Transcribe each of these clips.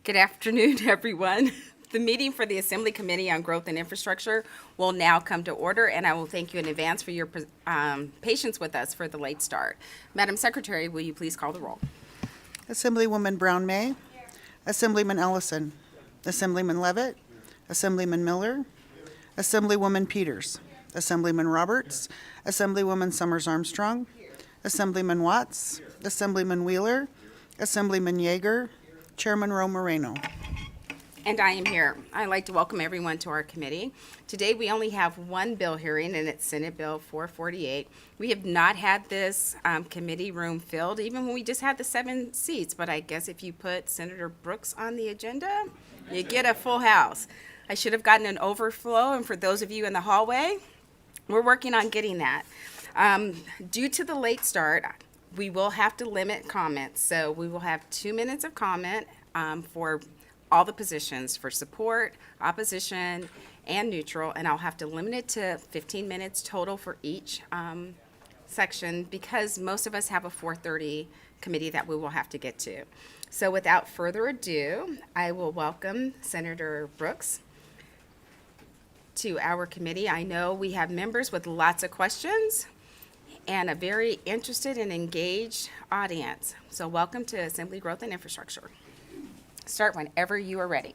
Good afternoon, everyone. The meeting for the Assembly Committee on Growth and Infrastructure will now come to order, and I will thank you in advance for your patience with us for the late start. Madam Secretary, will you please call the roll? Assemblywoman Brown May. Assemblyman Ellison. Assemblyman Levitt. Assemblyman Miller. Assemblywoman Peters. Assemblyman Roberts. Assemblywoman Summers Armstrong. Assemblyman Watts. Assemblyman Wheeler. Assemblyman Yeager. Chairman Ro Moreno. And I am here. I'd like to welcome everyone to our committee. Today, we only have one bill hearing, and it's Senate Bill 448. We have not had this committee room filled, even when we just had the 7 seats. But I guess if you put Senator Brooks on the agenda, you get a full house. I should have gotten an overflow, and for those of you in the hallway, we're working on getting that. Due to the late start, we will have to limit comments. So we will have 2 minutes of comment for all the positions for support, opposition, and neutral, and I'll have to limit it to 15 minutes total for each section because most of us have a 4:30 committee that we will have to get to. So without further ado, I will welcome Senator Brooks to our committee. I know we have members with lots of questions and a very interested and engaged audience. So welcome to Assembly Growth and Infrastructure. Start whenever you are ready.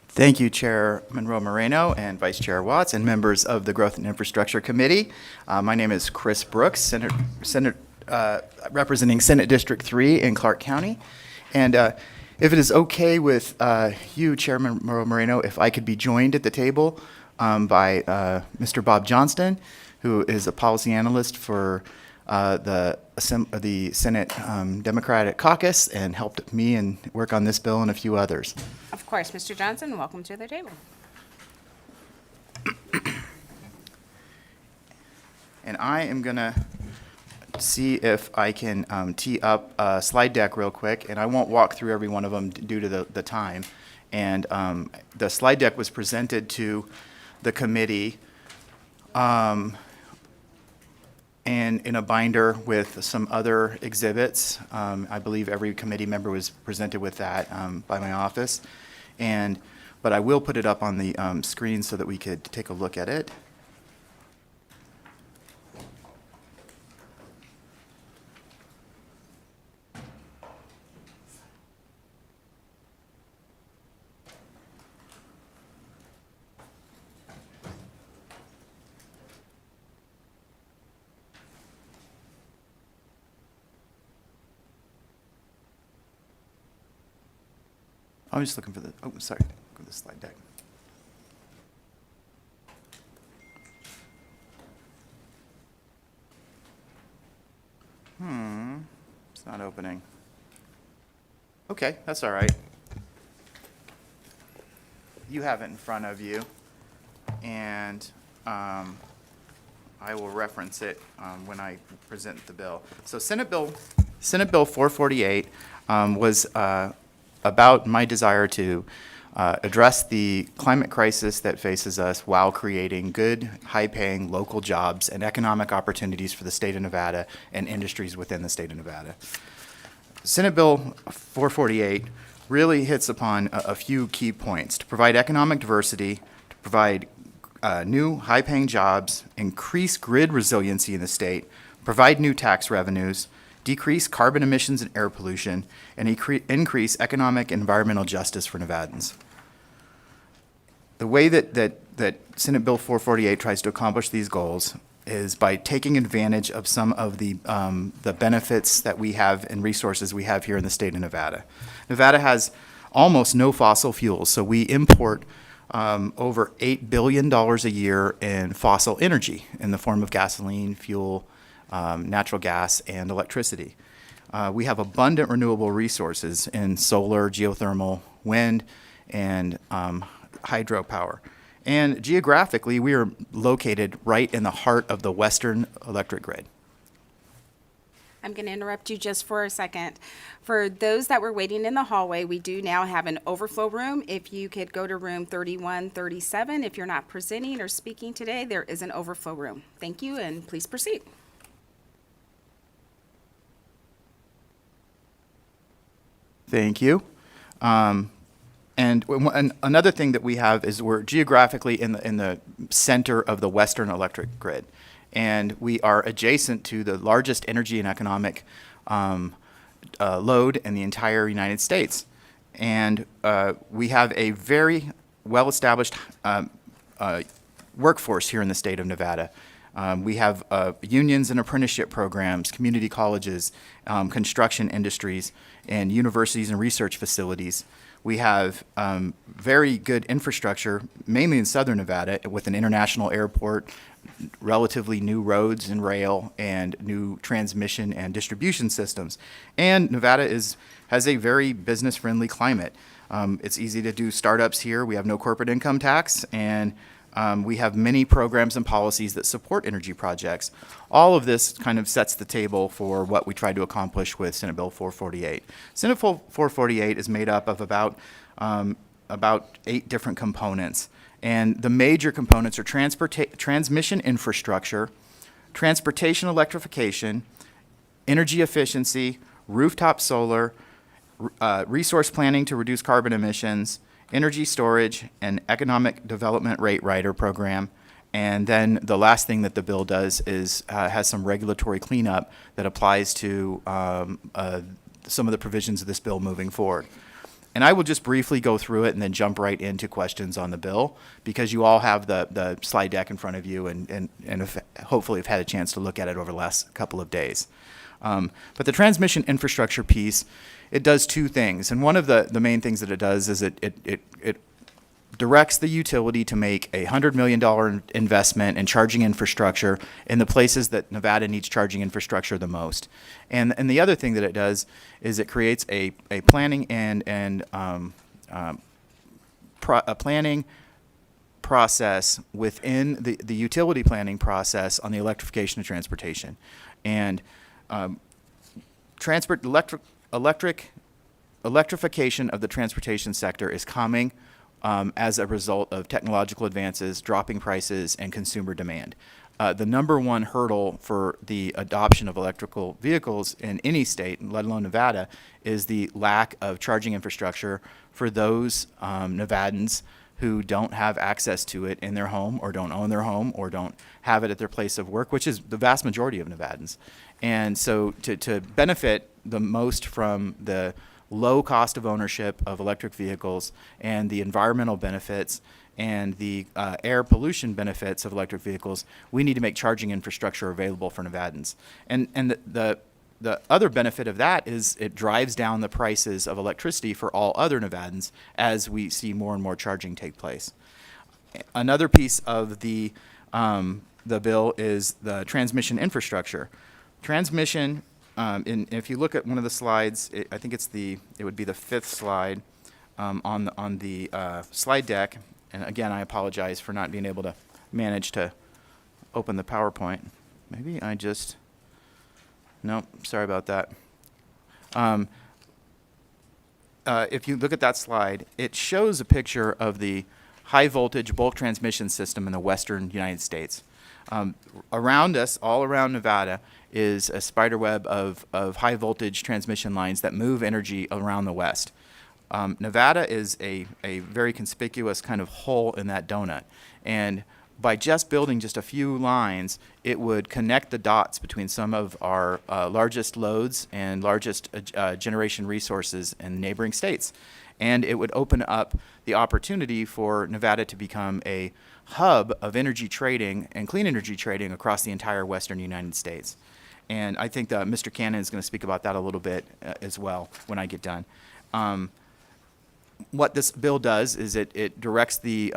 Thank you, Chairman Ro Moreno and Vice Chair Watts and members of the Growth and Infrastructure Committee. My name is Chris Brooks, representing Senate District 3 in Clark County. And if it is okay with you, Chairman Ro Moreno, if I could be joined at the table by Mr. Bob Johnston, who is a policy analyst for the Senate Democratic Caucus and helped me and work on this bill and a few others. Of course, Mr. Johnson, welcome to the table. And I am going to see if I can tee up a slide deck real quick, and I won't walk through every one of them due to the time. And the slide deck was presented to the committee and in a binder with some other exhibits. I believe every committee member was presented with that by my office. But I will put it up on the screen so that we could take a look at it. I'm just looking for the, oh, sorry, go to the slide deck. It's not opening. Okay, that's all right. You have it in front of you, and I will reference it when I present the bill. So Senate Bill 448 was about my desire to address the climate crisis that faces us while creating good, high-paying local jobs and economic opportunities for the state of Nevada and industries within the state of Nevada. Senate Bill 448 really hits upon a few key points: to provide economic diversity, to provide new high-paying jobs, increase grid resiliency in the state, provide new tax revenues, decrease carbon emissions and air pollution, and increase economic and environmental justice for Nevadans. The way that Senate Bill 448 tries to accomplish these goals is by taking advantage of some of the benefits that we have and resources we have here in the state of Nevada. Nevada has almost no fossil fuels, so we import over $8 billion a year in fossil energy in the form of gasoline, fuel, natural gas, and electricity. We have abundant renewable resources in solar, geothermal, wind, and hydropower. And geographically, we are located right in the heart of the Western electric grid. I'm going to interrupt you just for a second. For those that were waiting in the hallway, we do now have an overflow room. If you could go to room 3137, if you're not presenting or speaking today, there is an overflow room. Thank you, and please proceed. Thank you. And another thing that we have is we're geographically in the center of the Western electric grid. And we are adjacent to the largest energy and economic load in the entire United States. And we have a very well-established workforce here in the state of Nevada. We have unions and apprenticeship programs, community colleges, construction industries, and universities and research facilities. We have very good infrastructure, mainly in southern Nevada, with an international airport, relatively new roads and rail, and new transmission and distribution systems. And Nevada has a very business-friendly climate. It's easy to do startups here. We have no corporate income tax, and we have many programs and policies that support energy projects. All of this kind of sets the table for what we tried to accomplish with Senate Bill 448. Senate Bill 448 is made up of about 8 different components. And the major components are transmission infrastructure, transportation electrification, energy efficiency, rooftop solar, resource planning to reduce carbon emissions, energy storage, and economic development rate rider program. And then the last thing that the bill does is has some regulatory cleanup that applies to some of the provisions of this bill moving forward. And I will just briefly go through it and then jump right into questions on the bill, because you all have the slide deck in front of you and hopefully have had a chance to look at it over the last couple of days. But the transmission infrastructure piece, it does 2 things. And one of the main things that it does is it directs the utility to make a $100 million investment in charging infrastructure in the places that Nevada needs charging infrastructure the most. And the other thing that it does is it creates a planning a planning process within the utility planning process on the electrification of transportation. And electrification of the transportation sector is coming as a result of technological advances, dropping prices, and consumer demand. The number one hurdle for the adoption of electrical vehicles in any state, let alone Nevada, is the lack of charging infrastructure for those Nevadans who don't have access to it in their home, or don't own their home, or don't have it at their place of work, which is the vast majority of Nevadans. And so to benefit the most from the low cost of ownership of electric vehicles and the environmental benefits and the air pollution benefits of electric vehicles, we need to make charging infrastructure available for Nevadans. And the other benefit of that is it drives down the prices of electricity for all other Nevadans as we see more and more charging take place. Another piece of the bill is the transmission infrastructure. Transmission, if you look at one of the slides, I think it would be the 5th slide on the slide deck. And again, I apologize for not being able to manage to open the PowerPoint. Maybe I just, no, sorry about that. If you look at that slide, it shows a picture of the high voltage bulk transmission system in the western United States. Around us, all around Nevada, is a spider web of high voltage transmission lines that move energy around the west. Nevada is a very conspicuous kind of hole in that donut. And by just building just a few lines, it would connect the dots between some of our largest loads and largest generation resources in neighboring states. And it would open up the opportunity for Nevada to become a hub of energy trading and clean energy trading across the entire western United States. And I think that Mr. Cannon is going to speak about that a little bit as well when I get done. What this bill does is it directs the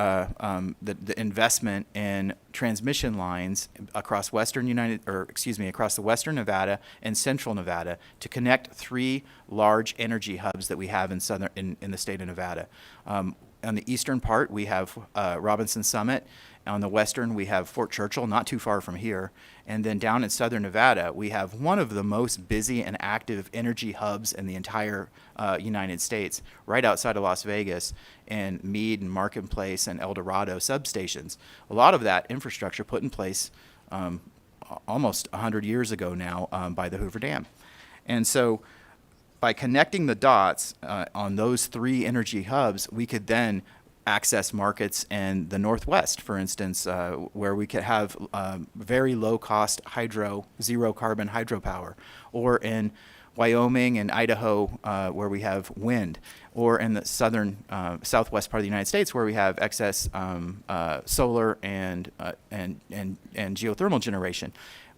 investment in transmission lines across across the western Nevada and central Nevada to connect 3 large energy hubs that we have in the state of Nevada. On the eastern part, we have Robinson Summit. On the western, we have Fort Churchill, not too far from here. And then down in southern Nevada, we have one of the most busy and active energy hubs in the entire United States, right outside of Las Vegas, in Meade and Marketplace and El Dorado substations. A lot of that infrastructure put in place almost 100 years ago now by the Hoover Dam. And so by connecting the dots on those three energy hubs, we could then access markets in the Northwest, for instance, where we could have very low-cost zero-carbon hydropower, or in Wyoming and Idaho, where we have wind, or in the southwest part of the United States, where we have excess solar and geothermal generation.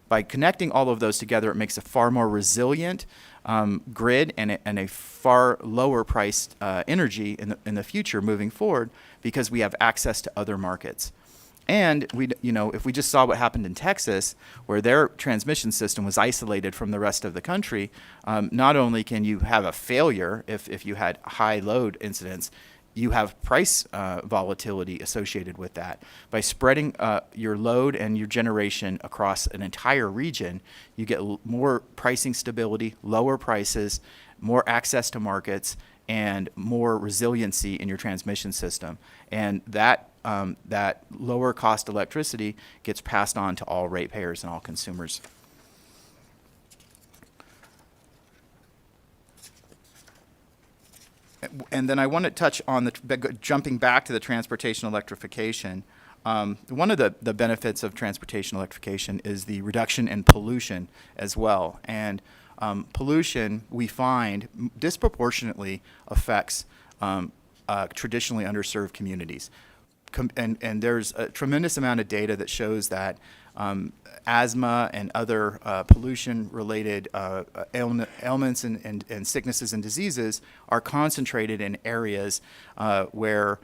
By connecting all of those together, it makes a far more resilient grid and a far lower priced energy in the future moving forward, because we have access to other markets. And if we just saw what happened in Texas, where their transmission system was isolated from the rest of the country, not only can you have a failure if you had high load incidents, you have price volatility associated with that. By spreading your load and your generation across an entire region, you get more pricing stability, lower prices, more access to markets, and more resiliency in your transmission system. And that lower cost electricity gets passed on to all ratepayers and all consumers. And then I want to touch on jumping back to the transportation electrification. One of the benefits of transportation electrification is the reduction in pollution as well. And pollution, we find, disproportionately affects traditionally underserved communities. And there's a tremendous amount of data that shows that asthma and other pollution-related ailments and sicknesses and diseases are concentrated in areas where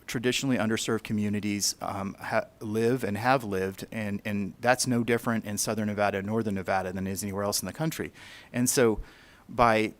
traditionally underserved communities live and have lived, and that's no different in southern Nevada, northern Nevada than it is anywhere else in the country. And so by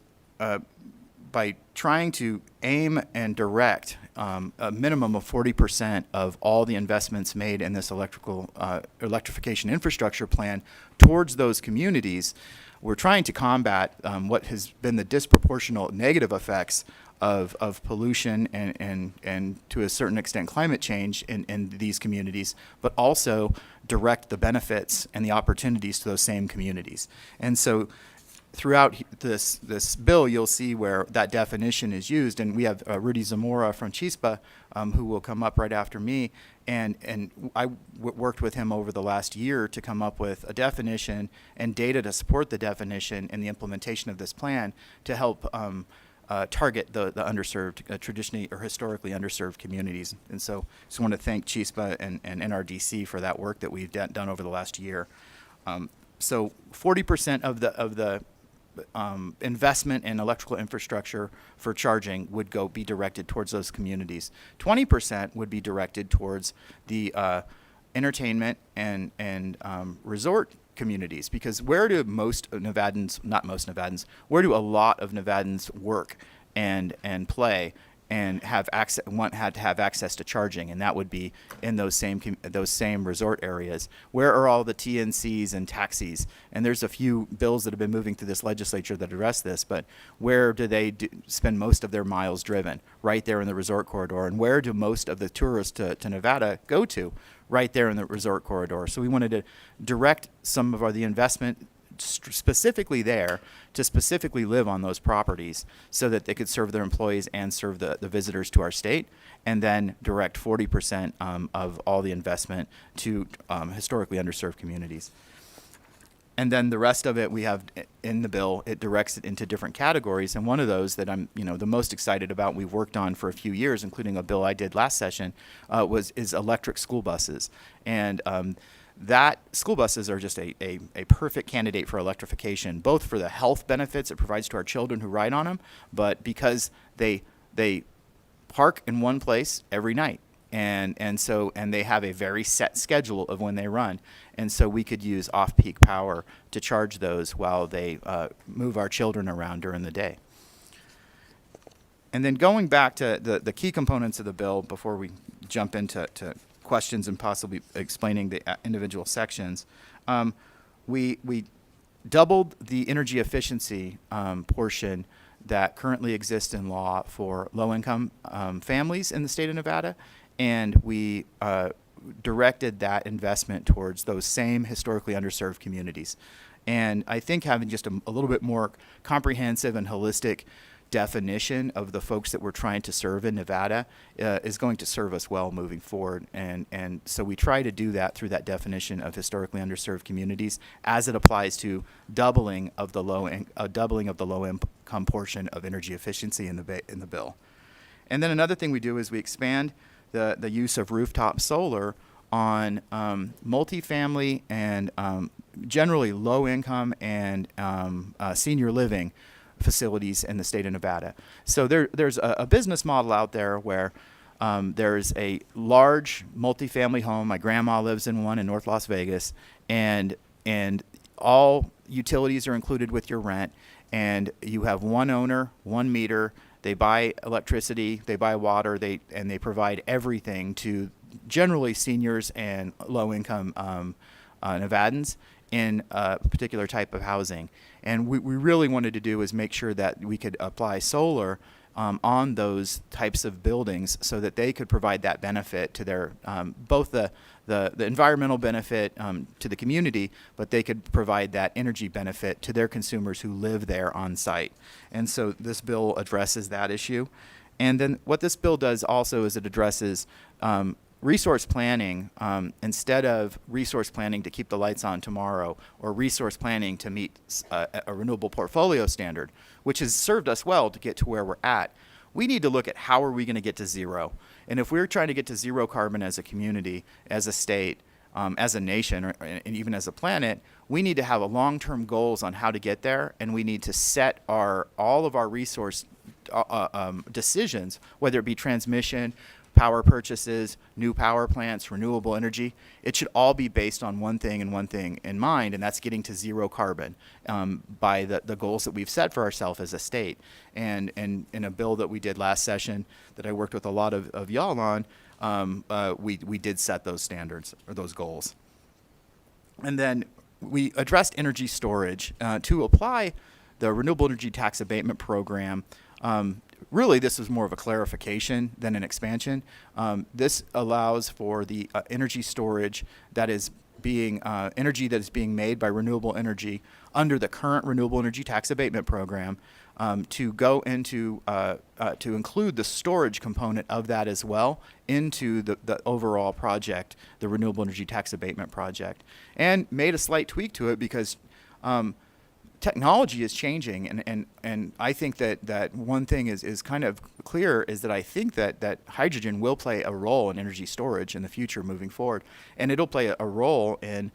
trying to aim and direct a minimum of 40% of all the investments made in this electrification infrastructure plan towards those communities, we're trying to combat what has been the disproportional negative effects of pollution and to a certain extent climate change in these communities, but also direct the benefits and the opportunities to those same communities. And so throughout this bill, you'll see where that definition is used, and we have Rudy Zamora from CHISPA, who will come up right after me, and I worked with him over the last year to come up with a definition and data to support the definition and the implementation of this plan to help target the underserved, traditionally or historically underserved communities. And so I just want to thank CHISPA and NRDC for that work that we've done over the last year. So 40% of the investment in electrical infrastructure for charging would be directed towards those communities. 20% would be directed towards the entertainment and resort communities, because where do most Nevadans, not most Nevadans, where do a lot of Nevadans work and play and have access to charging? And that would be in those same resort areas. Where are all the TNCs and taxis? And there's a few bills that have been moving through this legislature that address this, but where do they spend most of their miles driven? Right there in the resort corridor. And where do most of the tourists to Nevada go to? Right there in the resort corridor. So we wanted to direct some of the investment specifically there to specifically live on those properties so that they could serve their employees and serve the visitors to our state, and then direct 40% of all the investment to historically underserved communities. And then the rest of it we have in the bill, it directs it into different categories. And one of those that I'm the most excited about, we've worked on for a few years, including a bill I did last session, is electric school buses. And that school buses are just a perfect candidate for electrification, both for the health benefits it provides to our children who ride on them, but because they park in one place every night. And they have a very set schedule of when they run. And so we could use off-peak power to charge those while they move our children around during the day. And then going back to the key components of the bill before we jump into questions and possibly explaining the individual sections, we doubled the energy efficiency portion that currently exists in law for low-income families in the state of Nevada, and we directed that investment towards those same historically underserved communities. And I think having just a little bit more comprehensive and holistic definition of the folks that we're trying to serve in Nevada is going to serve us well moving forward. And so we try to do that through that definition of historically underserved communities as it applies to doubling of the low income portion of energy efficiency in the bill. And then another thing we do is we expand the use of rooftop solar on multifamily and generally low income and senior living facilities in the state of Nevada. So there's a business model out there where there's a large multifamily home. My grandma lives in one in North Las Vegas, and all utilities are included with your rent, and you have one owner, one meter. They buy electricity, they buy water, and they provide everything to generally seniors and low-income Nevadans in a particular type of housing. And we really wanted to do is make sure that we could apply solar on those types of buildings so that they could provide that benefit to their both the environmental benefit to the community, but they could provide that energy benefit to their consumers who live there on site. And so this bill addresses that issue. And then what this bill does also is it addresses resource planning, instead of resource planning to keep the lights on tomorrow or resource planning to meet a renewable portfolio standard, which has served us well to get to where we're at. We need to look at how are we going to get to zero. And if we're trying to get to zero carbon as a community, as a state, as a nation, and even as a planet, we need to have a long-term goals on how to get there, and we need to set all of our resource decisions, whether it be transmission, power purchases, new power plants, renewable energy. It should all be based on one thing and one thing in mind, and that's getting to zero carbon by the goals that we've set for ourselves as a state. And in a bill that we did last session that I worked with a lot of y'all on, we did set those standards or those goals. And then we addressed energy storage to apply the Renewable Energy Tax Abatement Program. Really, this is more of a clarification than an expansion. This allows for the energy storage that is being made by renewable energy under the current Renewable Energy Tax Abatement Program to go into to include the storage component of that as well into the overall project, the Renewable Energy Tax Abatement Project, and made a slight tweak to it because technology is changing, and I think that one thing is kind of clear is that I think that hydrogen will play a role in energy storage in the future moving forward, and it'll play a role in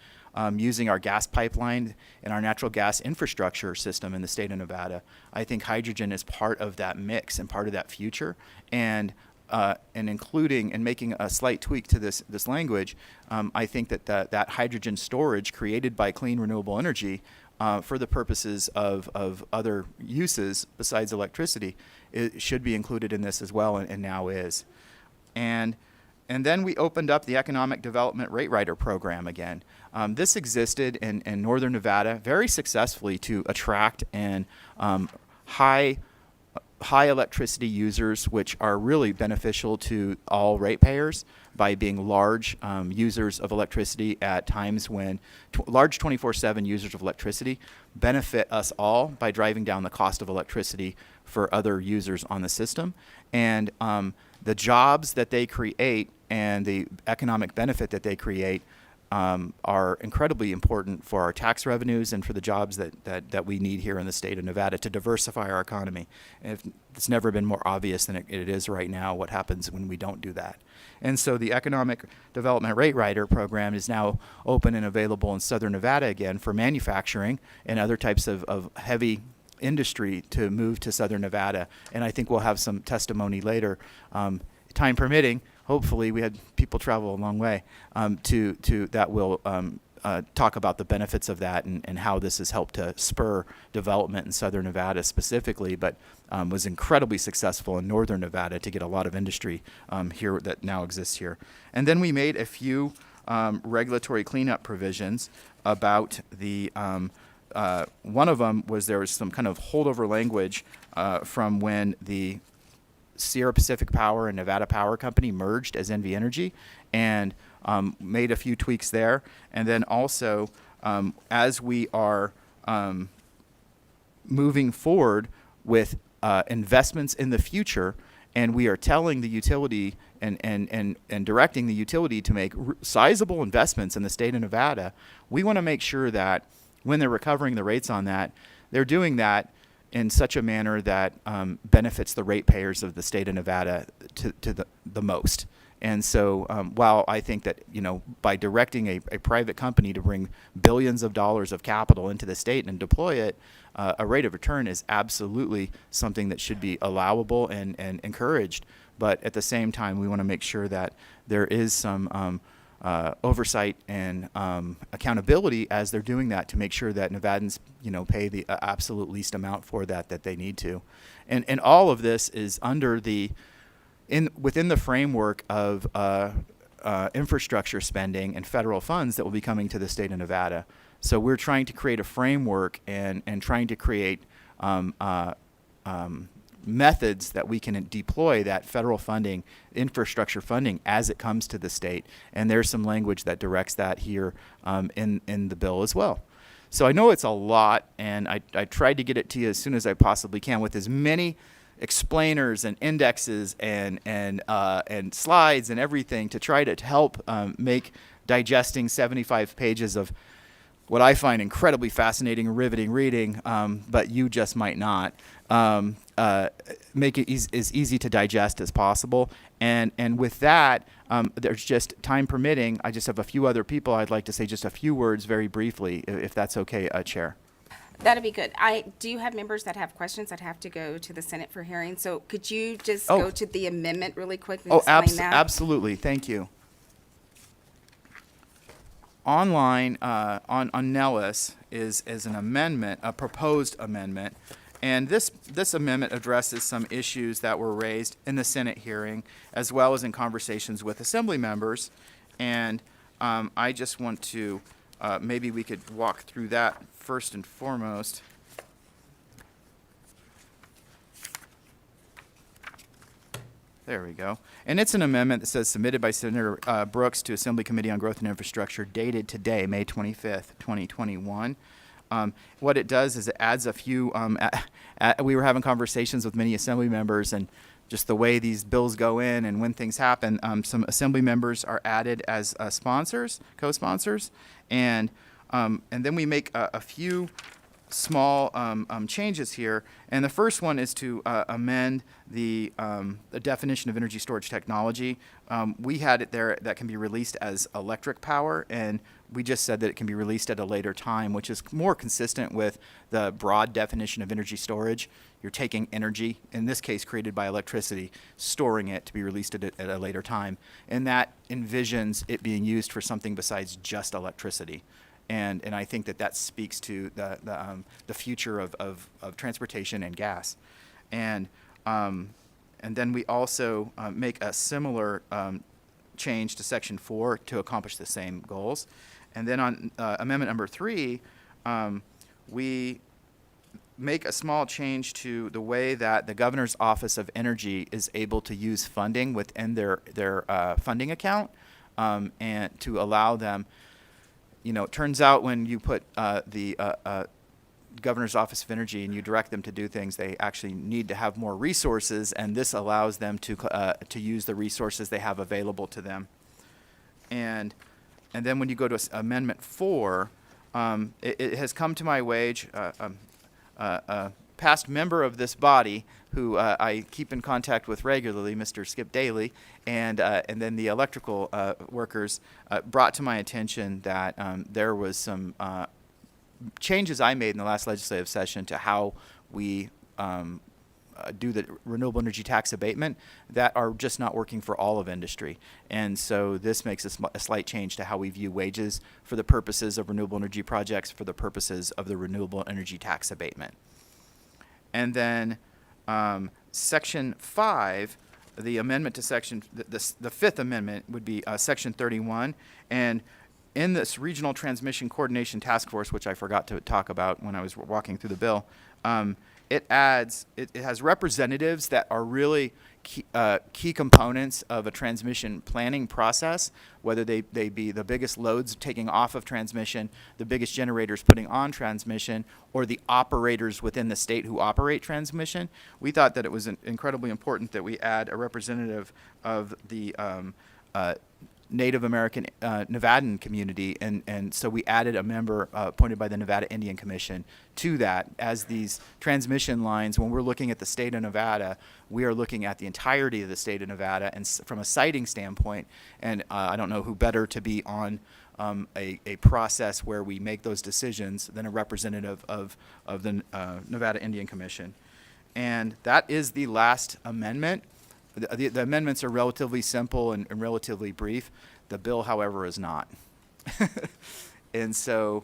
using our gas pipeline and our natural gas infrastructure system in the state of Nevada. I think hydrogen is part of that mix and part of that future, and including and making a slight tweak to this language, I think that hydrogen storage created by clean renewable energy for the purposes of other uses besides electricity, it should be included in this as well, and now is. And then we opened up the Economic Development Rate Rider Program again. This existed in northern Nevada very successfully to attract and high electricity users, which are really beneficial to all ratepayers by being large users of electricity at times when large 24/7 users of electricity benefit us all by driving down the cost of electricity for other users on the system. And the jobs that they create and the economic benefit that they create are incredibly important for our tax revenues and for the jobs that we need here in the state of Nevada to diversify our economy. And it's never been more obvious than it is right now what happens when we don't do that. And so the Economic Development Rate Rider Program is now open and available in southern Nevada again for manufacturing and other types of heavy industry to move to southern Nevada. And I think we'll have some testimony later, time permitting. Hopefully, we had people travel a long way to that will talk about the benefits of that and how this has helped to spur development in southern Nevada specifically, but was incredibly successful in northern Nevada to get a lot of industry here that now exists here. And then we made a few regulatory cleanup provisions about the one of them was there was some kind of holdover language from when the Sierra Pacific Power and Nevada Power Company merged as NV Energy, and made a few tweaks there. And then also, as we are moving forward with investments in the future, and we are telling the utility and directing the utility to make sizable investments in the state of Nevada, we want to make sure that when they're recovering the rates on that, they're doing that in such a manner that benefits the ratepayers of the state of Nevada to the most. And so while I think that, by directing a private company to bring billions of dollars of capital into the state and deploy it, a rate of return is absolutely something that should be allowable and encouraged. But at the same time, we want to make sure that there is some oversight and accountability as they're doing that to make sure that Nevadans, pay the absolute least amount for that they need to. And all of this is under within the framework of infrastructure spending and federal funds that will be coming to the state of Nevada. So we're trying to create a framework and trying to create methods that we can deploy that federal funding, infrastructure funding, as it comes to the state. And there's some language that directs that here in the bill as well. So I know it's a lot, and I tried to get it to you as soon as I possibly can with as many explainers and indexes and slides and everything to try to help make digesting 75 pages of what I find incredibly fascinating and riveting reading, but you just might not, make it as easy to digest as possible. And with that, there's just, time permitting, I just have a few other people I'd like to say just a few words very briefly, if that's okay, Chair. That'd be good. I do have members that have questions that have to go to the Senate for hearing. So could you just go to the amendment really quick and explain that? Absolutely. Thank you. Online on Nellis is an amendment, a proposed amendment, and this amendment addresses some issues that were raised in the Senate hearing as well as in conversations with Assembly members, and I just want to maybe we could walk through that first and foremost. There we go. And it's an amendment that says submitted by Senator Brooks to Assembly Committee on Growth and Infrastructure, dated today, May 25th, 2021. What it does is it adds a few, we were having conversations with many Assembly members, and just the way these bills go in and when things happen, some Assembly members are added as sponsors, co-sponsors, and then we make a few small changes here. And the first one is to amend the definition of energy storage technology. We had it there that can be released as electric power, and we just said that it can be released at a later time, which is more consistent with the broad definition of energy storage. You're taking energy, in this case created by electricity, storing it to be released at a later time. And that envisions it being used for something besides just electricity. And I think that speaks to the future of transportation and gas. And then we also make a similar change to Section 4 to accomplish the same goals. And then on Amendment number 3, we make a small change to the way that the Governor's Office of Energy is able to use funding within their funding account, and to allow them. It turns out when you put the Governor's Office of Energy and you direct them to do things, they actually need to have more resources, and this allows them to use the resources they have available to them. And then when you go to Amendment 4, it has come to my wage, a past member of this body who I keep in contact with regularly, Mr. Skip Daly, and then the electrical workers brought to my attention that there was some changes I made in the last legislative session to how we do the renewable energy tax abatement that are just not working for all of industry. And so this makes a slight change to how we view wages for the purposes of renewable energy projects, for the purposes of the renewable energy tax abatement. And then Section 5, the amendment to Section, the fifth amendment would be Section 31. And in this Regional Transmission Coordination Task Force, which I forgot to talk about when I was walking through the bill, it has representatives that are really key components of a transmission planning process, whether they be the biggest loads taking off of transmission, the biggest generators putting on transmission, or the operators within the state who operate transmission. We thought that it was incredibly important that we add a representative of the Native American Nevadan community, and so we added a member appointed by the Nevada Indian Commission to that. As these transmission lines, when we're looking at the state of Nevada, we are looking at the entirety of the state of Nevada, and from a siting standpoint, and I don't know who better to be on a process where we make those decisions than a representative of the Nevada Indian Commission. And that is the last amendment. The amendments are relatively simple and relatively brief. The bill, however, is not. And so,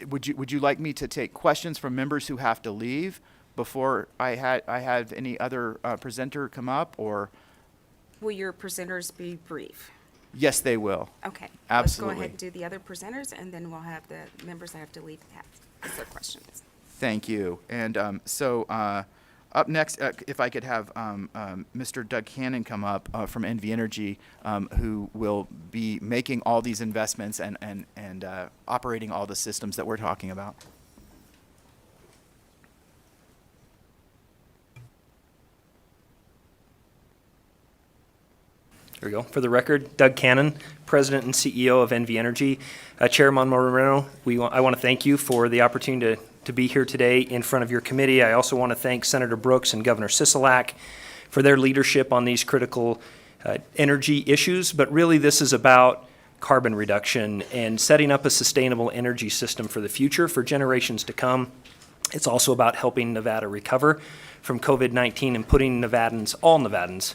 would you like me to take questions from members who have to leave before I have any other presenter come up, or? Will your presenters be brief? Yes, they will. Okay. Absolutely. Let's go ahead and do the other presenters, and then we'll have the members that have to leave ask their questions. Thank you. And up next, if I could have Mr. Doug Cannon come up from NV Energy, who will be making all these investments and operating all the systems that we're talking about. There we go. For the record, Doug Cannon, President and CEO of NV Energy. Chairman Moreno, I want to thank you for the opportunity to be here today in front of your committee. I also want to thank Senator Brooks and Governor Sisolak for their leadership on these critical energy issues. But really, this is about carbon reduction and setting up a sustainable energy system for the future, for generations to come. It's also about helping Nevada recover from COVID-19 and putting all Nevadans,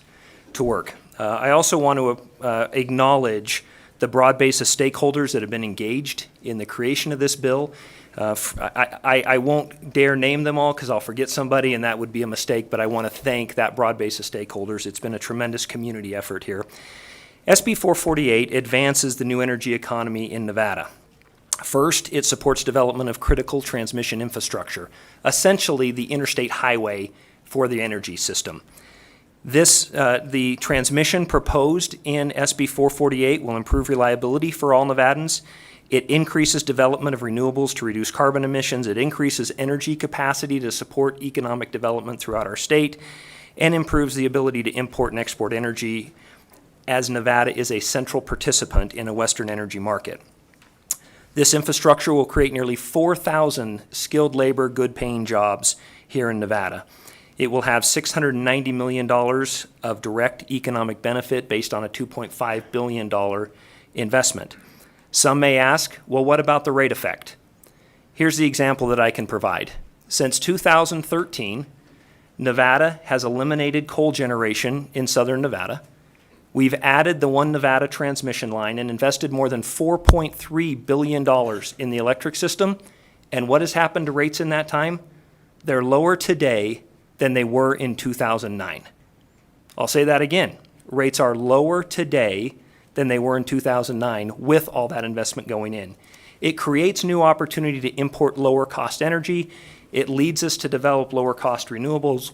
to work. I also want to acknowledge the broad base of stakeholders that have been engaged in the creation of this bill. I won't dare name them all because I'll forget somebody, and that would be a mistake, but I want to thank that broad base of stakeholders. It's been a tremendous community effort here. SB 448 advances the new energy economy in Nevada. First, it supports development of critical transmission infrastructure, essentially the interstate highway for the energy system. The transmission proposed in SB 448 will improve reliability for all Nevadans. It increases development of renewables to reduce carbon emissions. It increases energy capacity to support economic development throughout our state, and improves the ability to import and export energy, as Nevada is a central participant in a Western energy market. This infrastructure will create nearly 4,000 skilled labor, good-paying jobs here in Nevada. It will have $690 million of direct economic benefit based on a $2.5 billion investment. Some may ask, well, what about the rate effect? Here's the example that I can provide. Since 2013, Nevada has eliminated coal generation in southern Nevada. We've added the One Nevada transmission line and invested more than $4.3 billion in the electric system. And what has happened to rates in that time? They're lower today than they were in 2009. I'll say that again. Rates are lower today than they were in 2009 with all that investment going in. It creates new opportunity to import lower cost energy. It leads us to develop lower cost renewables,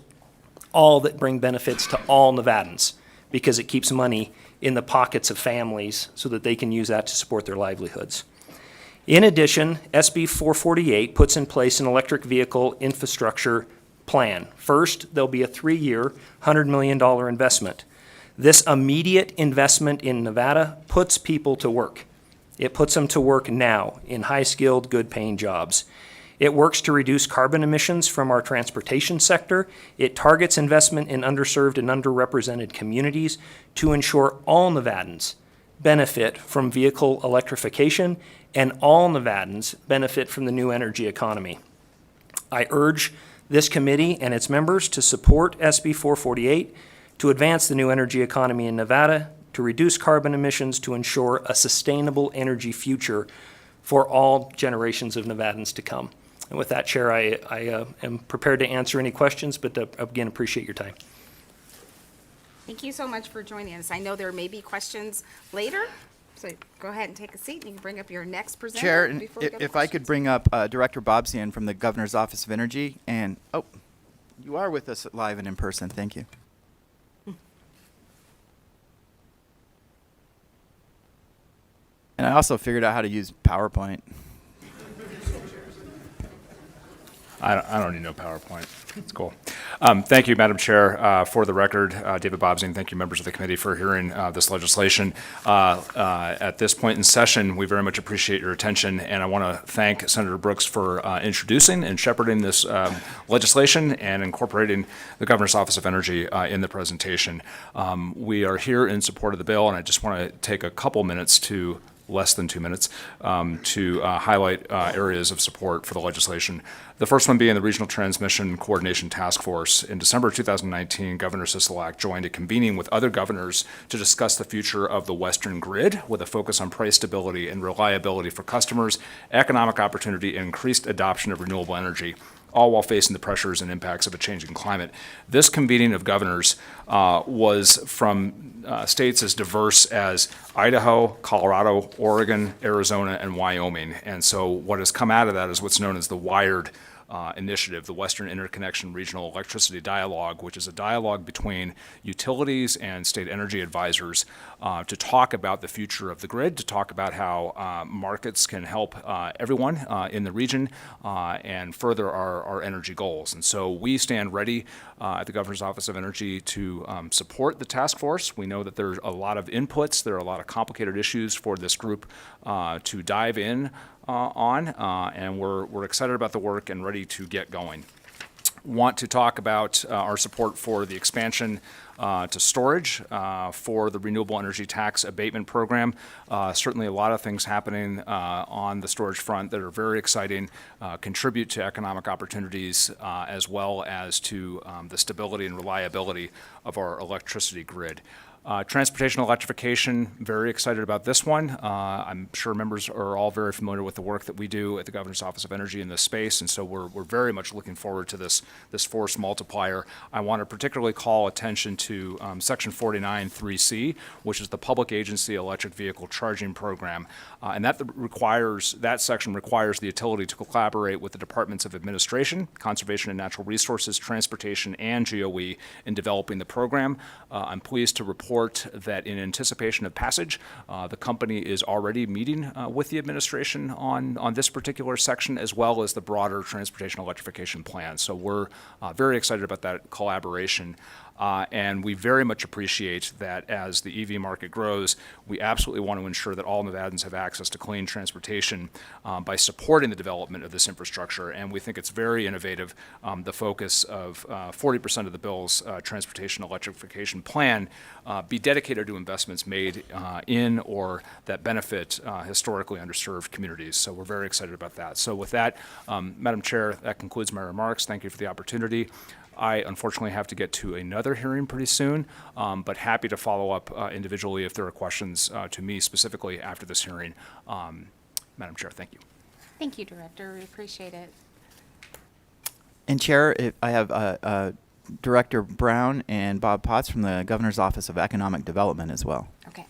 all that bring benefits to all Nevadans, because it keeps money in the pockets of families so that they can use that to support their livelihoods. In addition, SB 448 puts in place an electric vehicle infrastructure plan. First, there'll be a 3-year, $100 million investment. This immediate investment in Nevada puts people to work. It puts them to work now in high-skilled, good-paying jobs. It works to reduce carbon emissions from our transportation sector. It targets investment in underserved and underrepresented communities to ensure all Nevadans benefit from vehicle electrification and all Nevadans benefit from the new energy economy. I urge this committee and its members to support SB 448 to advance the new energy economy in Nevada, to reduce carbon emissions, to ensure a sustainable energy future for all generations of Nevadans to come. And with that, Chair, I am prepared to answer any questions, but again, appreciate your time. Thank you so much for joining us. I know there may be questions later, So go ahead and take a seat, and you can bring up your next presenter. Chair, and before we go to if I could questions. bring up Director Bobsian from the Governor's Office of Energy, and, oh, you are with us live and in person, thank you. And I also figured out how to use PowerPoint. I don't need no PowerPoint. It's cool. Thank you, Madam Chair. For the record, David Bobsing, thank you, members of the committee, for hearing this legislation. At this point in session, we very much appreciate your attention, and I want to thank Senator Brooks for introducing and shepherding this legislation and incorporating the Governor's Office of Energy in the presentation. We are here in support of the bill, and I just want to take a couple minutes to less than 2 minutes, to highlight areas of support for the legislation. The first one being the Regional Transmission Coordination Task Force. In December 2019, Governor Sisolak joined a convening with other governors to discuss the future of the Western grid with a focus on price stability and reliability for customers, economic opportunity, and increased adoption of renewable energy, all while facing the pressures and impacts of a changing climate. This convening of governors was from states as diverse as Idaho, Colorado, Oregon, Arizona, and Wyoming. And so what has come out of that is what's known as the WIRED initiative, the Western Interconnection Regional Electricity Dialogue, which is a dialogue between utilities and state energy advisors to talk about the future of the grid, to talk about how markets can help everyone in the region and further our energy goals. And so we stand ready at the Governor's Office of Energy to support the task force. We know that there's a lot of inputs, there are a lot of complicated issues for this group to dive in on, and we're excited about the work and ready to get going. Want to talk about our support for the expansion to storage for the Renewable Energy Tax Abatement Program. Certainly a lot of things happening on the storage front that are very exciting, contribute to economic opportunities as well as to the stability and reliability of our electricity grid. Transportation electrification, very excited about this one. I'm sure members are all very familiar with the work that we do at the Governor's Office of Energy in this space, and so we're very much looking forward to this force multiplier. I want to particularly call attention to Section 49.3C, which is the Public Agency Electric Vehicle Charging Program, and that section requires the utility to collaborate with the Departments of Administration, Conservation and Natural Resources, Transportation, and GOE in developing the program. I'm pleased to report that in anticipation of passage, the company is already meeting with the administration on this particular section, as well as the broader transportation electrification plan. So we're very excited about that collaboration. And we very much appreciate that as the EV market grows, we absolutely want to ensure that all Nevadans have access to clean transportation by supporting the development of this infrastructure. And we think it's very innovative, the focus of 40% of the bill's transportation electrification plan be dedicated to investments made in or that benefit historically underserved communities. So we're very excited about that. So with that, Madam Chair, that concludes my remarks. Thank you for the opportunity. I unfortunately have to get to another hearing pretty soon, but happy to follow up individually if there are questions to me specifically after this hearing. Madam Chair, thank you. Thank you, Director. We appreciate it. And Chair, I have Director Brown and Bob Potts from the Governor's Office of Economic Development as well. Okay.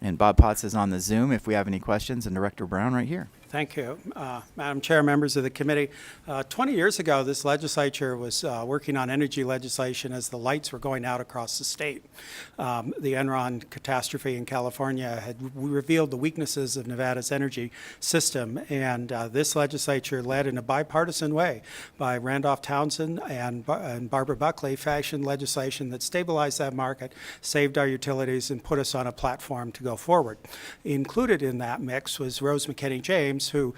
And Bob Potts is on the Zoom if we have any questions, and Director Brown right here. Thank you. Madam Chair, members of the committee, 20 years ago, this legislature was working on energy legislation as the lights were going out across the state. The Enron catastrophe in California had revealed the weaknesses of Nevada's energy system, and this legislature, led in a bipartisan way by Randolph Townsend and Barbara Buckley, fashioned legislation that stabilized that market, saved our utilities, and put us on a platform to go forward. Included in that mix was Rose McKinney-James, who,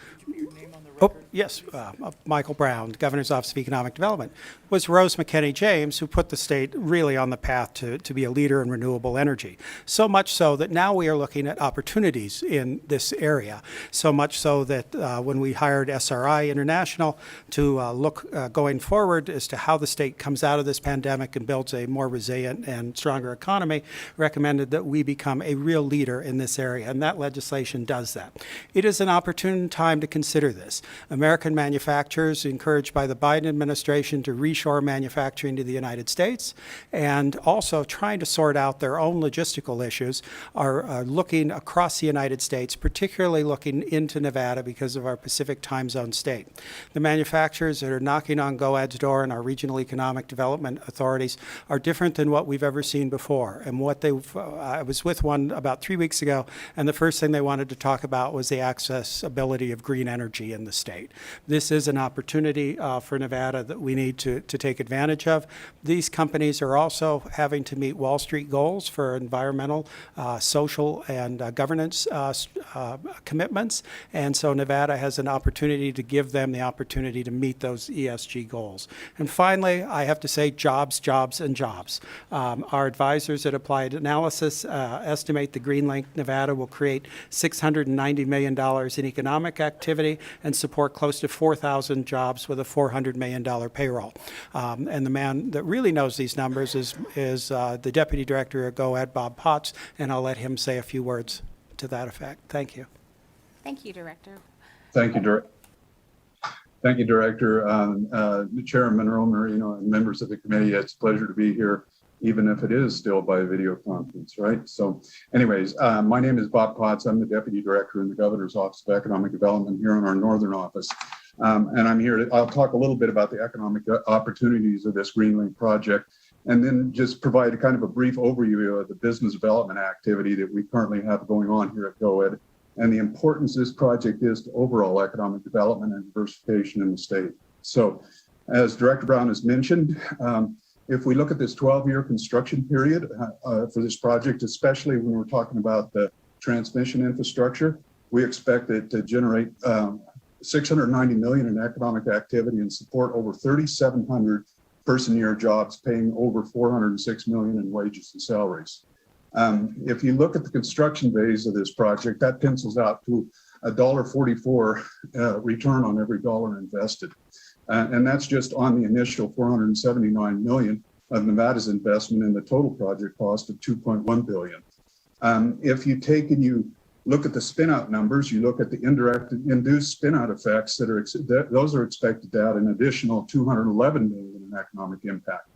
Michael Brown, Governor's Office of Economic Development, was Rose McKinney-James, who put the state really on the path to be a leader in renewable energy. So much so that now we are looking at opportunities in this area. So much so that when we hired SRI International to look going forward as to how the state comes out of this pandemic and builds a more resilient and stronger economy, recommended that we become a real leader in this area, and that legislation does that. It is an opportune time to consider consider this. American manufacturers, encouraged by the Biden administration to reshore manufacturing to the United States, and also trying to sort out their own logistical issues, are looking across the United States, particularly looking into Nevada because of our Pacific time zone state. The manufacturers that are knocking on GOED's door and our regional economic development authorities are different than what we've ever seen before. And what I was with one about 3 weeks ago, and the first thing they wanted to talk about was the accessibility of green energy in the state. This is an opportunity for Nevada that we need to take advantage of. These companies are also having to meet Wall Street goals for environmental, social, and governance commitments, and so Nevada has an opportunity to give them the opportunity to meet those ESG goals. And finally, I have to say jobs, jobs, and jobs. Our advisors at Applied Analysis estimate the Green Link Nevada will create $690 million in economic activity and support close to 4,000 jobs with a $400 million payroll. And the man that really knows these numbers is the Deputy Director of GOED, Bob Potts, and I'll let him say a few words to that effect. Thank you. Thank you, Director. Thank you, Director. Thank you, Director. Chairman Marino and members of the committee, it's a pleasure to be here, even if it is still by video conference, right? So anyways, my name is Bob Potts. I'm the Deputy Director in the Governor's Office of Economic Development here in our Northern Office. And I'm here I'll talk a little bit about the economic opportunities of this Green Link project, and then just provide a kind of a brief overview of the business development activity that we currently have going on here at GOED, and the importance this project is to overall economic development and diversification in the state. So, as Director Brown has mentioned, if we look at this 12-year construction period for this project, especially when we're talking about the transmission infrastructure, we expect it to generate $690 million in economic activity and support over 3,700 person-year jobs, paying over $406 million in wages and salaries. If you look at the construction phase of this project, that pencils out to $1.44 return on every dollar invested. And that's just on the initial $479 million of Nevada's investment in the total project cost of $2.1 billion. If you take and you look at the spin-out numbers, you look at the indirect induced spin-out effects those are expected to add an additional $211 million in economic impact.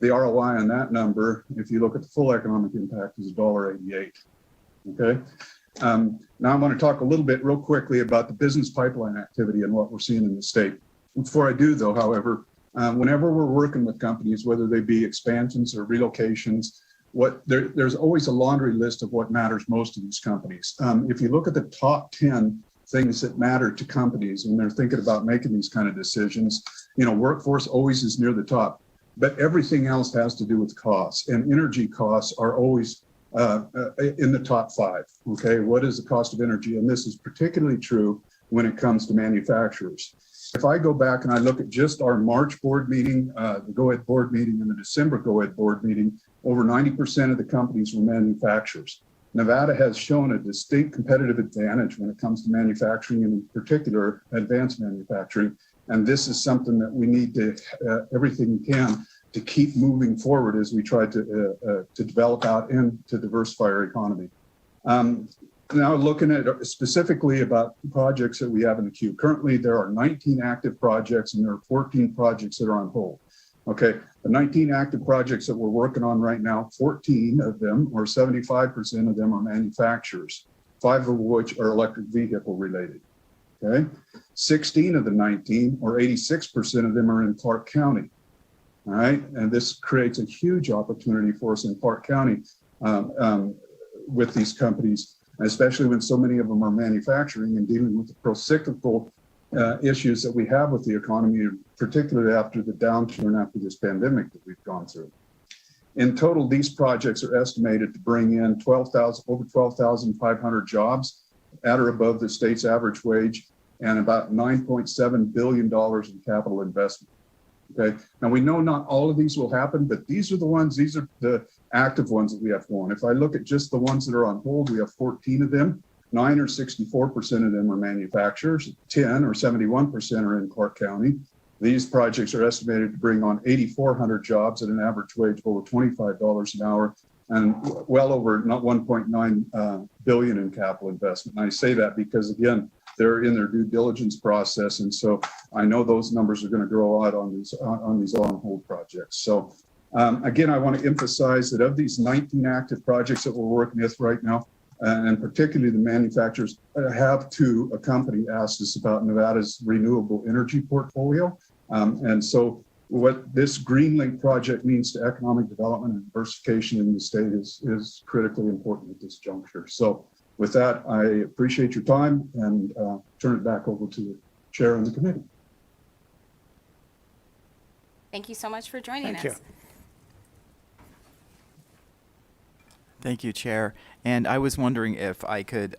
The ROI on that number, if you look at the full economic impact, is $1.88. Okay. Now I want to talk a little bit real quickly about the business pipeline activity and what we're seeing in the state. Before I do, though, however, whenever we're working with companies, whether they be expansions or relocations, there's always a laundry list of what matters most to these companies. If you look at the top 10 things that matter to companies when they're thinking about making these kind of decisions, workforce always is near the top. But everything else has to do with costs, and energy costs are always in the top 5. Okay, what is the cost of energy? And this is particularly true when it comes to manufacturers. If I go back and I look at just our March board meeting, the GOED board meeting, and the December GOED board meeting, over 90% of the companies were manufacturers. Nevada has shown a distinct competitive advantage when it comes to manufacturing, and in particular, advanced manufacturing. And this is something that we need to, everything we can, to keep moving forward as we try to develop out and to diversify our economy. Now looking at specifically about projects that we have in the queue. Currently, there are 19 active projects and there are 14 projects that are on hold. Okay, the 19 active projects that we're working on right now, 14 of them, or 75% of them, are manufacturers, 5 of which are electric vehicle related. Okay, 16 of the 19, or 86% of them, are in Clark County. All right, and this creates a huge opportunity for us in Clark County with these companies, especially when so many of them are manufacturing and dealing with the pro-cyclical issues that we have with the economy, particularly after the downturn after this pandemic that we've gone through. In total, these projects are estimated to bring in over 12,500 jobs at or above the state's average wage, and about $9.7 billion in capital investment. Okay, now we know not all of these will happen, but these are the active ones that we have going. If I look at just the ones that are on hold, we have 14 of them. 9 or 64% of them are manufacturers. 10 or 71% are in Clark County. These projects are estimated to bring on 8,400 jobs at an average wage of over $25 an hour and well over $1.9 billion in capital investment. And I say that because, again, they're in their due diligence process. And so I know those numbers are going to grow out on these on-hold projects. So again, I want to emphasize that of these 19 active projects that we're working with right now, and particularly the manufacturers have to, a company asked us about Nevada's renewable energy portfolio. And so what this GreenLink project means to economic development and diversification in the state is critically important at this juncture. So with that, I appreciate your time and turn it back over to the chair and the committee. Thank you so much for joining us. Thank you. Thank you, Chair. And I was wondering if I could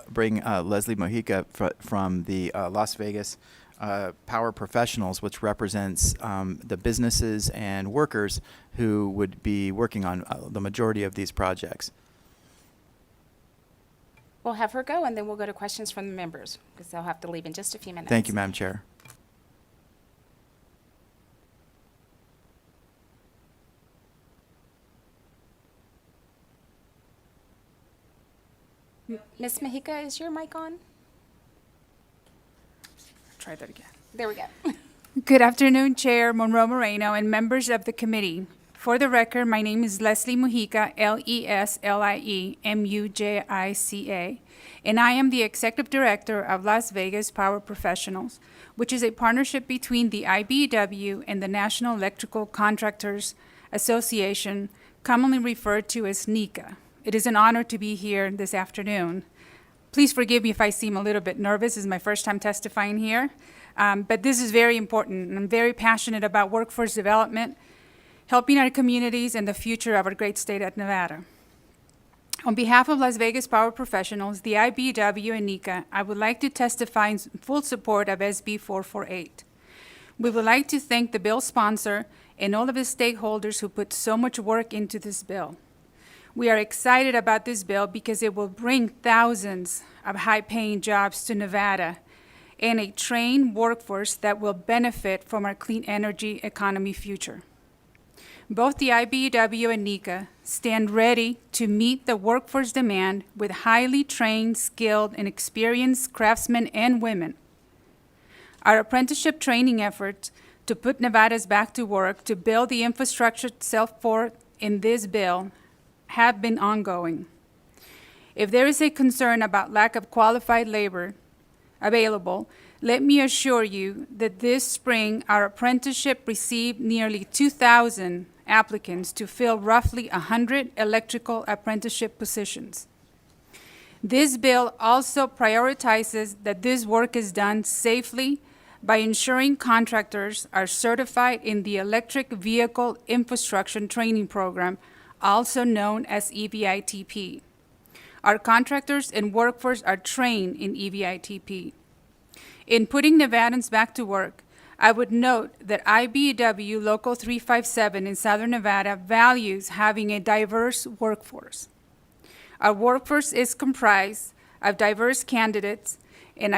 bring Leslie Mojica from the Las Vegas Power Professionals, which represents the businesses and workers who would be working on the majority of these projects. We'll have her go, and then we'll go to questions from the members, because they'll have to leave in just a few minutes. Thank you, Madam Chair. Ms. Mojica, is your mic on? Try that again. There we go. Good afternoon, Chair Monroe Moreno and members of the committee. For the record, my name is Leslie Mojica, Leslie Mujica, and I am the Executive Director of Las Vegas Power Professionals, which is a partnership between the Ibew and the National Electrical Contractors Association, commonly referred to as NECA. It is an honor to be here this afternoon. Please forgive me if I seem a little bit nervous. This is my first time testifying here. But this is very important, and I'm very passionate about workforce development, helping our communities and the future of our great state of Nevada. On behalf of Las Vegas Power Professionals, the Ibew and NECA, I would like to testify in full support of SB 448. We would like to thank the bill sponsor and all of the stakeholders who put so much work into this bill. We are excited about this bill because it will bring thousands of high-paying jobs to Nevada and a trained workforce that will benefit from our clean energy economy future. Both the Ibew and NECA stand ready to meet the workforce demand with highly trained, skilled, and experienced craftsmen and women. Our apprenticeship training efforts to put Nevada's back to work to build the infrastructure set forth in this bill have been ongoing. If there is a concern about lack of qualified labor available, let me assure you that this spring our apprenticeship received nearly 2,000 applicants to fill roughly 100 electrical apprenticeship positions. This bill also prioritizes that this work is done safely by ensuring contractors are certified in the Electric Vehicle Infrastructure Training Program, also known as EVITP. Our contractors and workforce are trained in EVITP. In putting Nevadans back to work, I would note that Ibew Local 357 in Southern Nevada values having a diverse workforce. Our workforce is comprised of diverse candidates, and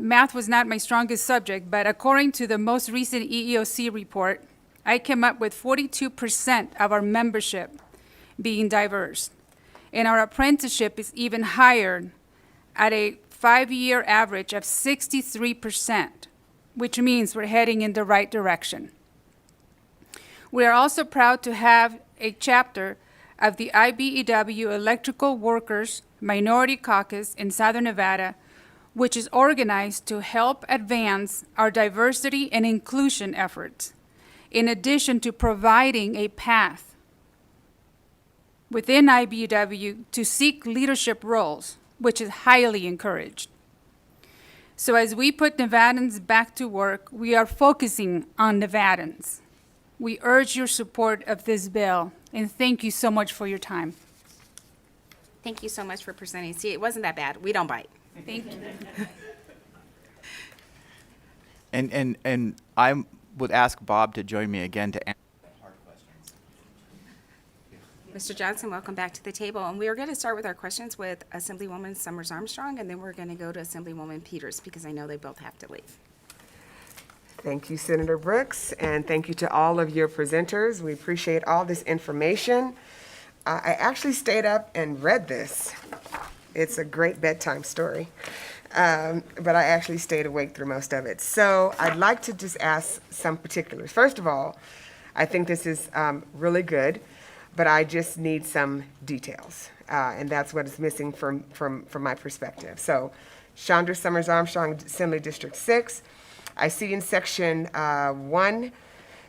math was not my strongest subject, but according to the most recent EEOC report, I came up with 42% of our membership being diverse. And our apprenticeship is even higher at a 5-year average of 63%, which means we're heading in the right direction. We are also proud to have a chapter of the Ibew Electrical Workers Minority Caucus in Southern Nevada, which is organized to help advance our diversity and inclusion efforts, in addition to providing a path within Ibew to seek leadership roles, which is highly encouraged. So as we put Nevadans back to work, we are focusing on Nevadans. We urge your support of this bill, and thank you so much for your time. Thank you so much for presenting. See, it wasn't that bad. We don't bite. Thank you. And I would ask Bob to join me again to answer hard questions. Mr. Johnson, welcome back to the table. And we are going to start with our questions with Assemblywoman Summers Armstrong, and then we're going to go to Assemblywoman Peters, because I know they both have to leave. Thank you, Senator Brooks, and thank you to all of your presenters. We appreciate all this information. I actually stayed up and read this. It's a great bedtime story. but I actually stayed awake through most of it. So I'd like to just ask some particulars. First of all, I think this is really good, but I just need some details, and that's what is missing from my perspective. So, Chandra Summers Armstrong, Assembly District 6. I see in section 1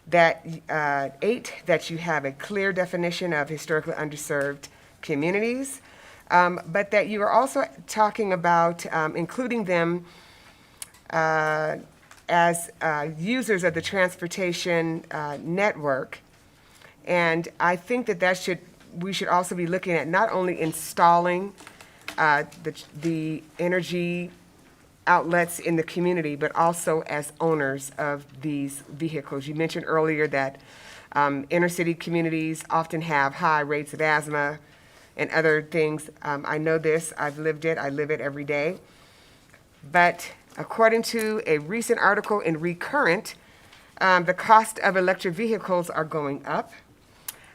that 8 that you have a clear definition of historically underserved communities, but that you are also talking about including them as users of the transportation network. And I think that we should also be looking at not only installing the energy outlets in the community, but also as owners of these vehicles. You mentioned earlier that inner city communities often have high rates of asthma and other things. I know this, I've lived it, I live it every day. But according to a recent article in Recurrent, the cost of electric vehicles are going up,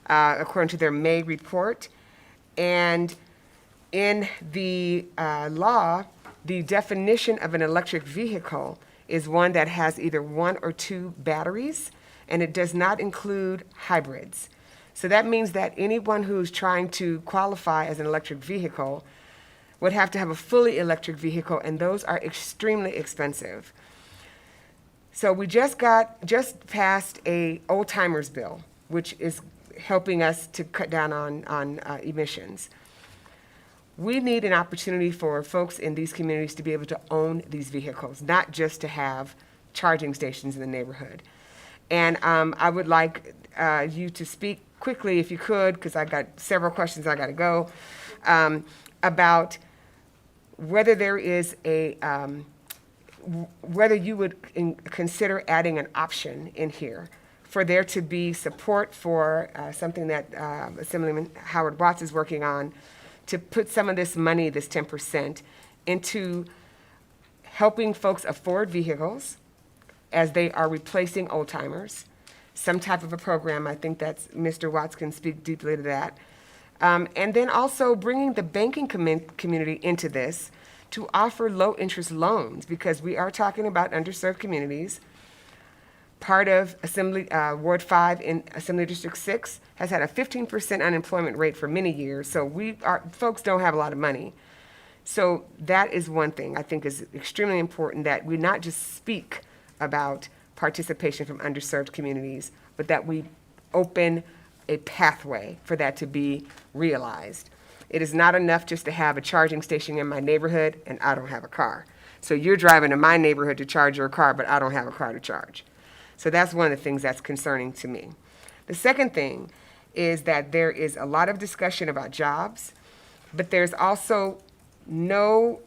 according to their May report. And in the law, the definition of an electric vehicle is one that has either 1 or 2 batteries, and it does not include hybrids. So that means that anyone who's trying to qualify as an electric vehicle would have to have a fully electric vehicle, and those are extremely expensive. So we just passed a old timers bill, which is helping us to cut down on emissions. We need an opportunity for folks in these communities to be able to own these vehicles, not just to have charging stations in the neighborhood. And I would like you to speak quickly, if you could, because I got several questions I got to go, about whether there is whether you would consider adding an option in here for there to be support for something that Assemblyman Howard Watts is working on, to put some of this money, this 10%, into helping folks afford vehicles as they are replacing old timers. Some type of a program, I think that's, Mr. Watts can speak deeply to that. And then also bringing the banking community into this to offer low-interest loans, because we are talking about underserved communities. Part of Ward 5 in Assembly District 6 has had a 15% unemployment rate for many years, so folks don't have a lot of money. So that is one thing I think is extremely important, that we not just speak about participation from underserved communities, but that we open a pathway for that to be realized. It is not enough just to have a charging station in my neighborhood and I don't have a car. So you're driving to my neighborhood to charge your car, but I don't have a car to charge. So that's one of the things that's concerning to me. The second thing is that there is a lot of discussion about jobs, but there's also no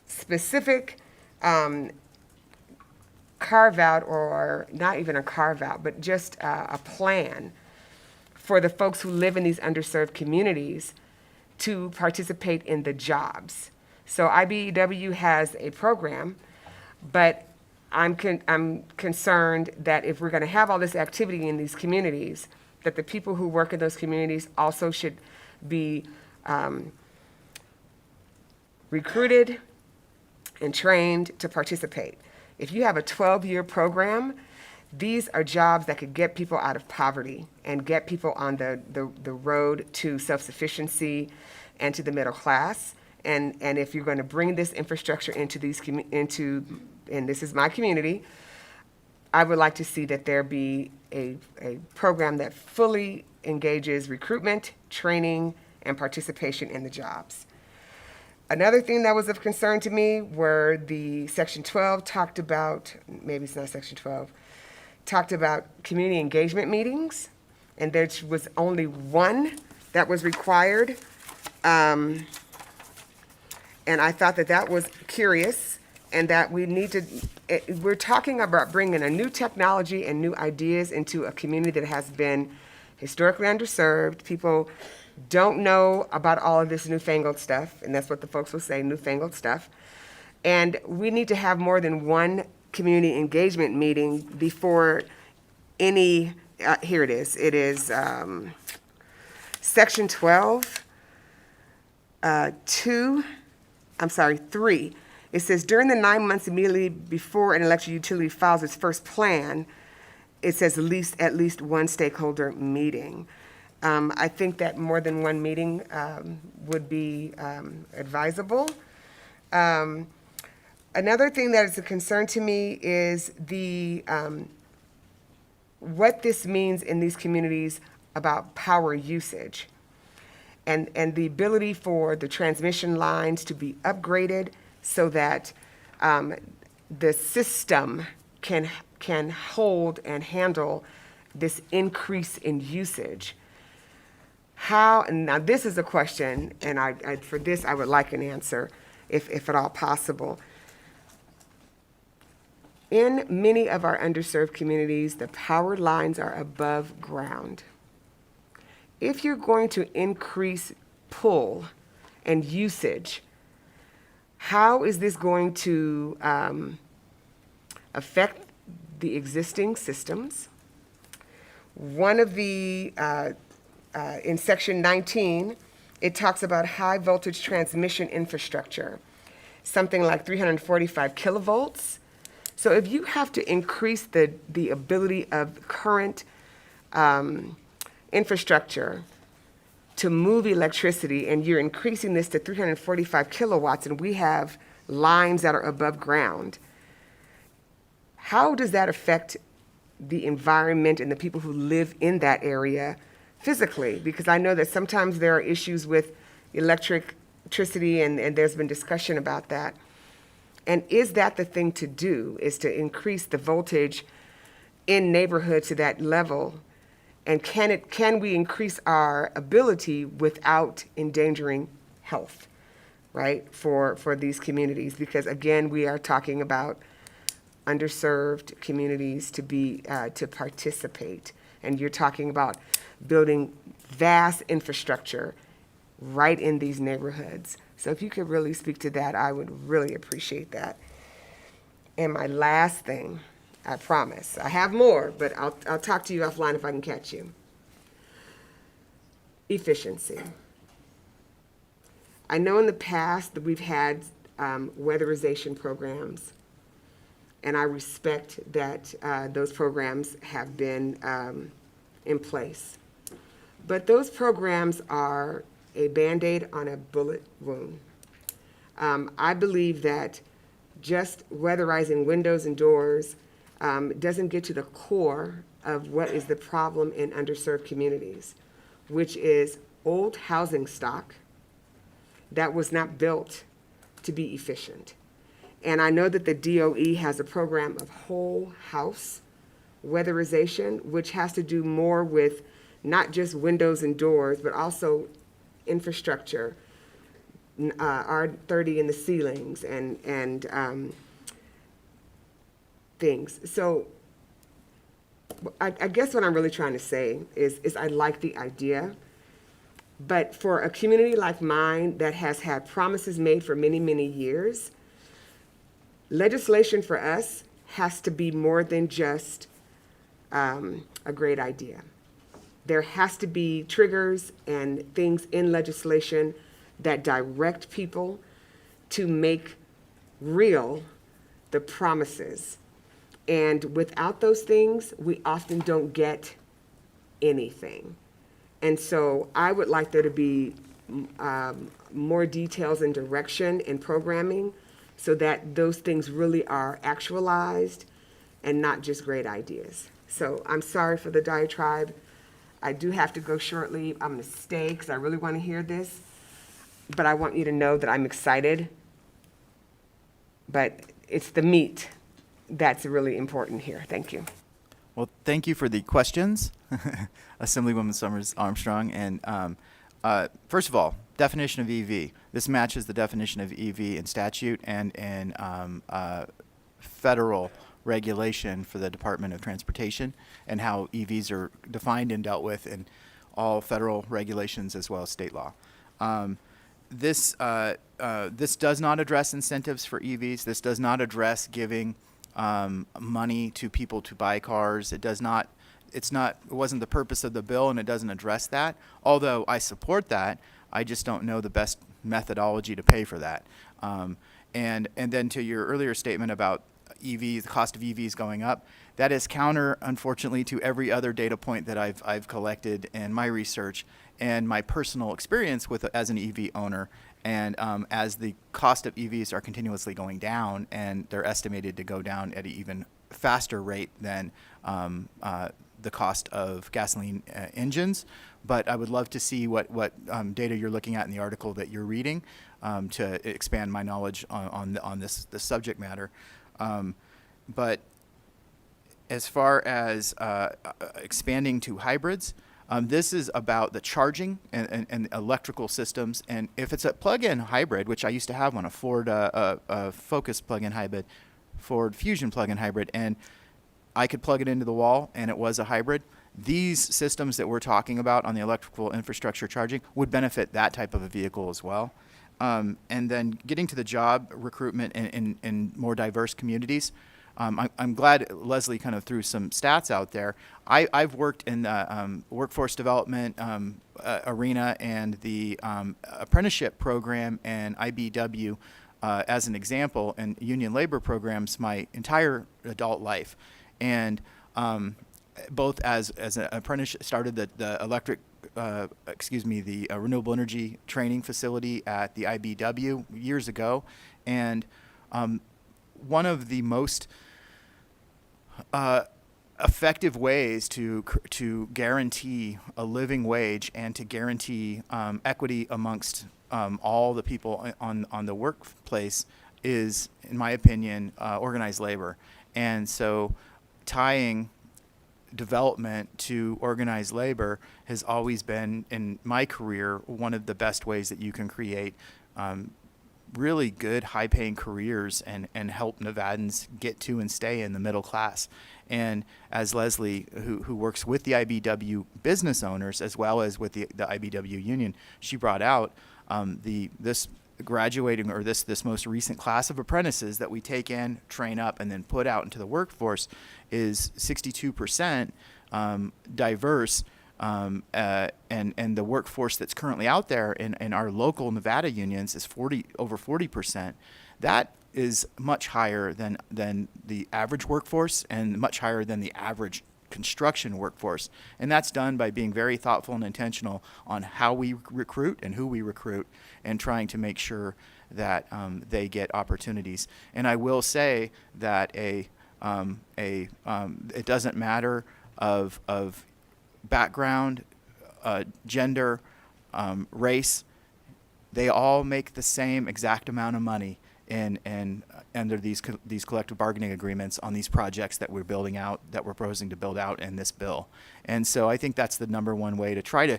specific carve out, or not even a carve out, but just a plan for the folks who live in these underserved communities to participate in the jobs. So IBEW has a program, but I'm concerned that if we're going to have all this activity in these communities, that the people who work in those communities also should be recruited and trained to participate. If you have a 12-year program, these are jobs that could get people out of poverty and get people on the road to self-sufficiency and to the middle class. And if you're going to bring this infrastructure into and this is my community, I would like to see that there be a program that fully engages recruitment, training, and participation in the jobs. Another thing that was of concern to me were the Section 12 talked about, maybe it's not Section 12, talked about community engagement meetings, and there was only one that was required. And I thought that was curious, and that we need to, we're talking about bringing a new technology and new ideas into a community that has been historically underserved. People don't know about all of this newfangled stuff, and that's what the folks will say, newfangled stuff. And we need to have more than one community engagement meeting before any, here it is. It is Section 12, 3. It says, during the 9 months immediately before an electric utility files its first plan, it says at least one stakeholder meeting. I think that more than one meeting would be advisable. Another thing that is a concern to me is what this means in these communities about power usage and the ability for the transmission lines to be upgraded so that the system can hold and handle this increase in usage. How, and now this is a question, and for this I would like an answer, if at all possible. In many of our underserved communities, the power lines are above ground. If you're going to increase pull and usage, how is this going to affect the existing systems? One of the, in section 19, it talks about high voltage transmission infrastructure, something like 345 kilovolts. So if you have to increase the ability of current infrastructure to move electricity, and you're increasing this to 345 kilowatts, and we have lines that are above ground, how does that affect the environment and the people who live in that area physically? Because I know that sometimes there are issues with electricity, and there's been discussion about that. And is that the thing to do, is to increase the voltage in neighborhoods to that level? And can we increase our ability without endangering health, right, for these communities? Because again, we are talking about underserved communities to participate. And you're talking about building vast infrastructure right in these neighborhoods. So if you could really speak to that, I would really appreciate that. And my last thing, I promise, I have more, but I'll talk to you offline if I can catch you. Efficiency. I know in the past that we've had weatherization programs, and I respect that those programs have been in place. But those programs are a Band-Aid on a bullet wound. I believe that just weatherizing windows and doors doesn't get to the core of what is the problem in underserved communities, which is old housing stock that was not built to be efficient. And I know that the DOE has a program of whole house weatherization, which has to do more with not just windows and doors, but also infrastructure, R30 in the ceilings and things. So I guess what I'm really trying to say is I like the idea, but for a community like mine that has had promises made for many, many years, legislation for us has to be more than just a great idea. There has to be triggers and things in legislation that direct people to make real the promises. And without those things, we often don't get anything. And so I would like there to be more details and direction in programming so that those things really are actualized and not just great ideas. So I'm sorry for the diatribe. I do have to go shortly. I'm going to stay because I really want to hear this. But I want you to know that I'm excited. But it's the meat that's really important here. Thank you. Well, thank you for the questions, Assemblywoman Summers Armstrong. And first of all, definition of EV. This matches the definition of EV in statute and in federal regulation for the Department of Transportation and how EVs are defined and dealt with in all federal regulations as well as state law. This does not address incentives for EVs. This does not address giving money to people to buy cars. It wasn't the purpose of the bill, and it doesn't address that. Although I support that, I just don't know the best methodology to pay for that. And then to your earlier statement about EVs, the cost of EVs going up, that is counter, unfortunately, to every other data point that I've collected in my research and my personal experience with as an EV owner. And as the cost of EVs are continuously going down, and they're estimated to go down at an even faster rate than the cost of gasoline engines. But I would love to see what data you're looking at in the article that you're reading to expand my knowledge on this subject matter. But as far as expanding to hybrids, this is about the charging and electrical systems. And if it's a plug-in hybrid, which I used to have one, a Ford Focus plug-in hybrid, Ford Fusion plug-in hybrid, and I could plug it into the wall and it was a hybrid, these systems that we're talking about on the electrical infrastructure charging would benefit that type of a vehicle as well. And then getting to the job recruitment in more diverse communities, I'm glad Leslie kind of threw some stats out there. I've worked in the workforce development arena and the apprenticeship program and Ibew as an example, and union labor programs my entire adult life. And both as an apprentice, started the renewable energy training facility at the Ibew years ago. And one of the most effective ways to guarantee a living wage and to guarantee equity amongst all the people on the workplace is, in my opinion, organized labor. And so tying development to organized labor has always been, in my career, one of the best ways that you can create really good, high-paying careers and help Nevadans get to and stay in the middle class. And as Leslie, who works with the Ibew business owners as well as with the Ibew union, she brought out this graduating, or this most recent class of apprentices that we take in, train up, and then put out into the workforce is 62% diverse. And the workforce that's currently out there in our local Nevada unions is over 40%. That is much higher than the average workforce and much higher than the average construction workforce. And that's done by being very thoughtful and intentional on how we recruit and who we recruit, and trying to make sure that they get opportunities. And I will say that it doesn't matter of background, gender, race. They all make the same exact amount of money under these collective bargaining agreements on these projects that we're building out, that we're proposing to build out in this bill. And so I think that's the number one way to try to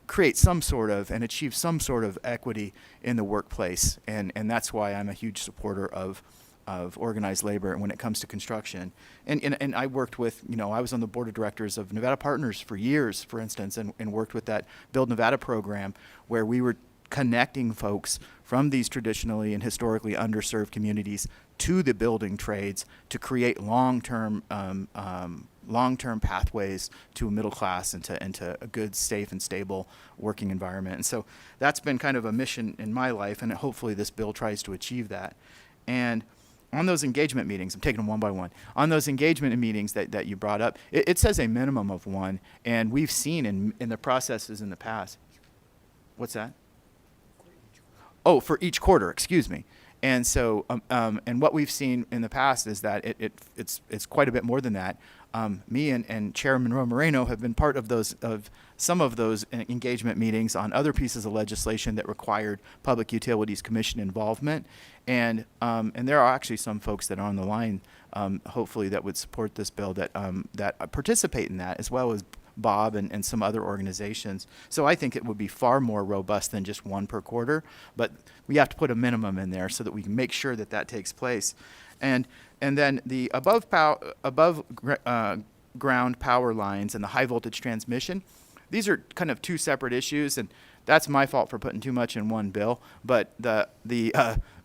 create some sort of and achieve some sort of equity in the workplace. And that's why I'm a huge supporter of organized labor when it comes to construction. And I worked with, I was on the board of directors of Nevada Partners for years, for instance, and worked with that Build Nevada program, where we were connecting folks from these traditionally and historically underserved communities to the building trades to create long-term pathways to a middle class and to a good, safe, and stable working environment. And so that's been kind of a mission in my life, and hopefully this bill tries to achieve that. And on those engagement meetings, I'm taking them one by one. On those engagement meetings that you brought up, it says a minimum of one, and we've seen in the processes in the past. What's that? Oh, for each quarter, excuse me. And so, and what we've seen in the past is that it's quite a bit more than that. Me and Chairman Moreno have been part of some of those engagement meetings on other pieces of legislation that required Public Utilities Commission involvement, and there are actually some folks that are on the line, hopefully, that would support this bill that participate in that, as well as Bob and some other organizations. So I think it would be far more robust than just one per quarter, but we have to put a minimum in there so that we can make sure that takes place. And then the above ground power lines and the high voltage transmission, these are kind of two separate issues, and that's my fault for putting too much in one bill. But the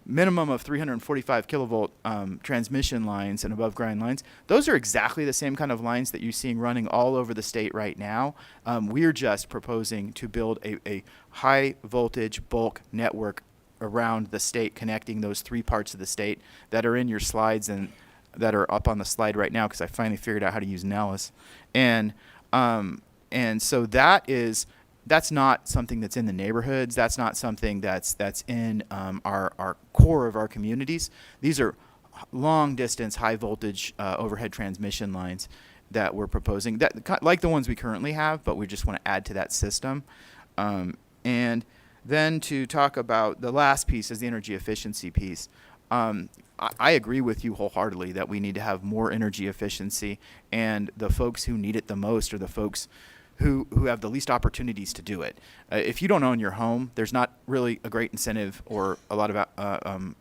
minimum of 345 kilovolt transmission lines and above ground lines. Those are exactly the same kind of lines that you're seeing running all over the state right now. We're just proposing to build a high voltage bulk network around the state, connecting those three parts of the state that are in your slides and that are up on the slide right now, because I finally figured out how to use Nellis. And so that's not something that's in the neighborhoods. That's not something that's in our core of our communities. These are long distance, high voltage overhead transmission lines that we're proposing, that like the ones we currently have, but we just want to add to that system. And then to talk about the last piece is the energy efficiency piece. I agree with you wholeheartedly that we need to have more energy efficiency, and the folks who need it the most are the folks who have the least opportunities to do it. If you don't own your home, there's not really a great incentive or a lot of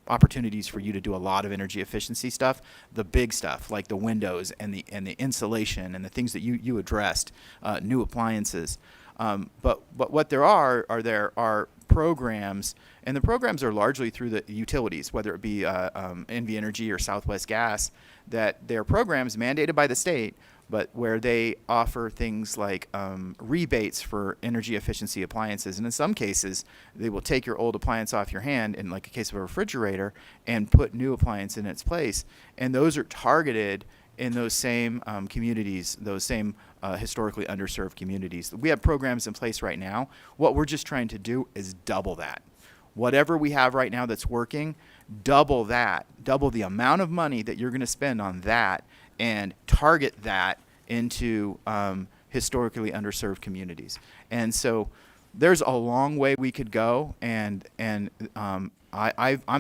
opportunities for you to do a lot of energy efficiency stuff. The big stuff like the windows and the insulation and the things that you addressed, new appliances. But what there are programs, and the programs are largely through the utilities, whether it be NV Energy or Southwest Gas, that they're programs mandated by the state, but where they offer things like rebates for energy efficiency appliances. And in some cases, they will take your old appliance off your hand, in like a case of a refrigerator, and put new appliance in its place. And those are targeted in those same communities, those same historically underserved communities. We have programs in place right now. What we're just trying to do is double that. Whatever we have right now that's working, double that, double the amount of money that you're going to spend on that, and target that into historically underserved communities. And so there's a long way we could go, and I'm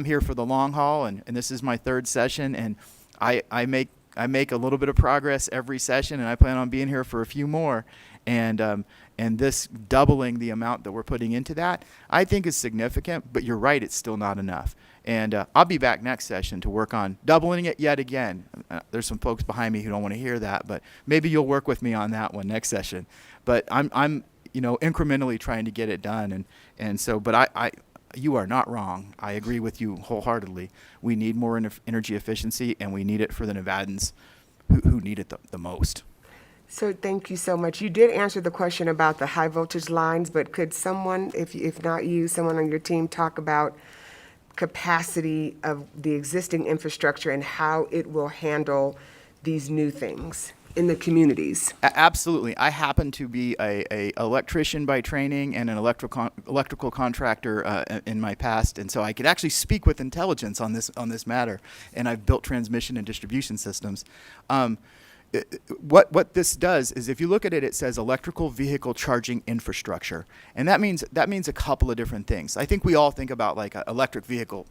here for the long haul, and this is my third session, and I make a little bit of progress every session, and I plan on being here for a few more. And this doubling the amount that we're putting into that, I think is significant, but you're right, it's still not enough. And I'll be back next session to work on doubling it yet again. There's some folks behind me who don't want to hear that, but maybe you'll work with me on that one next session. But I'm incrementally trying to get it done. And so, but you are not wrong. I agree with you wholeheartedly. We need more energy efficiency, and we need it for the Nevadans who need it the most. So thank you so much. You did answer the question about the high voltage lines, but could someone, if not you, someone on your team, talk about capacity of the existing infrastructure and how it will handle these new things in the communities? Absolutely. I happen to be a electrician by training and an electrical contractor in my past, and so I could actually speak with intelligence on this matter. And I've built transmission and distribution systems. What this does is, if you look at it, it says electrical vehicle charging infrastructure, and that means a couple of different things. I think we all think about like an electric vehicle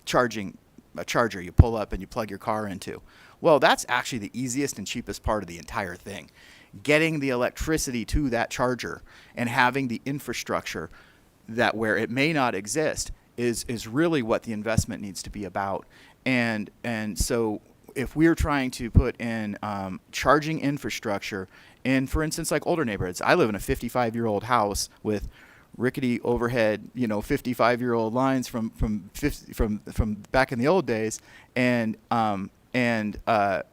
charging, a charger you pull up and you plug your car into. Well, that's actually the easiest and cheapest part of the entire thing. Getting the electricity to that charger and having the infrastructure that where it may not exist is really what the investment needs to be about. And so if we're trying to put in charging infrastructure in, for instance, like older neighborhoods, I live in a 55-year-old house with rickety overhead, 55-year-old lines from back in the old days, and to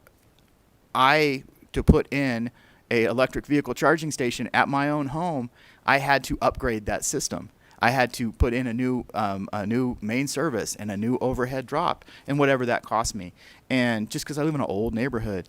put in a electric vehicle charging station at my own home, I had to upgrade that system. I had to put in a new main service and a new overhead drop, and whatever that cost me. And just because I live in an old neighborhood,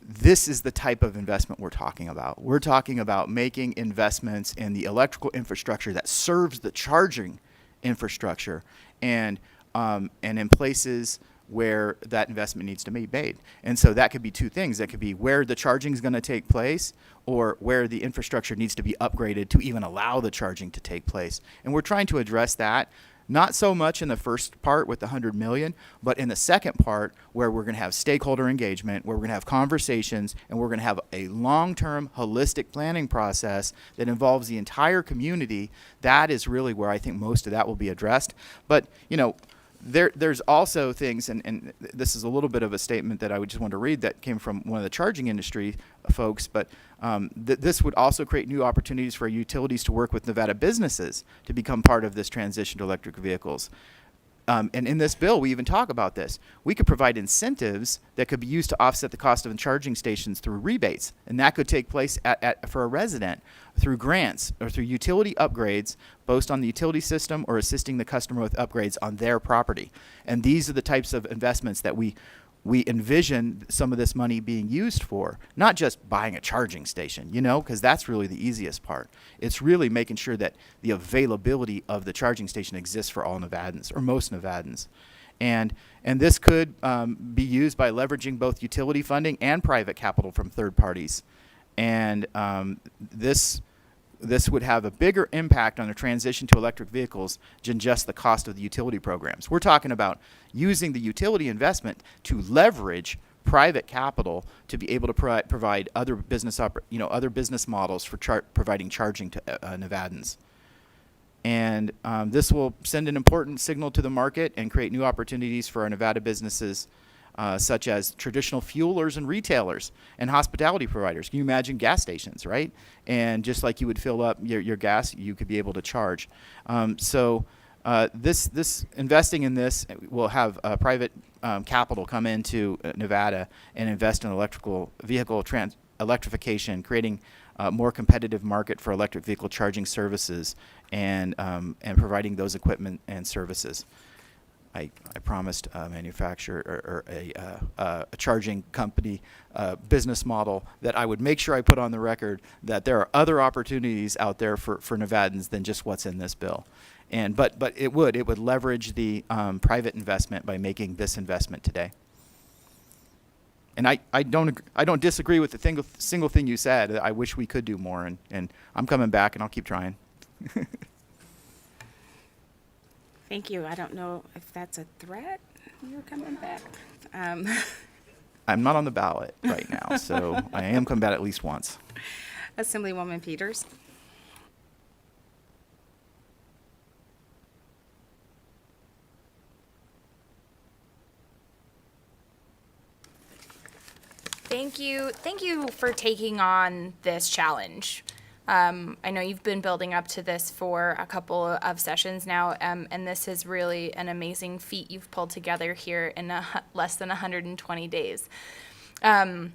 this is the type of investment we're talking about. We're talking about making investments in the electrical infrastructure that serves the charging infrastructure, and in places where that investment needs to be made. And so that could be two things. That could be where the charging is going to take place, or where the infrastructure needs to be upgraded to even allow the charging to take place. And we're trying to address that, not so much in the first part with the $100 million, but in the second part where we're going to have stakeholder engagement, where we're going to have conversations, and we're going to have a long-term holistic planning process that involves the entire community. That is really where I think most of that will be addressed. But, there's also things, and this is a little bit of a statement that I would just want to read that came from one of the charging industry folks, but this would also create new opportunities for utilities to work with Nevada businesses to become part of this transition to electric vehicles. And in this bill, we even talk about this. We could provide incentives that could be used to offset the cost of charging stations through rebates, and that could take place for a resident through grants or through utility upgrades, both on the utility system or assisting the customer with upgrades on their property. And these are the types of investments that we envision some of this money being used for, not just buying a charging station, because that's really the easiest part. It's really making sure that the availability of the charging station exists for all Nevadans, or most Nevadans. And this could be used by leveraging both utility funding and private capital from third parties. And this would have a bigger impact on the transition to electric vehicles than just the cost of the utility programs. We're talking about using the utility investment to leverage private capital to be able to provide other business other business models for providing charging to Nevadans. And this will send an important signal to the market and create new opportunities for our Nevada businesses, such as traditional fuelers and retailers and hospitality providers. Can you imagine gas stations, right? And just like you would fill up your gas, you could be able to charge. This investing in this will have private capital come into Nevada and invest in electrical vehicle electrification, creating a more competitive market for electric vehicle charging services and providing those equipment and services. I promised a manufacturer or a charging company business model that I would make sure I put on the record that there are other opportunities out there for Nevadans than just what's in this bill. But it would leverage the private investment by making this investment today. And I don't disagree with the single thing you said. I wish we could do more, and I'm coming back, and I'll keep trying. Thank you. I don't know if that's a threat. You're coming back. I'm not on the ballot right now, so I am coming back at least once. Assemblywoman Peters. Thank you for taking on this challenge. I know you've been building up to this for a couple of sessions now, and this is really an amazing feat you've pulled together here in less than 120 days. And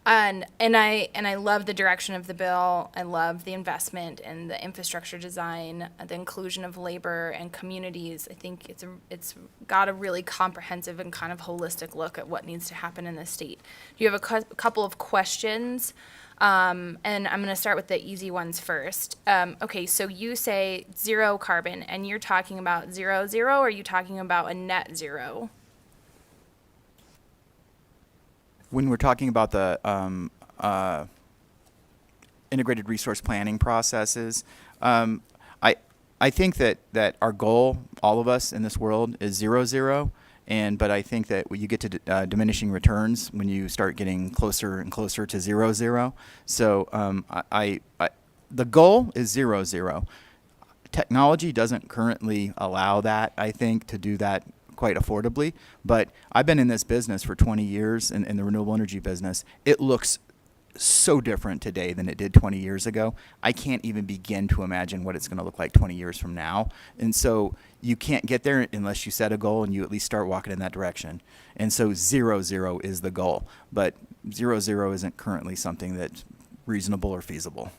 I love the direction of the bill. I love the investment and the infrastructure design, the inclusion of labor and communities. I think it's got a really comprehensive and kind of holistic look at what needs to happen in the state. You have a couple of questions. And I'm going to start with the easy ones first. Okay, so you say zero carbon, and you're talking about 0-0, or are you talking about a net zero? When we're talking about the integrated resource planning processes, I think that our goal, all of us in this world, is 0-0. But I think that you get to diminishing returns when you start getting closer and closer to 0-0. So the goal is 0-0. Technology doesn't currently allow that, I think, to do that quite affordably. But I've been in this business for 20 years, in the renewable energy business. It looks so different today than it did 20 years ago. I can't even begin to imagine what it's going to look like 20 years from now. And so you can't get there unless you set a goal and you at least start walking in that direction. And so 0-0 is the goal, but 0-0 isn't currently something that's reasonable or feasible.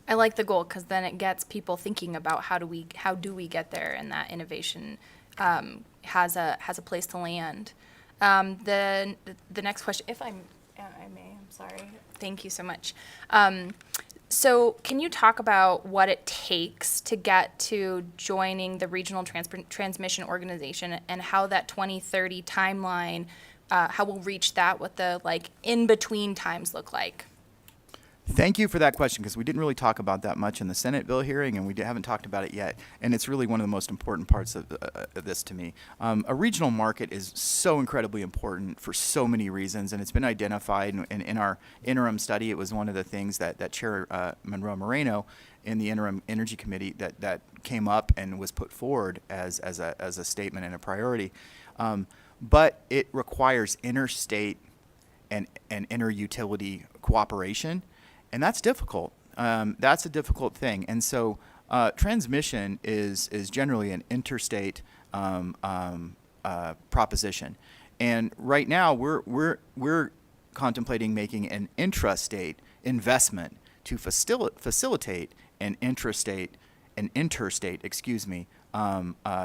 I like the goal because then it gets people thinking about how do we get there, and that innovation has a place to land. The next question, if I may, I'm sorry. Thank you so much. So can you talk about what it takes to get to joining the Regional Transmission Organization, and how that 2030 timeline, how we'll reach that, what the in-between times look like? Thank you for that question, because we didn't really talk about that much in the Senate bill hearing, and we haven't talked about it yet. And it's really one of the most important parts of this to me. A regional market is so incredibly important for so many reasons, and it's been identified in our interim study. It was one of the things that Chair Monroe Moreno in the interim energy committee that came up and was put forward as a statement and a priority. But it requires interstate and inter-utility cooperation, and that's difficult. That's a difficult thing. And so transmission is generally an interstate proposition. And right now we're contemplating making an intrastate investment to facilitate an interstate,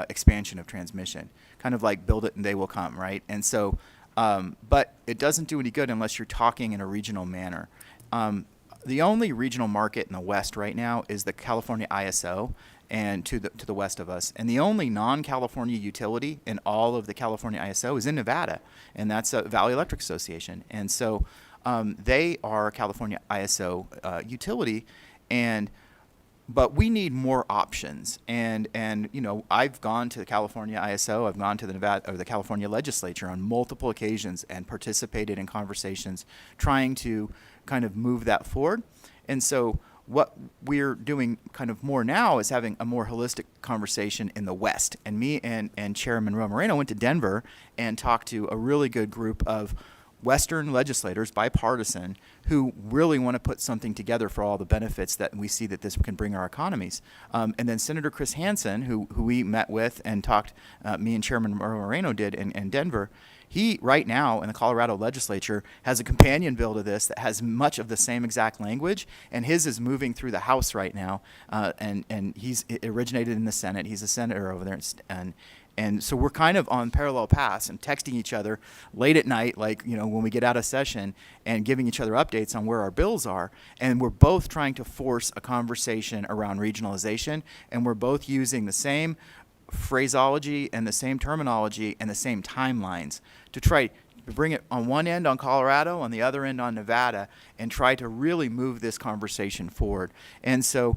expansion of transmission. Kind of like build it and they will come, right? And so, but it doesn't do any good unless you're talking in a regional manner. The only regional market in the West right now is the California ISO, and to the west of us. And the only non-California utility in all of the California ISO is in Nevada, and that's Valley Electric Association. And so they are a California ISO utility, but we need more options. And you know, I've gone to the California ISO, I've gone to the California Legislature on multiple occasions and participated in conversations trying to kind of move that forward. And so what we're doing kind of more now is having a more holistic conversation in the West. And me and Chairman Moreno went to Denver and talked to a really good group of Western legislators, bipartisan, who really want to put something together for all the benefits that we see that this can bring our economies. And then Senator Chris Hansen, who we met with and talked, me and Chairman Moreno did in Denver, he, right now, in the Colorado legislature, has a companion bill to this that has much of the same exact language, and his is moving through the House right now, and it originated in the Senate. He's a senator over there, and so we're kind of on parallel paths and texting each other late at night, like, you know, when we get out of session, and giving each other updates on where our bills are. And we're both trying to force a conversation around regionalization, and we're both using the same phraseology and the same terminology and the same timelines to try to bring it on one end on Colorado, on the other end on Nevada, and try to really move this conversation forward. And so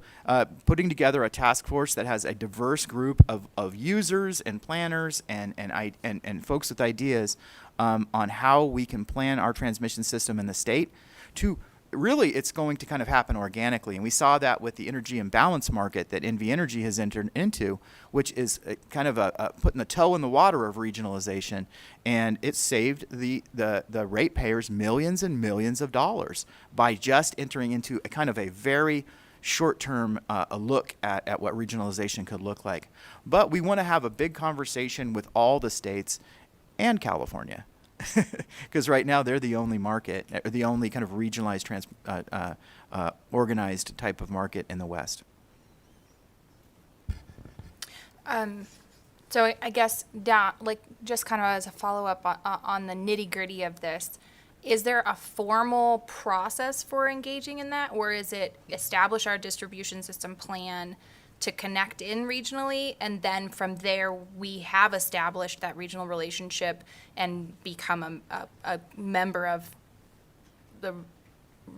putting together a task force that has a diverse group of users and planners and folks with ideas on how we can plan our transmission system in the state to really, it's going to kind of happen organically. And we saw that with the energy imbalance market that NV Energy has entered into, which is kind of putting the toe in the water of regionalization. And it saved the ratepayers millions and millions of dollars by just entering into a kind of a very short-term a look at what regionalization could look like. But we want to have a big conversation with all the states and California. Because right now they're the only market, or the only kind of regionalized, organized type of market in the West. So I guess just kind of as a follow-up on the nitty-gritty of this, is there a formal process for engaging in that, or is it establish our distribution system plan to connect in regionally, and then from there we have established that regional relationship and become a member of the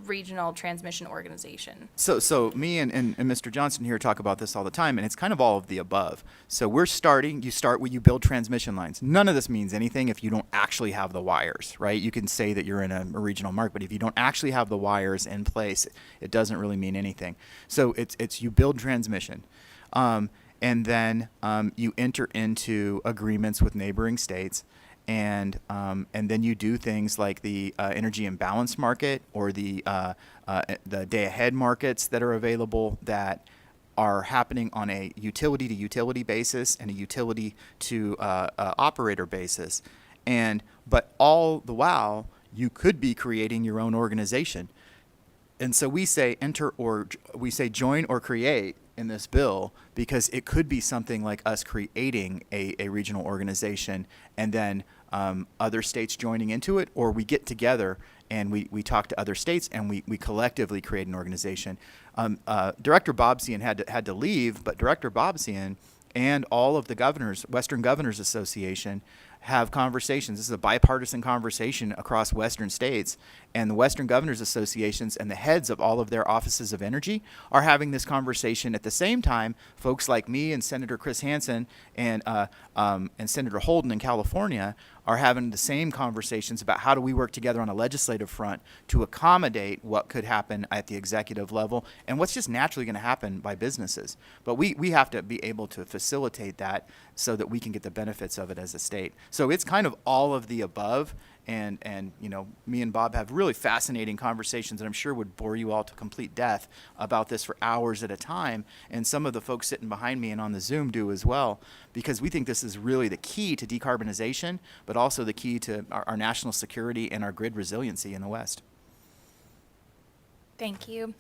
regional transmission organization? So me and Mr. Johnson here talk about this all the time, and it's kind of all of the above. So you start where you build transmission lines. None of this means anything if you don't actually have the wires, right? You can say that you're in a regional market, but if you don't actually have the wires in place, it doesn't really mean anything. So it's you build transmission. And then you enter into agreements with neighboring states, and then you do things like the energy imbalance market or the day-ahead markets that are available that are happening on a utility-to-utility basis and a utility-to-operator basis. But all the while, you could be creating your own organization. And so we say join or create in this bill, because it could be something like us creating a regional organization and then other states joining into it, or we get together and we talk to other states and we collectively create an organization. Director Bobsian had to leave, but Director Bobsian and all of the governors, Western Governors Association, have conversations. This is a bipartisan conversation across Western states, and the Western Governors Associations and the heads of all of their offices of energy are having this conversation at the same time. Folks like me and Senator Chris Hansen and Senator Holden in California are having the same conversations about how do we work together on a legislative front to accommodate what could happen at the executive level and what's just naturally going to happen by businesses. But we have to be able to facilitate that so that we can get the benefits of it as a state. So it's kind of all of the above. And you know, me and Bob have really fascinating conversations that I'm sure would bore you all to complete death about this for hours at a time. And some of the folks sitting behind me and on the Zoom do as well, because we think this is really the key to decarbonization, but also the key to our national security and our grid resiliency in the West. Thank you.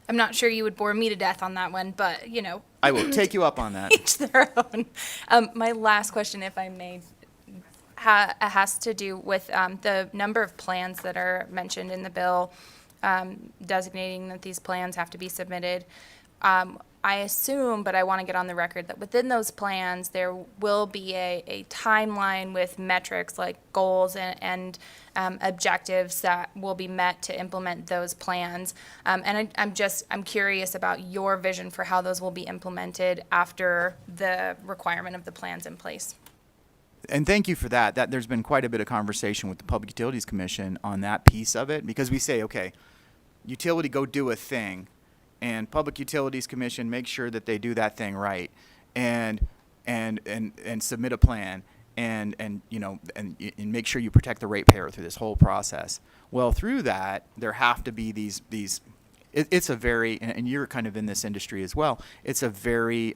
I'm not sure you would bore me to death on that one, but, you know. I will take you up on that. Each their own. My last question, if I may, has to do with the number of plans that are mentioned in the bill, designating that these plans have to be submitted. I assume, but I want to get on the record, that within those plans, there will be a timeline with metrics like goals and objectives that will be met to implement those plans. And I'm curious about your vision for how those will be implemented after the requirement of the plans in place. And thank you for that. There's been quite a bit of conversation with the Public Utilities Commission on that piece of it, because we say, okay, utility, go do a thing, and Public Utilities Commission, make sure that they do that thing right, and submit a plan, and you know, and make sure you protect the ratepayer through this whole process. Well, through that, there have to be these. It's a very, and you're kind of in this industry as well. It's a very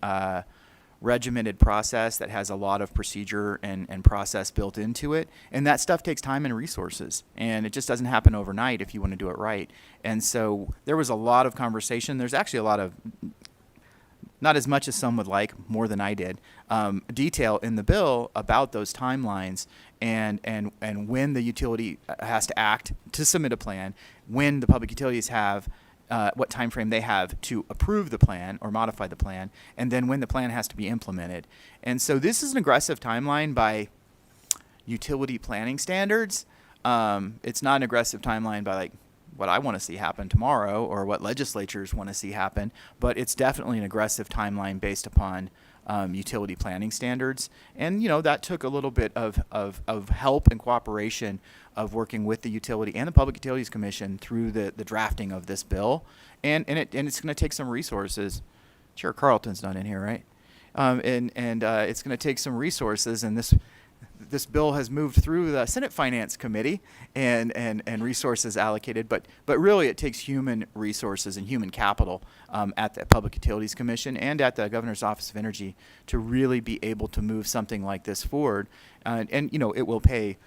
regimented process that has a lot of procedure and process built into it, and that stuff takes time and resources, and it just doesn't happen overnight if you want to do it right. And so there was a lot of conversation. There's actually a lot of, not as much as some would like, more than I did, detail in the bill about those timelines and when the utility has to act to submit a plan, when the public utilities have what time frame they have to approve the plan or modify the plan, and then when the plan has to be implemented. And so this is an aggressive timeline by utility planning standards. It's not an aggressive timeline by like what I want to see happen tomorrow or what legislatures want to see happen, but it's definitely an aggressive timeline based upon utility planning standards. And, you know, that took a little bit of help and cooperation of working with the utility and the Public Utilities Commission through the drafting of this bill. And it's going to take some resources. Chair Carlton's not in here, right? It's going to take some resources, and this bill has moved through the Senate Finance Committee and resources allocated, but really it takes human resources and human capital at the Public Utilities Commission and at the Governor's Office of Energy to really be able to move something like this forward. And you know, it will pay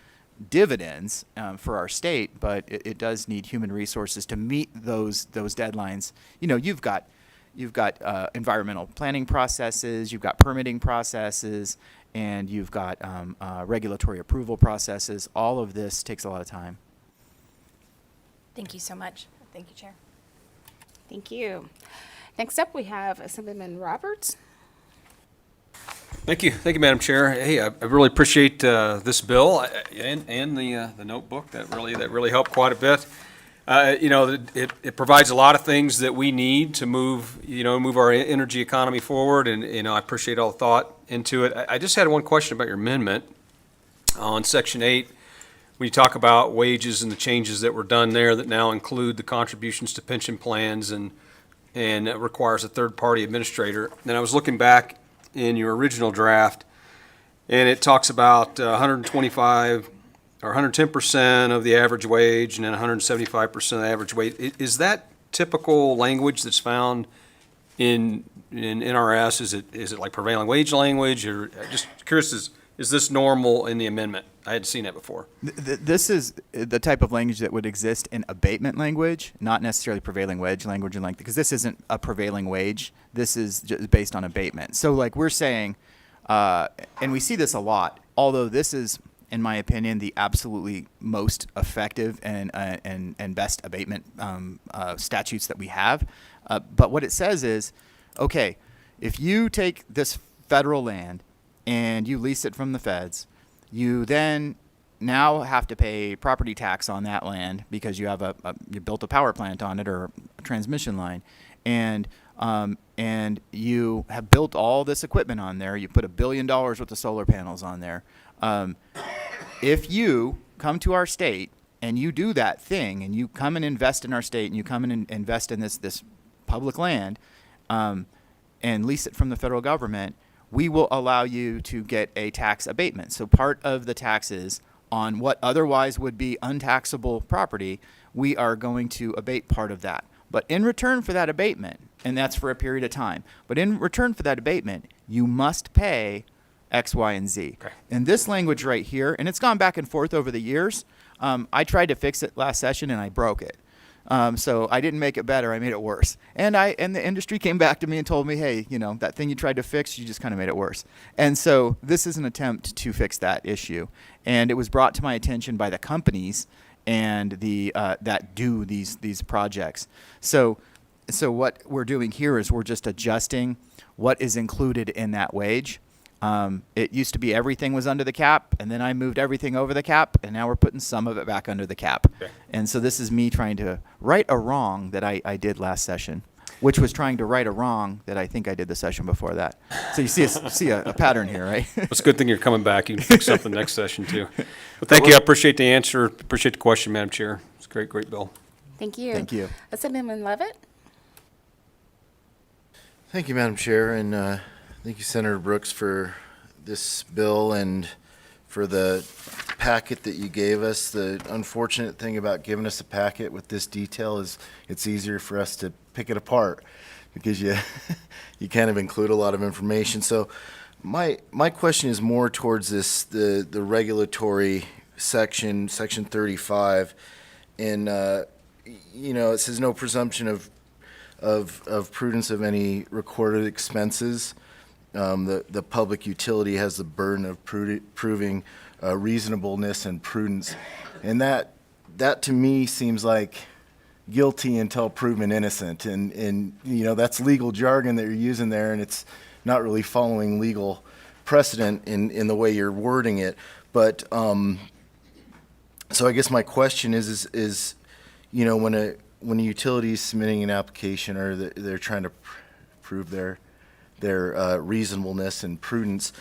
dividends for our state, but it does need human resources to meet those deadlines. You know, you've got environmental planning processes, you've got permitting processes, and you've got regulatory approval processes. All of this takes a lot of time. Thank you so much. Thank you, Chair. Thank you. Next up, we have Assemblyman Roberts. Thank you, Madam Chair. Hey, I really appreciate this bill and the notebook. That really helped quite a bit. You know, it provides a lot of things that we need to move our energy economy forward, and you know, I appreciate all the thought into it. I just had one question about your amendment on Section 8. When you talk about wages and the changes that were done there that now include the contributions to pension plans and it requires a third-party administrator. Then I was looking back in your original draft, and it talks about 125 or 110% of the average wage and then 175% of the average wage. Is that typical language that's found in NRS? Is it like prevailing wage language, or just curious, is this normal in the amendment? I hadn't seen it before. This is the type of language that would exist in abatement language, not necessarily prevailing wage language, and like, because this isn't a prevailing wage. This is just based on abatement. So like we're saying, and we see this a lot, although this is, in my opinion, the absolutely most effective and best abatement statutes that we have. But what it says is, okay, if you take this federal land and you lease it from the feds, You then now have to pay property tax on that land because you have you built a power plant on it or a transmission line, and you have built all this equipment on there. You put $1 billion worth of solar panels on there. If you come to our state and you do that thing, and you come and invest in our state, and you come and invest in this public land, and lease it from the federal government, we will allow you to get a tax abatement. So part of the taxes on what otherwise would be untaxable property, we are going to abate part of that. But in return for that abatement, and that's for a period of time, but in return for that abatement, you must pay X, Y, and Z. Okay. And this language right here, and it's gone back and forth over the years. I tried to fix it last session and I broke it. So I didn't make it better, I made it worse. And the industry came back to me and told me, hey, that thing you tried to fix, you just kind of made it worse. And so this is an attempt to fix that issue. And it was brought to my attention by the companies and that do these projects. So what we're doing here is we're just adjusting what is included in that wage. It used to be everything was under the cap, and then I moved everything over the cap, and now we're putting some of it back under the cap. Okay. And so this is me trying to right a wrong that I did last session, which was trying to right a wrong that I think I did the session before that. So you see a pattern here, right? It's a good thing you're coming back. You can fix something next session, too. Well, thank you. I appreciate the answer. Appreciate the question, Madam Chair. It's a great bill. Thank you. Thank you. Assemblyman Levitt? Thank you, Madam Chair, and thank you, Senator Brooks, for this bill and for the packet that you gave us. The unfortunate thing about giving us a packet with this detail is it's easier for us to pick it apart because you kind of include a lot of information. So my question is more towards the regulatory section 35, and it says no presumption of prudence of any recorded expenses. The public utility has the burden of proving reasonableness and prudence, and that to me seems like guilty until proven innocent, and that's legal jargon that you're using there, and it's not really following legal precedent in the way you're wording it. But so I guess my question is when a utility is submitting an application or they're trying to prove their reasonableness and prudence,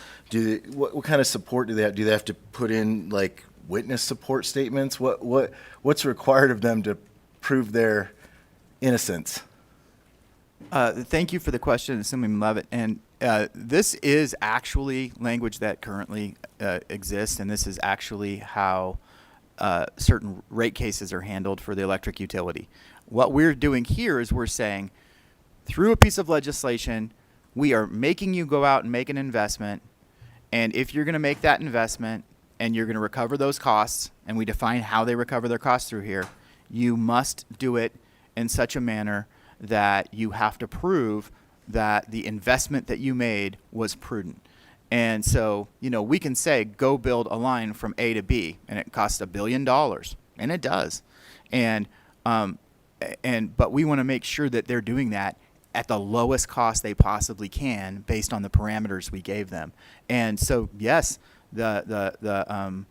what kind of support do they have? Do they have to put in like witness support statements? What's required of them to prove their innocence? Thank you for the question, Assemblyman Levitt. And this is actually language that currently exists, and this is actually how certain rate cases are handled for the electric utility. What we're doing here is we're saying, through a piece of legislation, we are making you go out and make an investment, and if you're going to make that investment and you're going to recover those costs, and we define how they recover their costs through here, you must do it in such a manner that you have to prove that the investment that you made was prudent. And so, we can say, go build a line from A to B, and it costs $1 billion, and it does. But we want to make sure that they're doing that at the lowest cost they possibly can based on the parameters we gave them. And so, yes, the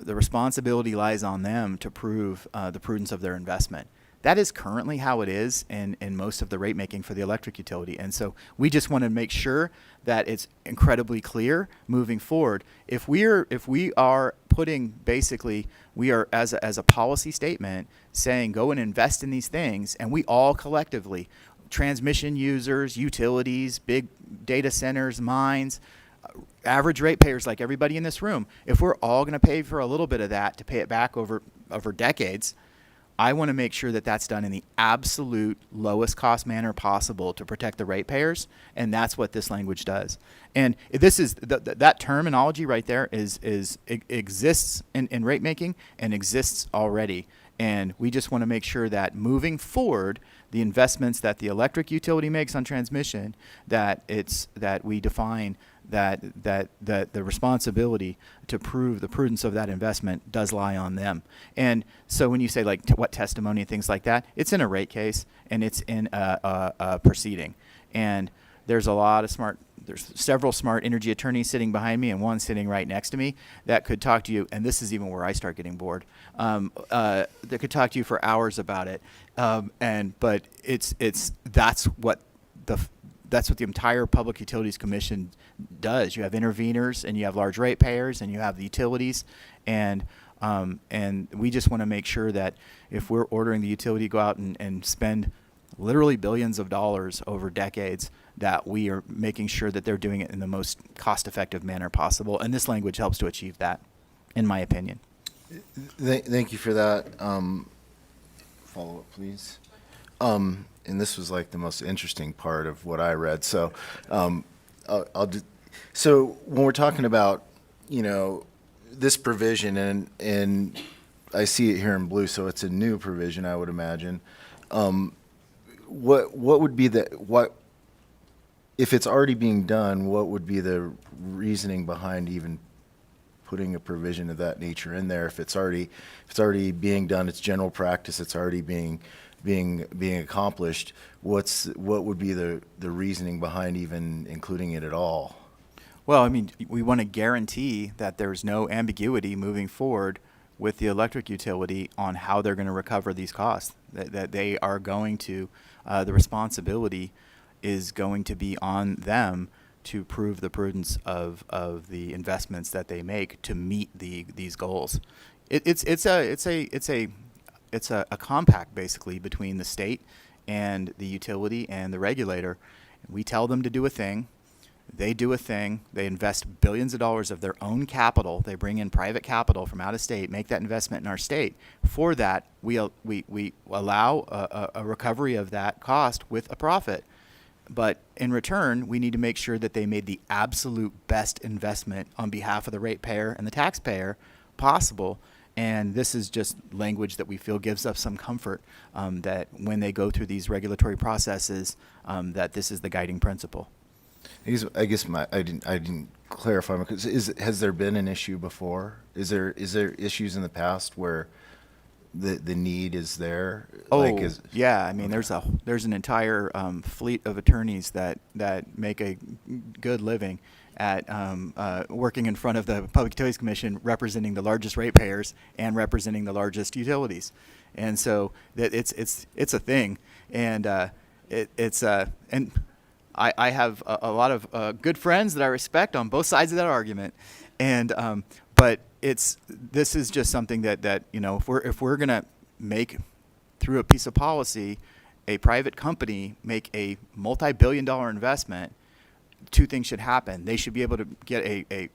responsibility lies on them to prove the prudence of their investment. That is currently how it is in most of the rate making for the electric utility. And so we just want to make sure that it's incredibly clear moving forward. If we are putting, basically, we are as a policy statement saying go and invest in these things, and we all collectively, transmission users, utilities, big data centers, mines, average ratepayers like everybody in this room, if we're all going to pay for a little bit of that to pay it back over decades, I want to make sure that that's done in the absolute lowest cost manner possible to protect the ratepayers, and that's what this language does. And this is that terminology right there exists in rate making and exists already. And we just want to make sure that moving forward, the investments that the electric utility makes on transmission, that we define that the responsibility to prove the prudence of that investment does lie on them. And so when you say what testimony and things like that, it's in a rate case and it's in a proceeding. And there's several smart energy attorneys sitting behind me and one sitting right next to me that could talk to you, and this is even where I start getting bored, that could talk to you for hours about it. But that's what the entire Public Utilities Commission does. You have interveners, and you have large ratepayers, and you have the utilities, and we just want to make sure that if we're ordering the utility to go out and spend literally billions of dollars over decades, that we are making sure that they're doing it in the most cost-effective manner possible. And this language helps to achieve that, in my opinion. Thank you for that. Follow up, please. And this was like the most interesting part of what I read. So, so when we're talking about, this provision, and I see it here in blue, so it's a new provision, I would imagine. What would be if it's already being done, what would be the reasoning behind even putting a provision of that nature in there? If it's already being done, it's general practice, it's already being accomplished, what would be the reasoning behind even including it at all? Well, I mean, we want to guarantee that there's no ambiguity moving forward with the electric utility on how they're going to recover these costs, that they are going to, the responsibility is going to be on them to prove the prudence of the investments that they make to meet these goals. It's a compact basically between the state and the utility and the regulator. We tell them to do a thing. They do a thing. They invest billions of dollars of their own capital. They bring in private capital from out of state, make that investment in our state. For that, we allow a recovery of that cost with a profit. But in return, we need to make sure that they made the absolute best investment on behalf of the ratepayer and the taxpayer possible. And this is just language that we feel gives us some comfort that when they go through these regulatory processes, that this is the guiding principle. I guess I didn't clarify because has there been an issue before? Is there issues in the past where the need is there? Yeah. I mean, there's an entire fleet of attorneys that make a good living at working in front of the Public Utilities Commission, representing the largest ratepayers and representing the largest utilities, and so that it's a thing, and I have a lot of good friends that I respect on both sides of that argument, and but this is just something that if we're gonna make through a piece of policy a private company make a multi-billion-dollar investment, two things should happen. They should be able to get a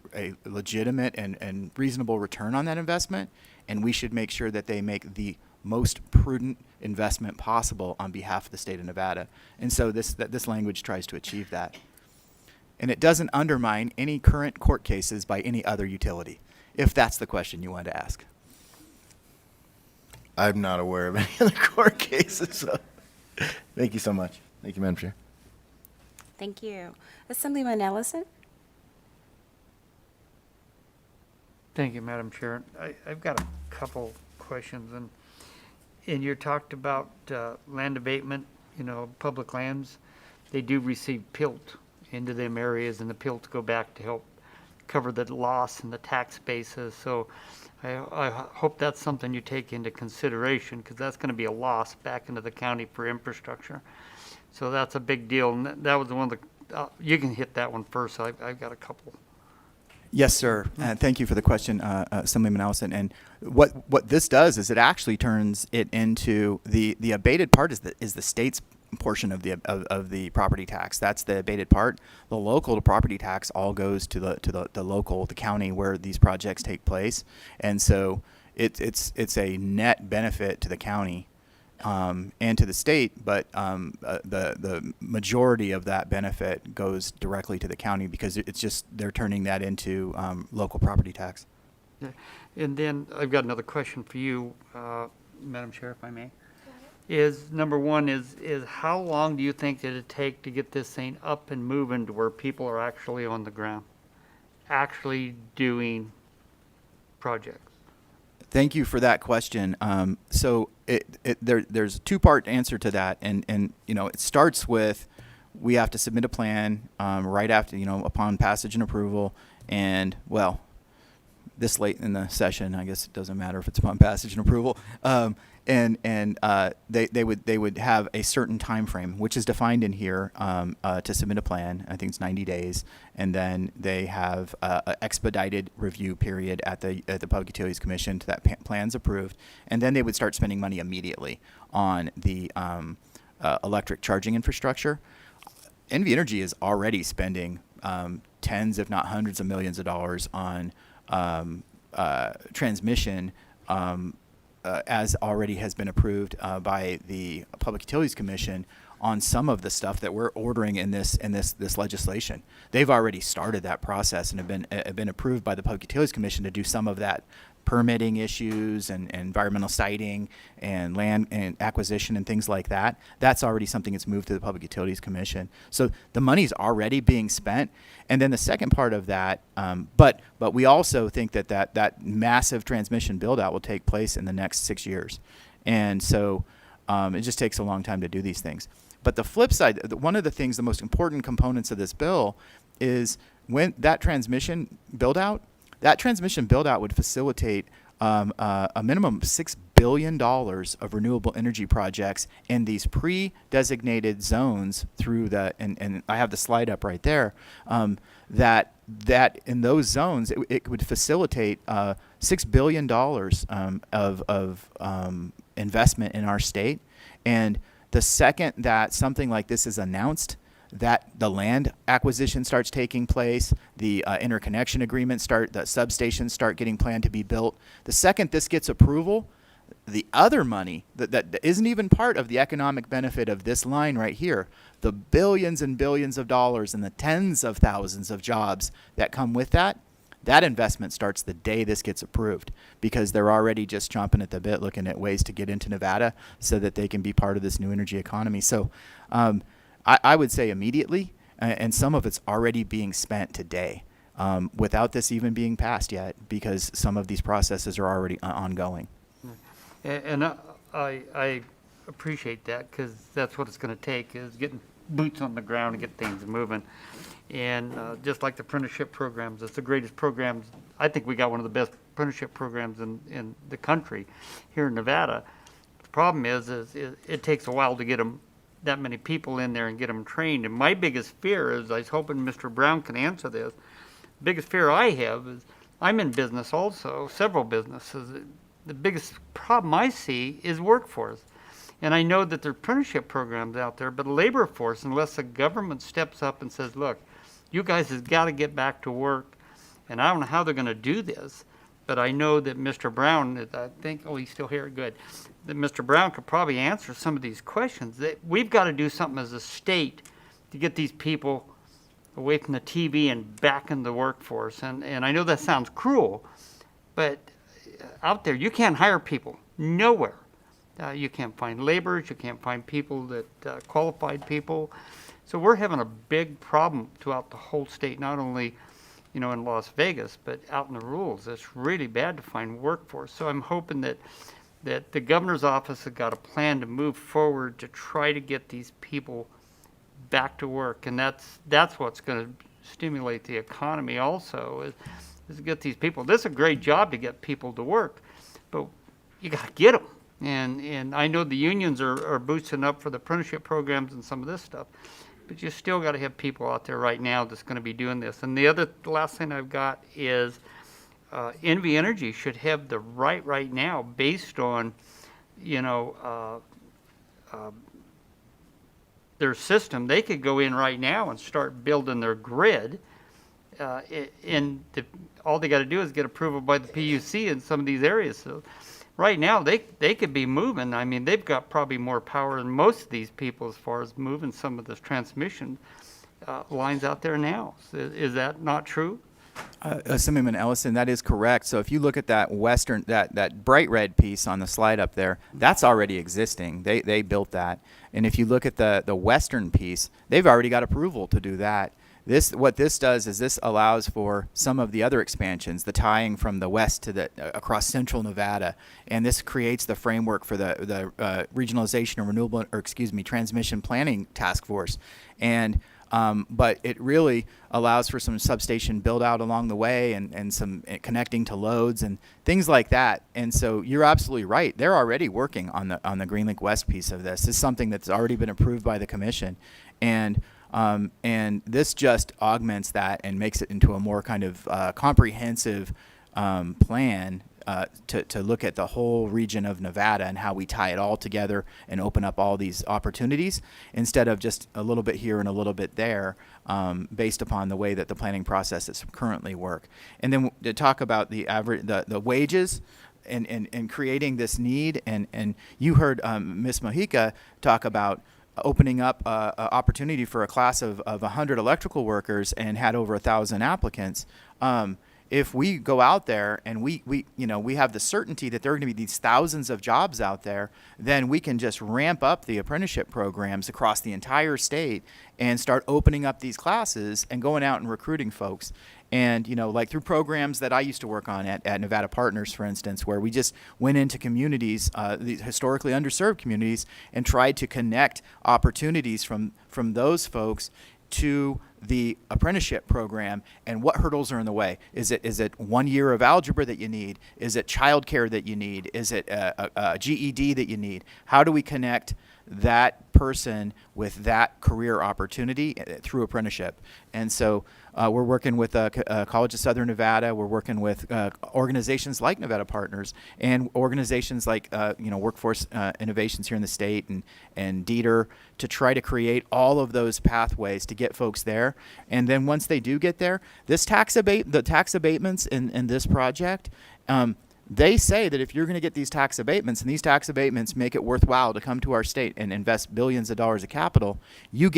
legitimate and reasonable return on that investment, and we should make sure that they make the most prudent investment possible on behalf of the state of Nevada. And so this language tries to achieve that. And it doesn't undermine any current court cases by any other utility, if that's the question you wanted to ask. I'm not aware of any other court cases. So. Thank you so much. Thank you, Madam Chair. Thank you. Assemblyman Ellison? Thank you, Madam Chair. I've got a couple questions, and you talked about land abatement, public lands. They do receive PILT into them areas, and the PILT go back to help cover the loss in the tax bases. So I hope that's something you take into consideration, because that's going to be a loss back into the county for infrastructure. So that's a big deal, and that was the one that you can hit that one first. I've got a couple. Yes, sir. Thank you for the question, Assemblyman Ellison. And what this does is it actually turns it into the abated part is the state's portion of the property tax. That's the abated part. The local property tax all goes to the county where these projects take place, and so it's a net benefit to the county and to the state, but the majority of that benefit goes directly to the county because it's just they're turning that into local property tax. Yeah. And then I've got another question for you, Madam Chair, if I may. Is number one is how long do you think it'd take to get this thing up and moving to where people are actually on the ground, actually doing projects? Thank you for that question. So there's a two-part answer to that, and it starts with we have to submit a plan right after, upon passage and approval. And, well, this late in the session, I guess it doesn't matter if it's upon passage and approval. They would have a certain time frame, which is defined in here, to submit a plan. I think it's 90 days, and then they have an expedited review period at the Public Utilities Commission to that plan's approved, and then they would start spending money immediately on the electric charging infrastructure. NV Energy is already spending tens, if not hundreds of millions of dollars on transmission, as already has been approved by the Public Utilities Commission on some of the stuff that we're ordering in this legislation. They've already started that process and have been approved by the Public Utilities Commission to do some of that permitting issues and environmental siting and land and acquisition and things like that. That's already something that's moved to the Public Utilities Commission. So the money's already being spent. And then the second part of that, but we also think that massive transmission build out will take place in the next 6 years. And so it just takes a long time to do these things. But the flip side, one of the most important components of this bill is when that transmission build out would facilitate a minimum of $6 billion of renewable energy projects in these pre-designated zones through and I have the slide up right there, that in those zones, it would facilitate $6 billion of investment in our state. And the second that something like this is announced, that the land acquisition starts taking place, the interconnection agreements the substations start getting planned to be built. The second this gets approval, the other money that isn't even part of the economic benefit of this line right here, the billions and billions of dollars and the tens of thousands of jobs that come with that investment starts the day this gets approved, because they're already just chomping at the bit looking at ways to get into Nevada so that they can be part of this new energy economy. So I would say immediately, and some of it's already being spent today without this even being passed yet, because some of these processes are already ongoing. And I appreciate that, because that's what it's going to take, is getting boots on the ground and get things moving. And just like the apprenticeship programs, it's the greatest programs. I think we got one of the best apprenticeship programs in the country here in Nevada. The problem is it takes a while to get them, that many people in there and get them trained. And my biggest fear is, I was hoping Mr. Brown can answer this, the biggest fear I have is, I'm in business also, several businesses. The biggest problem I see is workforce. And I know that there are apprenticeship programs out there, but labor force, unless the government steps up and says, look, you guys have got to get back to work. And I don't know how they're going to do this, but I know that Mr. Brown, I think, he's still here, good, that Mr. Brown could probably answer some of these questions. That we've got to do something as a state to get these people away from the TV and back in the workforce. And I know that sounds cruel, but out there, you can't hire people, nowhere. You can't find laborers, you can't find people that, qualified people. So we're having a big problem throughout the whole state, not only, in Las Vegas, but out in the rurals. It's really bad to find workforce. So I'm hoping that the governor's office has got a plan to move forward to try to get these people back to work. And that's what's going to stimulate the economy also, is to get these people. This is a great job to get people to work, but you got to get them. And I know the unions are boosting up for the apprenticeship programs and some of this stuff, but you still got to have people out there right now that's going to be doing this. And the last thing I've got is NV Energy should have the right now, based on, their system. They could go in right now and start building their grid. All they got to do is get approval by the PUC in some of these areas. So right now, they could be moving. I mean, they've got probably more power than most of these people as far as moving some of this transmission lines out there now. Is that not true? Assemblyman Ellison, that is correct. So if you look at that western, that bright red piece on the slide up there, that's already existing. They built that. And if you look at the western piece, they've already got approval to do that. What this does is this allows for some of the other expansions, the tying from the west to the across central Nevada, and this creates the framework for the regionalization and renewable, or excuse me, transmission planning task force, and but it really allows for some substation build out along the way and some connecting to loads and things like that. And so you're absolutely right. They're already working on the GreenLink West piece of this. This is something that's already been approved by the commission, and this just augments that and makes it into a more kind of comprehensive plan to look at the whole region of Nevada and how we tie it all together and open up all these opportunities instead of just a little bit here and a little bit there, based upon the way that the planning processes currently work. And then to talk about the average, the wages and creating this need, and you heard Ms. Mojica talk about opening up an opportunity for a class of 100 electrical workers and had over 1,000 applicants. If we go out there and we have the certainty that there are going to be these thousands of jobs out there, then we can just ramp up the apprenticeship programs across the entire state and start opening up these classes and going out and recruiting folks. And, like through programs that I used to work on at Nevada Partners, for instance, where we just went into communities, these historically underserved communities, and tried to connect opportunities from those folks to the apprenticeship program and what hurdles are in the way. Is it 1 year of algebra that you need? Is it childcare that you need? Is it a GED that you need? How do we connect that person with that career opportunity through apprenticeship? And so we're working with College of Southern Nevada. We're working with organizations like Nevada Partners and organizations like Workforce Innovations here in the state and Dieter to try to create all of those pathways to get folks there. And then once they do get there, the tax abatements in this project, they say that if you're going to get these tax abatements, and these tax abatements make it worthwhile to come to our state and invest billions of dollars of capital, you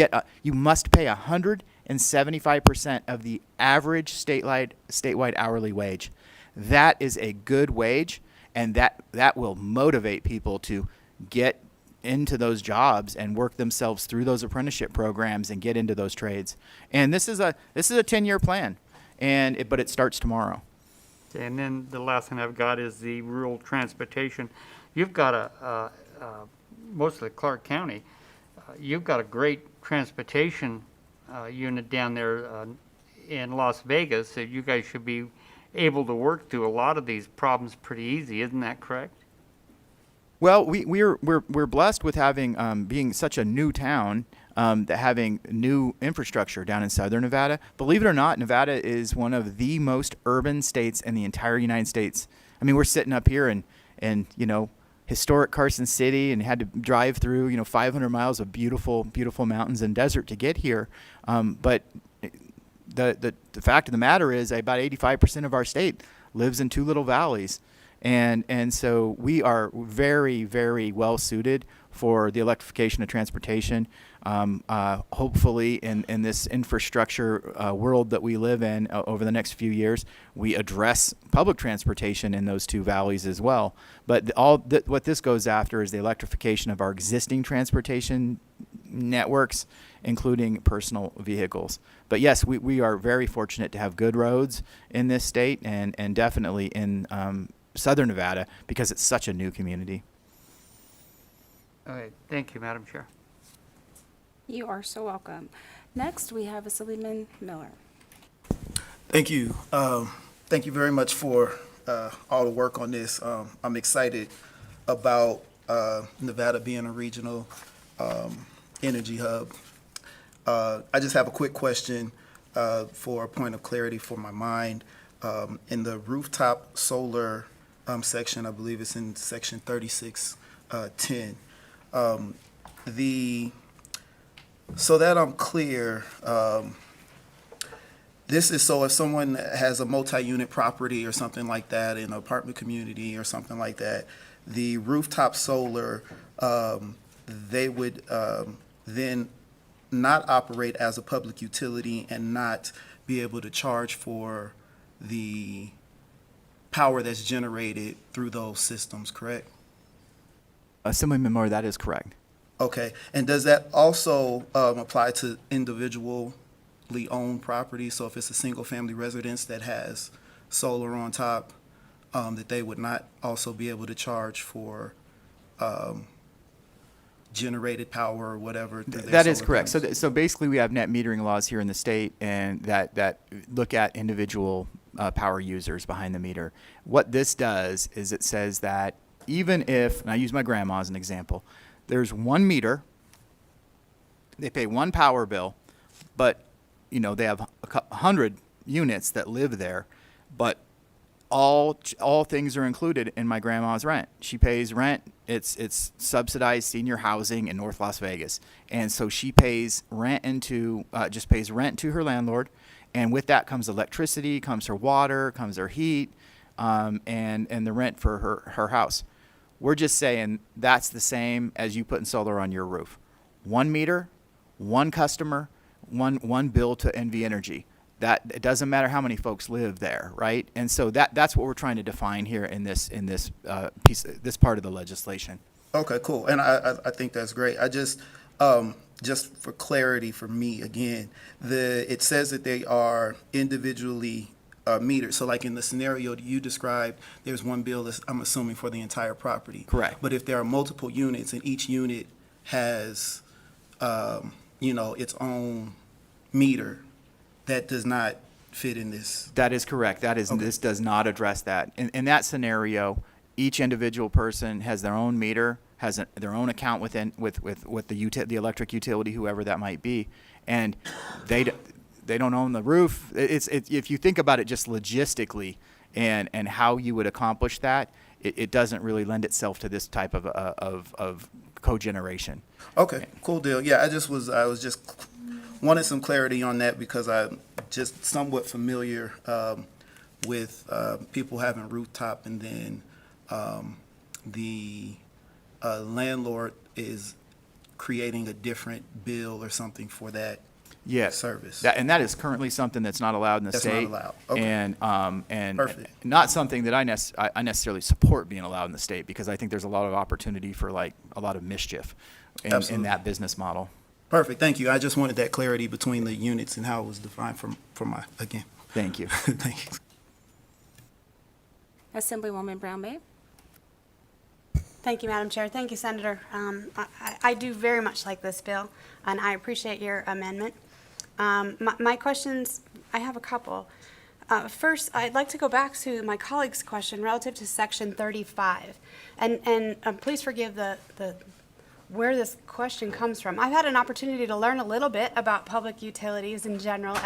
must pay 175% of the average statewide hourly wage. That is a good wage, and that will motivate people to get into those jobs and work themselves through those apprenticeship programs and get into those trades. And this is a 10-year plan, but it starts tomorrow. And then the last thing I've got is the rural transportation. You've got mostly Clark County, you've got a great transportation unit down there in Las Vegas, so you guys should be able to work through a lot of these problems pretty easy. Isn't that correct? Well, we're blessed with having being such a new town, that having new infrastructure down in Southern Nevada. Believe it or not, Nevada is one of the most urban states in the entire United States. I mean, we're sitting up here in historic Carson City and had to drive through 500 miles of beautiful mountains and desert to get here. But the fact of the matter is, about 85% of our state lives in two little valleys. And so we are very, very well suited for the electrification of transportation. Hopefully in this infrastructure world that we live in over the next few years, we address public transportation in those two valleys as well. But what this goes after is the electrification of our existing transportation networks, including personal vehicles. But yes, we are very fortunate to have good roads in this state and definitely in Southern Nevada, because it's such a new community. All right, thank you, Madam Chair. You are so welcome. Next, we have Assemblyman Miller. Thank you. Thank you very much for all the work on this. I'm excited about Nevada being a regional energy hub. I just have a quick question for a point of clarity for my mind. In the rooftop solar section, I believe it's in section 3610. So that I'm clear, this is so if someone has a multi-unit property or something like that in an apartment community or something like that, the rooftop solar, they would then not operate as a public utility and not be able to charge for the power that's generated through those systems, correct? Assemblyman Miller, that is correct. Okay, and does that also apply to individual individually owned property. So if it's a single-family residence that has solar on top, that they would not also be able to charge for generated power or whatever. through their That is solar correct. So, panels. so basically, we have net metering laws here in the state, and that look at individual power users behind the meter. What this does is it says that even if, and I use my grandma as an example, there's one meter, they pay one power bill, but they have 100 units that live there, but all things are included in my grandma's rent. She pays rent. It's subsidized senior housing in North Las Vegas, and so she pays rent just pays rent to her landlord, and with that comes electricity, comes her water, comes her heat, and the rent for her house. We're just saying that's the same as you putting solar on your roof. One meter, one customer, one bill to NV Energy. That it doesn't matter how many folks live there, right? And so that's what we're trying to define here in this this part of the legislation. Okay, cool. And I think that's great. I just for clarity for me, again, it says that they are individually metered. So like in the scenario that you described, there's one bill that's, I'm assuming, for the entire property. Correct. But if there are multiple units and each unit has, its own meter, that does not fit in this. That is correct. This does not address that. In that scenario, each individual person has their own meter, has their own account with the electric utility, whoever that might be, and they don't own the roof. If you think about it just logistically and how you would accomplish that, it doesn't really lend itself to this type of cogeneration. Okay, cool deal. Yeah, I was just wanted some clarity on that because I'm just somewhat familiar with people having rooftop, and then the landlord is creating a different bill or something for that service. That is currently something that's not allowed in the That's state. not allowed. Okay. And Perfect. not something that I necessarily support being allowed in the state, because I think there's a lot of opportunity for a lot of mischief in that business model. Perfect. Thank you. I just wanted that clarity between the units and how it was defined for my, again. Thank you. Thank you. Assemblywoman Brown May. Thank you, Madam Chair. Thank you, Senator. I do very much like this bill, and I appreciate your amendment. My questions, I have a couple. First, I'd like to go back to my colleague's question relative to Section 35. And please forgive where this question comes from. I've had an opportunity to learn a little bit about public utilities in general,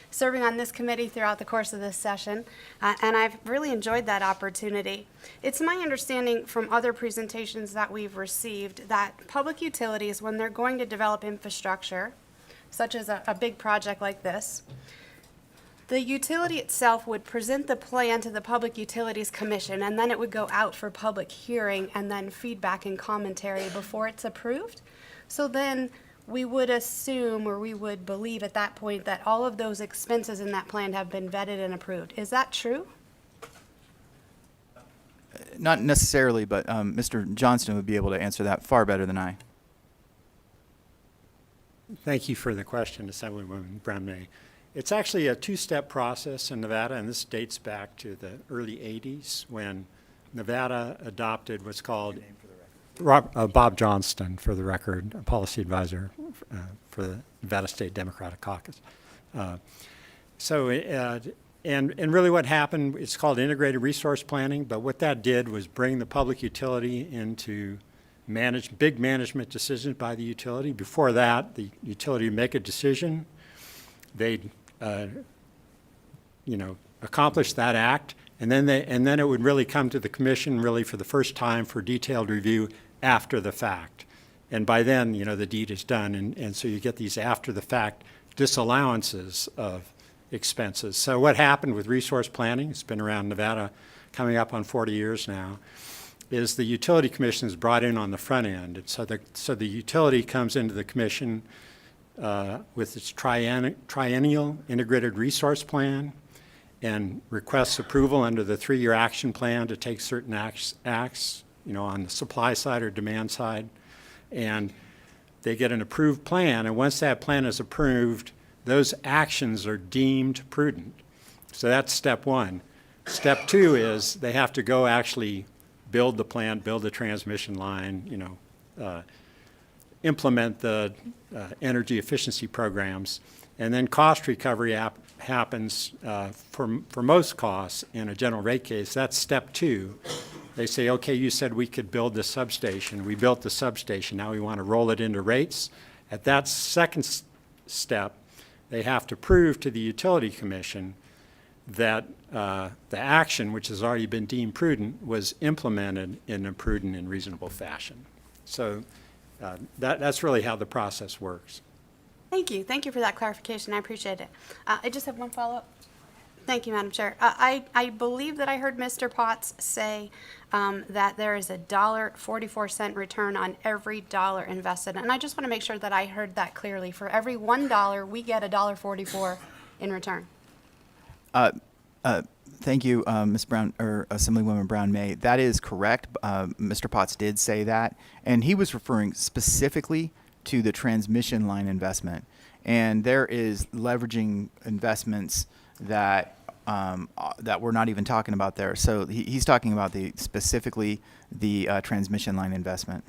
serving on this committee throughout the course of this session, and I've really enjoyed that opportunity. It's my understanding from other presentations that we've received that public utilities, when they're going to develop infrastructure, such as a big project like this, the utility itself would present the plan to the Public Utilities Commission, and then it would go out for public hearing and then feedback and commentary before it's approved. So then we would assume, or we would believe at that point, that all of those expenses in that plan have been vetted and approved. Is that true? Not necessarily, but Mr. Johnston would be able to answer that far better than I. Thank you for the question, Assemblywoman Brown May. It's actually a two-step process in Nevada, and this dates back to the early 80s when Nevada adopted what's called Bob Johnston, for the record, a policy advisor for the Nevada State Democratic Caucus. And really what happened, it's called integrated resource planning, but what that did was bring the public utility into big management decisions by the utility. Before that, the utility would make a decision, they'd accomplish that act, and then it would really come to the commission really for the first time for detailed review after the fact. And by then, the deed is done, and so you get these after the fact disallowances of expenses. So what happened with resource planning, it's been around Nevada coming up on 40 years now, is the utility commission is brought in on the front end. And so the utility comes into the commission with its triennial integrated resource plan and requests approval under the 3-year action plan to take certain acts, on the supply side or demand side. And they get an approved plan, and once that plan is approved, those actions are deemed prudent. So that's step one. Step two is they have to go actually build the plant, build the transmission line, implement the energy efficiency programs, and then cost recovery happens for most costs in a general rate case. That's step two. They say, okay, you said we could build the substation. We built the substation. Now we want to roll it into rates. At that second step, they have to prove to the Utility Commission that the action, which has already been deemed prudent, was implemented in a prudent and reasonable fashion. So that's really how the process works. Thank you. Thank you for that clarification. I appreciate it. I just have one follow-up. Thank you, Madam Chair. I believe that I heard Mr. Potts say that there is a $1.44 return on every dollar invested. And I just want to make sure that I heard that clearly. For every $1, we get $1.44 in return. Thank you, Ms. Brown, or Assemblywoman Brown May. That is correct. Mr. Potts did say that, and he was referring specifically to the transmission line investment. And there is leveraging investments that that we're not even talking about there. So he's talking about specifically the transmission line investment,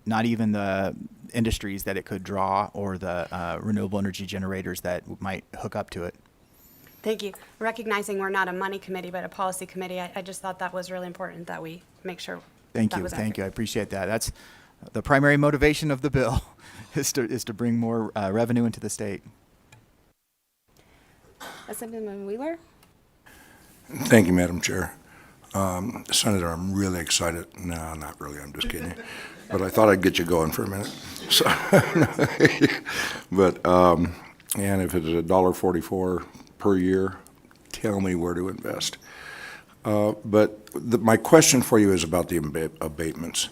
not even the industries that it could draw or the renewable energy generators that might hook up to it. Thank you. Recognizing we're not a money committee, but a policy committee, I just thought that was really important that we make sure Thank that you. was Thank you. I accurate. appreciate that. That's the primary motivation of the bill is to bring more revenue into the state. Assemblyman Wheeler? Thank you, Madam Chair. Senator, I'm really excited. No, not really. I'm just kidding. But I thought I'd get you going for a minute. So, but and if it's $1.44 per year, tell me where to invest. But my question for you is about the abatements.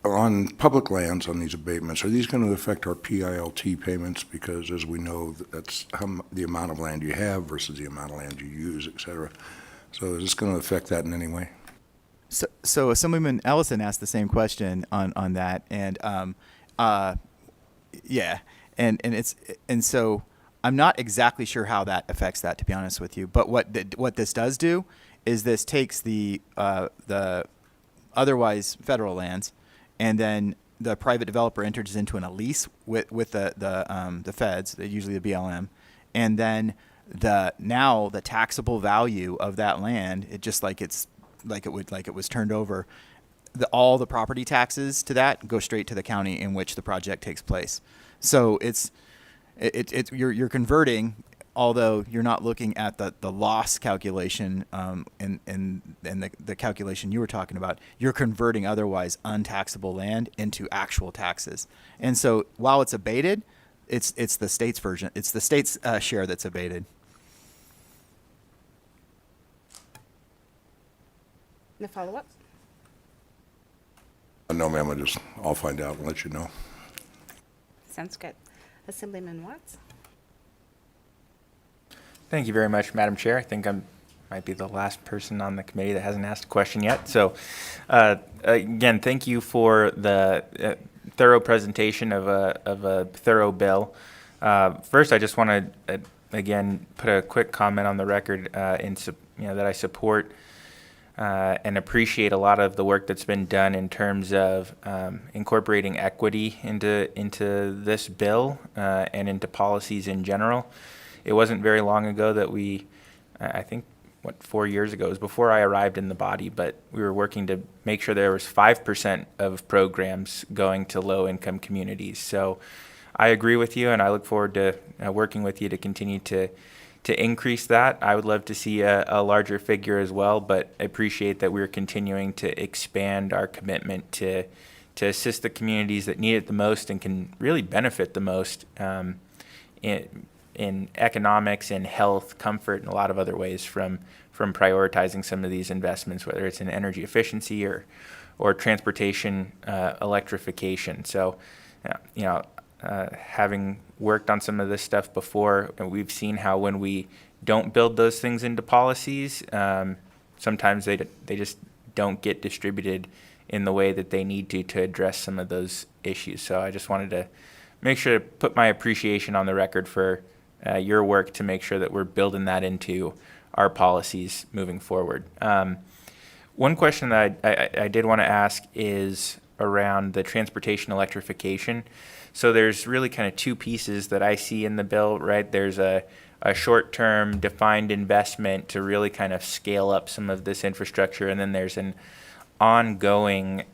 On public lands on these abatements, are these going to affect our PILT payments? Because as we know, that's the amount of land you have versus the amount of land you use, et cetera. So is this going to affect that in any way? So Assemblyman Ellison asked the same question on that, and yeah, and so I'm not exactly sure how that affects that, to be honest with you. But what this does do is this takes the otherwise federal lands, and then the private developer enters into a lease with the feds, usually the BLM, and then the taxable value of that land, it just like it was turned over, all the property taxes to that go straight to the county in which the project takes place. So you're converting, although you're not looking at the loss calculation and the calculation you were talking about. You're converting otherwise untaxable land into actual taxes. And so while it's abated, it's the state's version. It's the state's share that's abated. The follow-up? No, ma'am. I'll find out and let you know. Sounds good. Assemblyman Watts? Thank you very much, Madam Chair. I think I might be the last person on the committee that hasn't asked a question yet. So, again, thank you for the thorough presentation of a thorough bill. First, I just want to again put a quick comment on the record that I support and appreciate a lot of the work that's been done in terms of incorporating equity into this bill and into policies in general. It wasn't very long ago that I think, 4 years ago, it was before I arrived in the body, but we were working to make sure there was 5% of programs going to low-income communities. So I agree with you, and I look forward to working with you to continue to increase that. I would love to see a larger figure as well, but I appreciate that we're continuing to expand our commitment to assist the communities that need it the most and can really benefit the most in economics and health, comfort, and a lot of other ways from prioritizing some of these investments, whether it's in energy efficiency or transportation electrification. So, having worked on some of this stuff before, we've seen how when we don't build those things into policies, sometimes they just don't get distributed in the way that they need to address some of those issues. So I just wanted to make sure to put my appreciation on the record for your work to make sure that we're building that into our policies moving forward. One question that I did want to ask is around the transportation electrification. So there's really kind of two pieces that I see in the bill, right? There's a short-term defined investment to really kind of scale up some of this infrastructure, and then there's an ongoing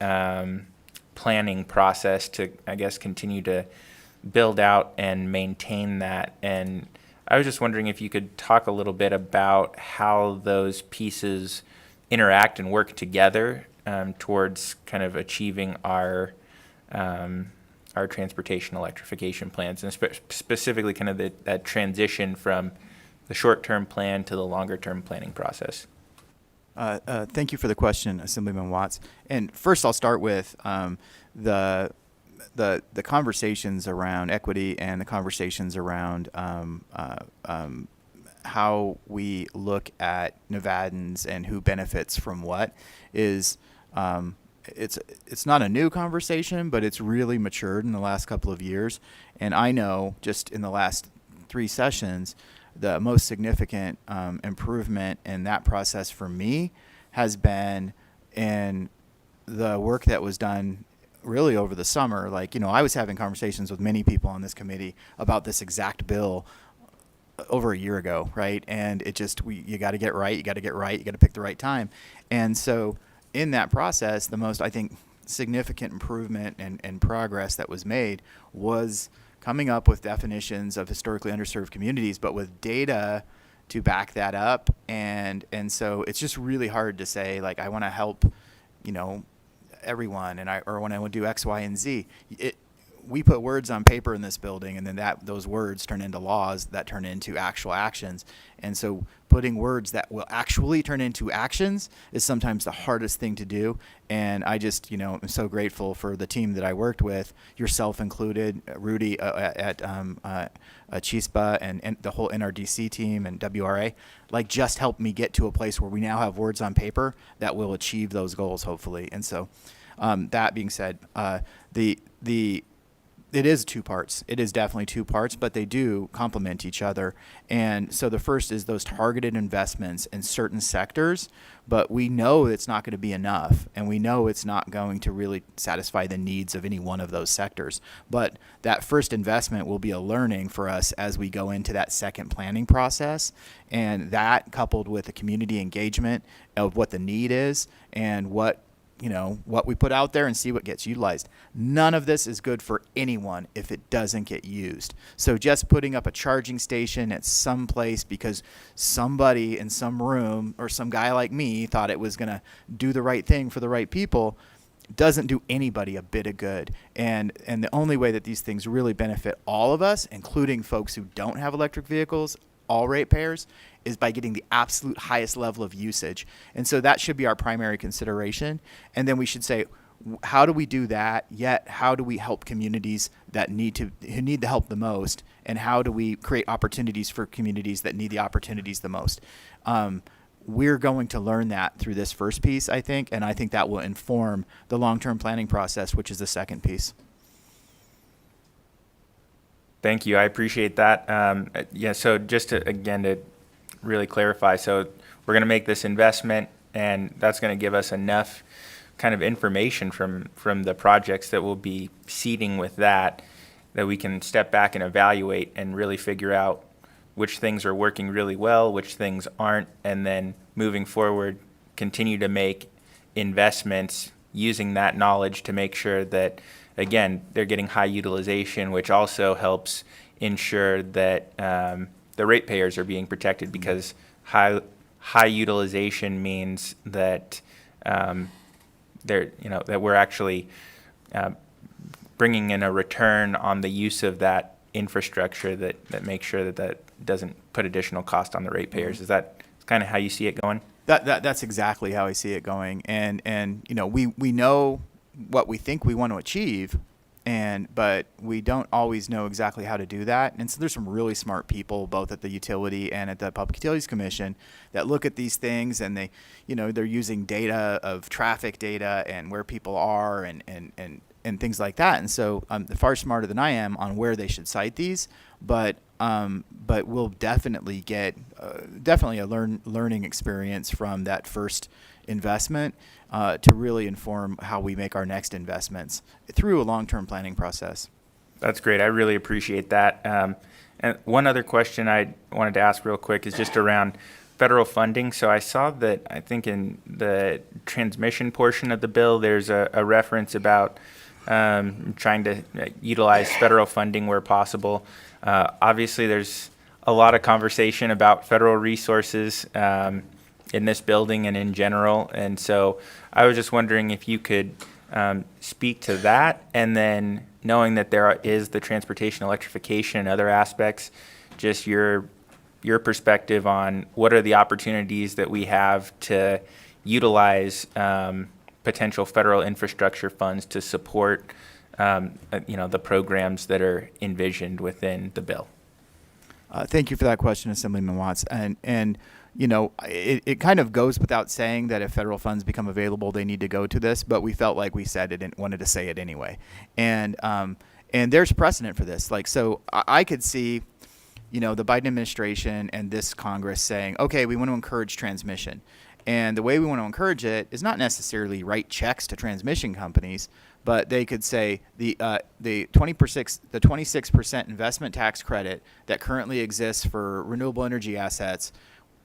planning process to, I guess, continue to build out and maintain that. And I was just wondering if you could talk a little bit about how those pieces interact and work together towards kind of achieving our transportation electrification plans, and specifically kind of that transition from the short-term plan to the longer-term planning process. Thank you for the question, Assemblyman Watts. And first, I'll start with the conversations around equity and the conversations around how we look at Nevadans and who benefits from what is it's not a new conversation, but it's really matured in the last couple of years. And I know just in the last 3 sessions, the most significant improvement in that process for me has been in the work that was done really over the summer. Like, I was having conversations with many people on this committee about this exact bill over a year ago, right? And it just, you got to get right, you got to pick the right time. And so in that process, the most, I think, significant improvement and progress that was made was coming up with definitions of historically underserved communities, but with data to back that up. And so it's just really hard to say, like, I want to help, everyone, or when I would do X, Y, and Z. We put words on paper in this building, and then those words turn into laws that turn into actual actions. And so putting words that will actually turn into actions is sometimes the hardest thing to do. And I just, am so grateful for the team that I worked with, yourself included, Rudy at Chispa, and the whole NRDC team and WRA, like, just helped me get to a place where we now have words on paper that will achieve those goals, hopefully. And so that being said, it is 2 parts. It is definitely 2 parts, but they do complement each other. And so the first is those targeted investments in certain sectors, but we know it's not going to be enough, and we know it's not going to really satisfy the needs of any one of those sectors. But that first investment will be a learning for us as we go into that second planning process, and that coupled with the community engagement of what the need is and what we put out there and see what gets utilized. None of this is good for anyone if it doesn't get used. So just putting up a charging station at some place because somebody in some room or some guy like me thought it was going to do the right thing for the right people doesn't do anybody a bit of good. And the only way that these things really benefit all of us, including folks who don't have electric vehicles, all ratepayers, is by getting the absolute highest level of usage. And so that should be our primary consideration. And then we should say, how do we do that? Yet how do we help communities who need the help the most? And how do we create opportunities for communities that need the opportunities the most? We're going to learn that through this first piece, I think, and I think that will inform the long-term planning process, which is the second piece. Thank you. I appreciate that. So just to really clarify, so we're going to make this investment, and that's going to give us enough kind of information from the projects that we'll be seeding with that we can step back and evaluate and really figure out which things are working really well, which things aren't, and then moving forward, continue to make investments using that knowledge to make sure that, again, they're getting high utilization, which also helps ensure that the ratepayers are being protected, because high utilization means that that we're actually bringing in a return on the use of that infrastructure that makes sure that doesn't put additional cost on the ratepayers. Is that kind of how you see it going? That's exactly how I see it going. And we know what we think we want to achieve, but we don't always know exactly how to do that. And so there's some really smart people, both at the utility and at the Public Utilities Commission, that look at these things, and they're using data of traffic data and where people are, and and things like that. And so they're far smarter than I am on where they should cite these, but we'll definitely get definitely a learning experience from that first investment to really inform how we make our next investments through a long-term planning process. That's great. I really appreciate that. And one other question I wanted to ask real quick is just around federal funding. So I saw that I think in the transmission portion of the bill, there's a reference about trying to utilize federal funding where possible. Obviously, there's a lot of conversation about federal resources in this building and in general. And so I was just wondering if you could speak to that, and then knowing that there is the transportation electrification and other aspects, just your perspective on what are the opportunities that we have to utilize potential federal infrastructure funds to support the programs that are envisioned within the bill. Thank you for that question, Assemblyman Watts. And it kind of goes without saying that if federal funds become available, they need to go to this, but we felt like we said it and wanted to say it anyway. And there's precedent for this. So I could see, the Biden administration and this Congress saying, okay, we want to encourage transmission. And the way we want to encourage it is not necessarily write checks to transmission companies, but they could say the 26% investment tax credit that currently exists for renewable energy assets,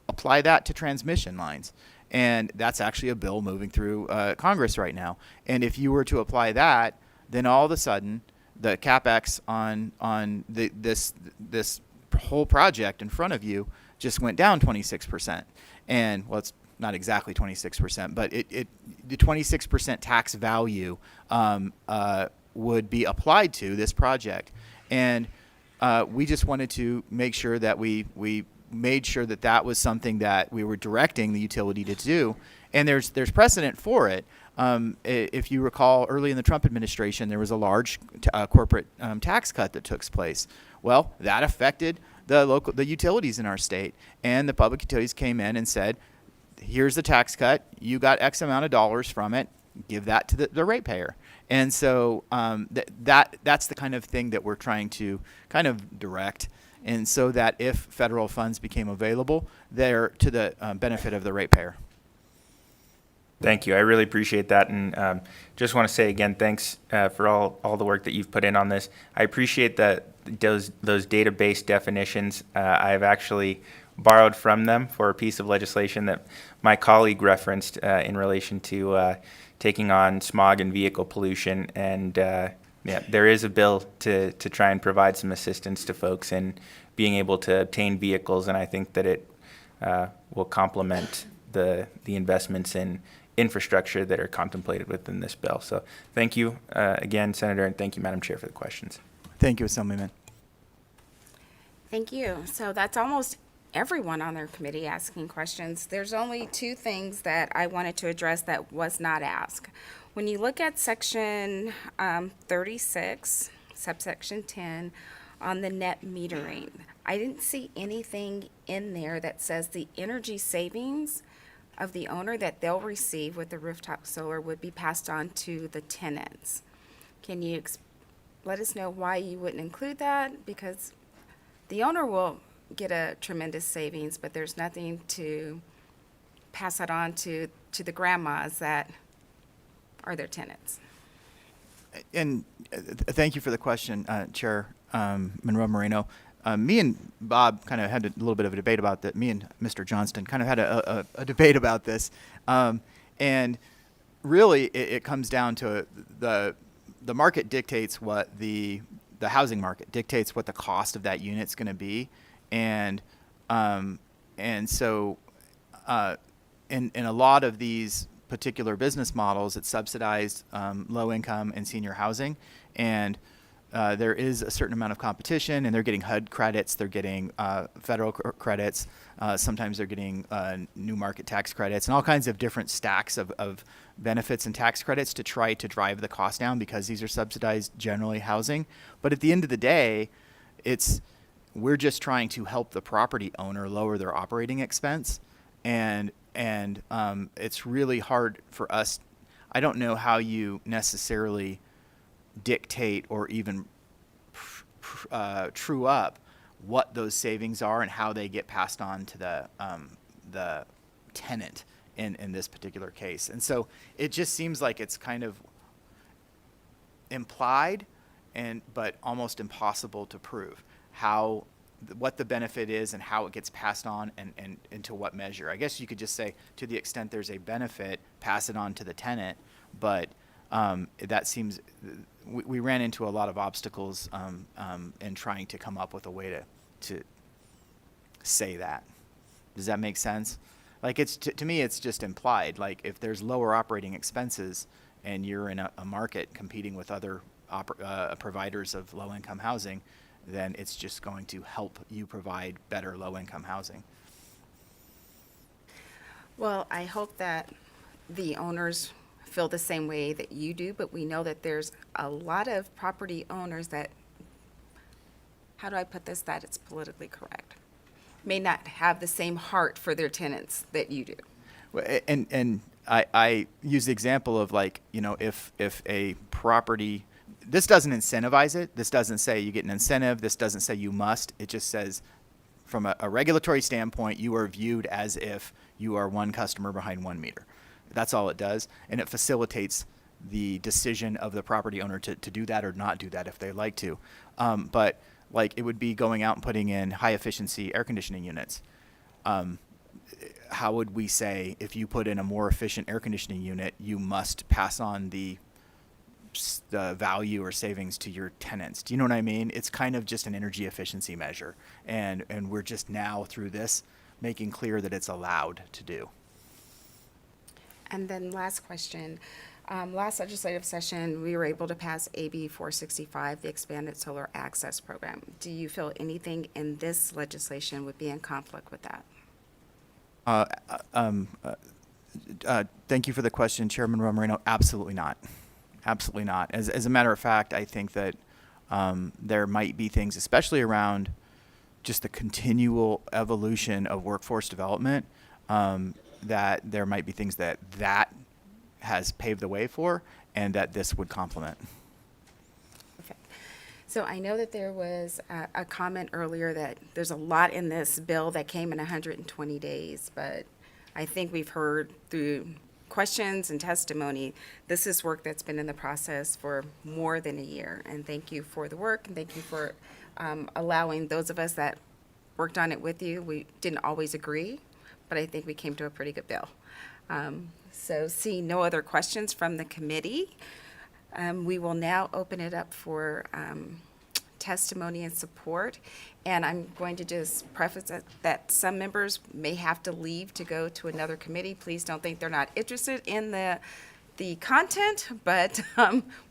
apply that to transmission lines. And that's actually a bill moving through Congress right now. And if you were to apply that, then all of a sudden the CapEx on this whole project in front of you just went down 26%. And well, it's not exactly 26%, but the 26% tax value would be applied to this project. And we just wanted to make sure that we made sure that that was something that we were directing the utility to do. And there's precedent for it. If you recall, early in the Trump administration, there was a large corporate tax cut that took place. Well, that affected the utilities in our state, and the public utilities came in and said, here's the tax cut, you got X amount of dollars from it, give that to the ratepayer. And so that's the kind of thing that we're trying to kind of direct, and so that if federal funds became available, they're to the benefit of the ratepayer. Thank you. I really appreciate that. And just want to say again, thanks for all the work that you've put in on this. I appreciate that those database definitions. I've actually borrowed from them for a piece of legislation that my colleague referenced in relation to taking on smog and vehicle pollution. And there is a bill to try and provide some assistance to folks in being able to obtain vehicles. And I think that it will complement the investments in infrastructure that are contemplated within this bill. So thank you again, Senator, and thank you, Madam Chair, for the questions. Thank you, Assemblyman. Thank you. So that's almost everyone on their committee asking questions. There's only two things that I wanted to address that was not asked. When you look at section 36, subsection 10, on the net metering, I didn't see anything in there that says the energy savings of the owner that they'll receive with the rooftop solar would be passed on to the tenants. Can you let us know why you wouldn't include that? Because the owner will get a tremendous savings, but there's nothing to pass that on to the grandmas that are their tenants. And thank you for the question, Chair Monroe Moreno. Me and Bob kind of had a little bit of a debate about that. Me and Mr. Johnston kind of had a debate about this. And really, it comes down to the market dictates what the housing market dictates what the cost of that unit's going to be. And so in a lot of these particular business models, it's subsidized low income and senior housing. And there is a certain amount of competition, and they're getting HUD credits, they're getting federal credits, sometimes they're getting new market tax credits, and all kinds of different stacks of benefits and tax credits to try to drive the cost down because these are subsidized generally housing. But at the end of the day, we're just trying to help the property owner lower their operating expense, and it's really hard for us. I don't know how you necessarily dictate or even true up what those savings are and how they get passed on to the tenant in this particular case. And so it just seems like it's kind of implied but almost impossible to prove what the benefit is and how it gets passed on and to what measure. I guess you could just say, to the extent there's a benefit, pass it on to the tenant, but that seems, we ran into a lot of obstacles in trying to come up with a way to say that. Does that make sense? Like, to me, it's just implied. Like, if there's lower operating expenses and you're in a market competing with other providers of low-income housing, then it's just going to help you provide better low-income housing. Well, I hope that the owners feel the same way that you do, but we know that there's a lot of property owners that, how do I put this, that it's politically correct, may not have the same heart for their tenants that you do. Well, and I use the example of, like, you know, if a property, this doesn't incentivize it. This doesn't say you get an incentive. This doesn't say you must. It just says, from a regulatory standpoint, you are viewed as if you are one customer behind one meter. That's all it does. And it facilitates the decision of the property owner to do that or not do that if they like to. But like, it would be going out and putting in high efficiency air conditioning units. How would we say, if you put in a more efficient air conditioning unit, you must pass on the value or savings to your tenants? Do you know what I mean? It's kind of just an energy efficiency measure. And we're just now, through this, making clear that it's allowed to do. And then last question. Last legislative session, we were able to pass AB 465, the Expanded Solar Access Program. Do you feel anything in this legislation would be in conflict with that? Thank you for the question, Chairman Moreno. Absolutely not. Absolutely not. As a matter of fact, I think that there might be things, especially around just the continual evolution of workforce development, that there might be things that has paved the way for, and that this would complement. Okay. So I know that there was a comment earlier that there's a lot in this bill that came in 120 days, but I think we've heard through questions and testimony, this is work that's been in the process for more than a year. And thank you for the work, and thank you for allowing those of us that worked on it with you. We didn't always agree, but I think we came to a pretty good bill. So seeing no other questions from the committee, we will now open it up for testimony and support. And I'm going to just preface that some members may have to leave to go to another committee. Please don't think they're not interested in the content, but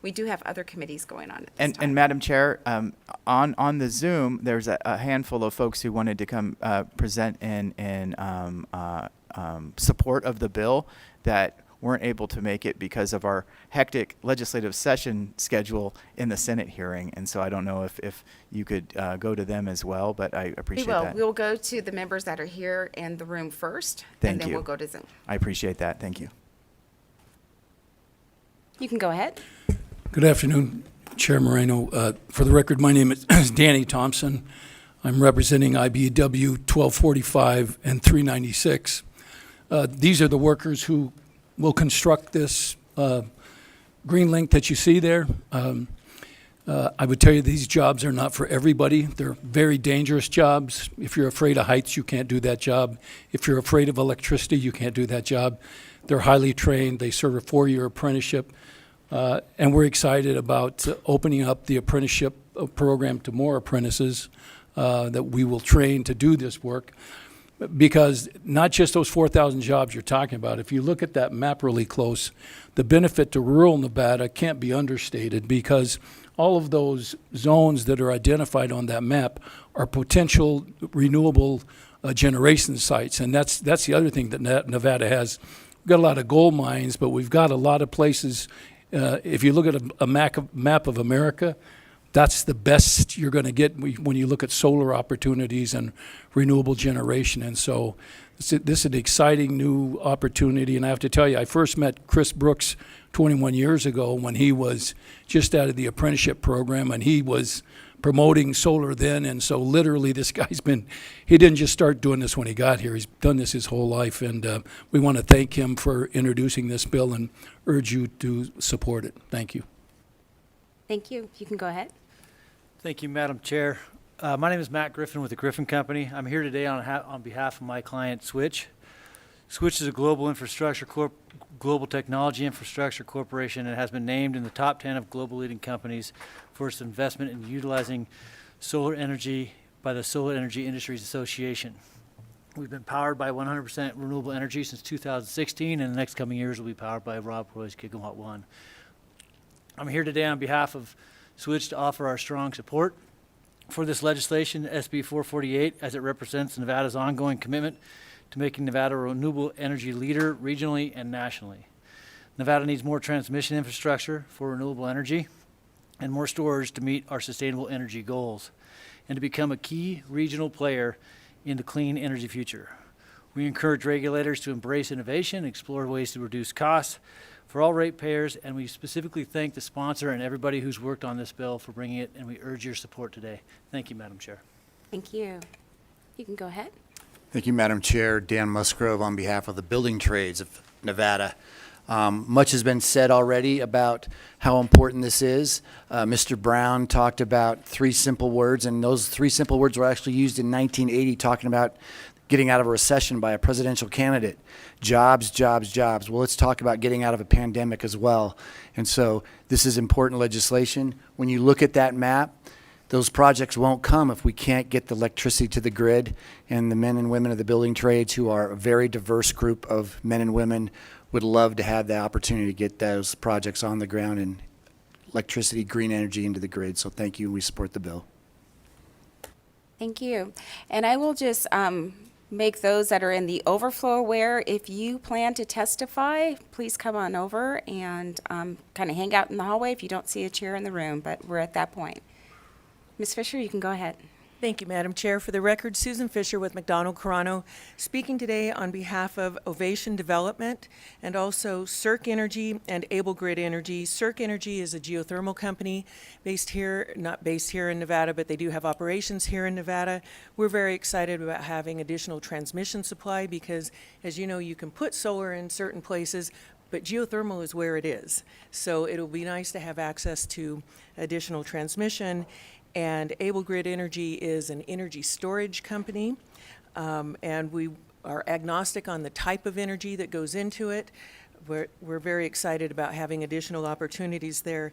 we do have other committees going on at this time. And Madam Chair, on the Zoom, there's a handful of folks who wanted to come present in support of the bill that weren't able to make it because of our hectic legislative session schedule in the Senate hearing. And so I don't know if you could go to them as well, but I appreciate that. We'll go to the members that are here in the room first, Thank and then you. we'll go to Zoom. I appreciate that. Thank you. You can go ahead. Good afternoon, Chair Moreno. For the record, my name is Danny Thompson. I'm representing Ibew 1245 and 396. These are the workers who will construct this green link that you see there. I would tell you these jobs are not for everybody. They're very dangerous jobs. If you're afraid of heights, you can't do that job. If you're afraid of electricity, you can't do that job. They're highly trained. They serve a 4-year apprenticeship. And we're excited about opening up the apprenticeship program to more apprentices that we will train to do this work. Because not just those 4,000 jobs you're talking about. If you look at that map really close, the benefit to rural Nevada can't be understated, because all of those zones that are identified on that map are potential renewable generation sites. And that's the other thing that Nevada has. We've got a lot of gold mines, but we've got a lot of places. If you look at a map of America, that's the best you're going to get when you look at solar opportunities and renewable generation. And so this is an exciting new opportunity. And I have to tell you, I first met Chris Brooks 21 years ago when he was just out of the apprenticeship program, and he was promoting solar then. And so literally this guy's he didn't just start doing this when he got here. He's done this his whole life. And we want to thank him for introducing this bill and urge you to support it. Thank you. Thank you. You can go ahead. Thank you, Madam Chair. My name is Matt Griffin with the Griffin Company. I'm here today on behalf of my client, Switch. Switch is a global technology infrastructure corporation and has been named in the top 10 of global leading companies for its investment in utilizing solar energy by the Solar Energy Industries Association. We've been powered by 100% renewable energy since 2016, and the next coming years will be powered by Rob Roy's Gigawatt 1. I'm here today on behalf of Switch to offer our strong support for this legislation, SB 448, as it represents Nevada's ongoing commitment to making Nevada a renewable energy leader regionally and nationally. Nevada needs more transmission infrastructure for renewable energy and more storage to meet our sustainable energy goals and to become a key regional player in the clean energy future. We encourage regulators to embrace innovation, explore ways to reduce costs for all ratepayers, and we specifically thank the sponsor and everybody who's worked on this bill for bringing it, and we urge your support today. Thank you, Madam Chair. Thank you. You can go ahead. Thank you, Madam Chair. Dan Musgrove on behalf of the building trades of Nevada. Much has been said already about how important this is. Mr. Brown talked about 3 simple words, and those 3 simple words were actually used in 1980 talking about getting out of a recession by a presidential candidate. Jobs, jobs, jobs. Well, let's talk about getting out of a pandemic as well. And so this is important legislation. When you look at that map, those projects won't come if we can't get the electricity to the grid, and the men and women of the building trades, who are a very diverse group of men and women, would love to have the opportunity to get those projects on the ground and electricity, green energy into the grid. So thank you. We support the bill. Thank you. And I will just make those that are in the overflow aware, if you plan to testify, please come on over and kind of hang out in the hallway if you don't see a chair in the room, but we're at that point. Ms. Fisher, you can go ahead. Thank you, Madam Chair. For the record, Susan Fisher with McDonald Carano, speaking today on behalf of Ovation Development and also Circ Energy and Able Grid Energy. Circ Energy is a geothermal company not based here in Nevada, but they do have operations here in Nevada. We're very excited about having additional transmission supply because, as you know, you can put solar in certain places, but geothermal is where it is. So it'll be nice to have access to additional transmission. And Able Grid Energy is an energy storage company, and we are agnostic on the type of energy that goes into it. We're very excited about having additional opportunities there.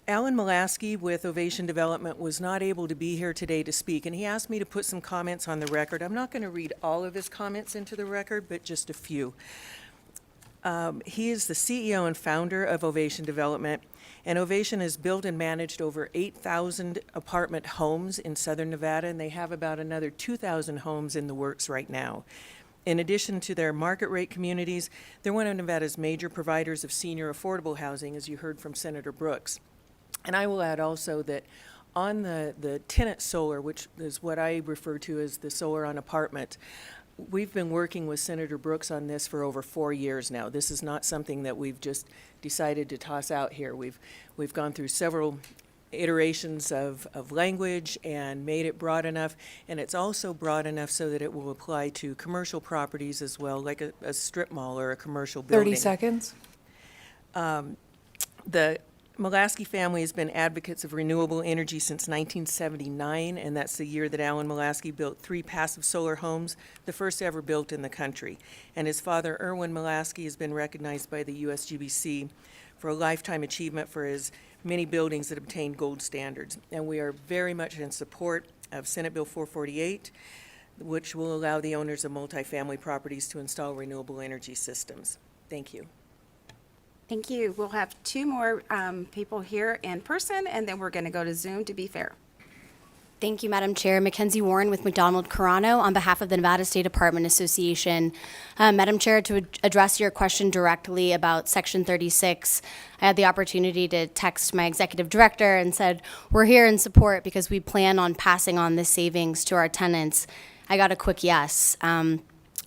Alan Mulaski with Ovation Development was not able to be here today to speak, and he asked me to put some comments on the record. I'm not going to read all of his comments into the record, but just a few. He is the CEO and founder of Ovation Development, and Ovation has built and managed over 8,000 apartment homes in southern Nevada, and they have about another 2,000 homes in the works right now. In addition to their market rate communities, they're one of Nevada's major providers of senior affordable housing, as you heard from Senator Brooks. And I will add also that on the tenant solar, which is what I refer to as the solar on apartment, we've been working with Senator Brooks on this for over 4 years now. This is not something that we've just decided to toss out here. We've gone through several iterations of language and made it broad enough, and it's also broad enough so that it will apply to commercial properties as well, like a strip mall or a commercial building. 30 seconds. The Mulaski family has been advocates of renewable energy since 1979, and that's the year that Alan Mulaski built 3 passive solar homes, the first ever built in the country. And his father, Erwin Mulaski, has been recognized by the USGBC for a lifetime achievement for his many buildings that obtained gold standards. And we are very much in support of Senate Bill 448, which will allow the owners of multifamily properties to install renewable energy systems. Thank you. Thank you. We'll have 2 more people here in person, and then we're going to go to Zoom to be fair. Thank you, Madam Chair. Mackenzie Warren with McDonald Carano on behalf of the Nevada State Apartment Association. Madam Chair, to address your question directly about Section 36, I had the opportunity to text my executive director and said, we're here in support because we plan on passing on this savings to our tenants. I got a quick yes.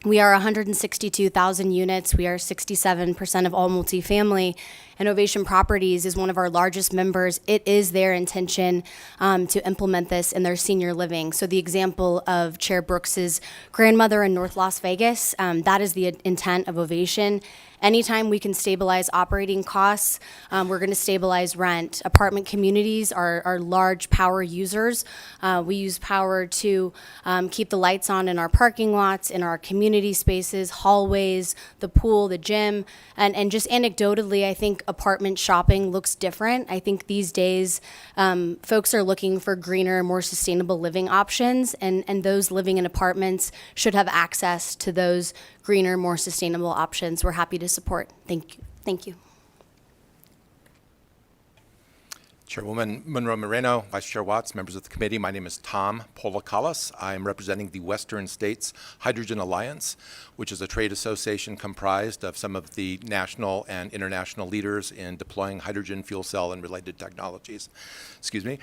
We are 162,000 units. We are 67% of all multifamily. And Ovation Properties is one of our largest members. It is their intention to implement this in their senior living. So the example of Chair Brooks's grandmother in North Las Vegas, that is the intent of Ovation. Anytime we can stabilize operating costs, we're going to stabilize rent. Apartment communities are large power users. We use power to keep the lights on in our parking lots, in our community spaces, hallways, the pool, the gym. And just anecdotally, I think apartment shopping looks different. I think these days folks are looking for greener, more sustainable living options, and those living in apartments should have access to those greener, more sustainable options. We're happy to support. Thank you. Thank you. Chairwoman Monroe Moreno, Vice Chair Watts, members of the committee, my name is Tom Polakalis. I am representing the Western States Hydrogen Alliance, which is a trade association comprised of some of the national and international leaders in deploying hydrogen fuel cell and related technologies. Excuse me.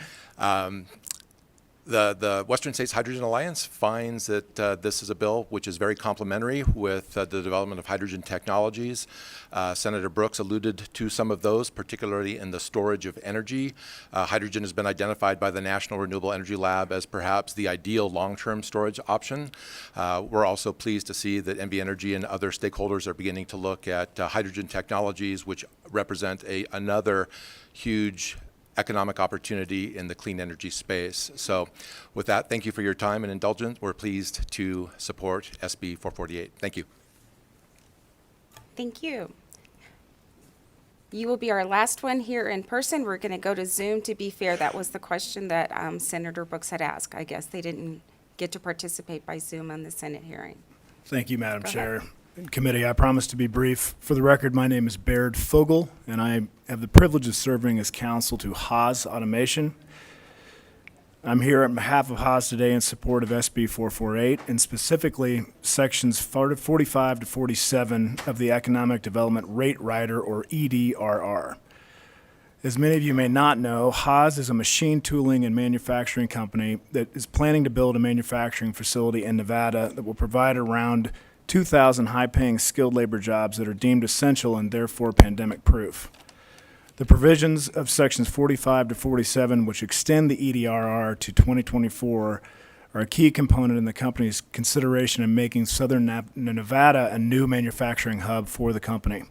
The Western States Hydrogen Alliance finds that this is a bill which is very complementary with the development of hydrogen technologies. Senator Brooks alluded to some of those, particularly in the storage of energy. Hydrogen has been identified by the National Renewable Energy Lab as perhaps the ideal long-term storage option. We're also pleased to see that NV Energy and other stakeholders are beginning to look at hydrogen technologies, which represent another huge economic opportunity in the clean energy space. So with that, thank you for your time and indulgence. We're pleased to support SB 448. Thank you. Thank you. You will be our last one here in person. We're going to go to Zoom. To be fair, that was the question that Senator Brooks had asked. I guess they didn't get to participate by Zoom on the Senate hearing. Thank you, Madam Go Chair. ahead. Committee, I promise to be brief. For the record, my name is Baird Fogel, and I have the privilege of serving as counsel to Haas Automation. I'm here on behalf of Haas today in support of SB 448, and specifically sections 45 to 47 of the Economic Development Rate Rider, or EDRR. As many of you may not know, Haas is a machine tooling and manufacturing company that is planning to build a manufacturing facility in Nevada that will provide around 2,000 high-paying skilled labor jobs that are deemed essential and therefore pandemic-proof. The provisions of sections 45 to 47, which extend the EDRR to 2024, are a key component in the company's consideration in making Southern Nevada a new manufacturing hub for the company.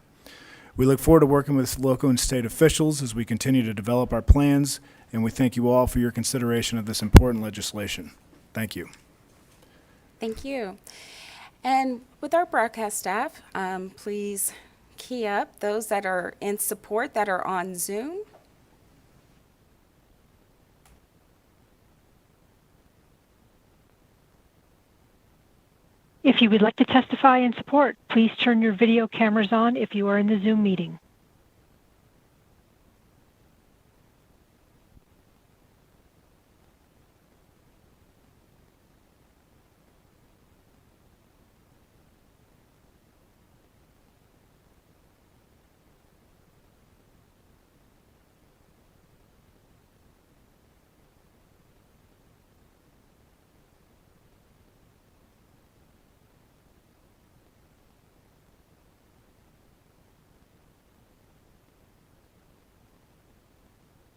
We look forward to working with local and state officials as we continue to develop our plans, and we thank you all for your consideration of this important legislation. Thank you. Thank you. And with our broadcast staff, please key up those that are in support that are on Zoom. If you would like to testify in support, please turn your video cameras on if you are in the Zoom meeting.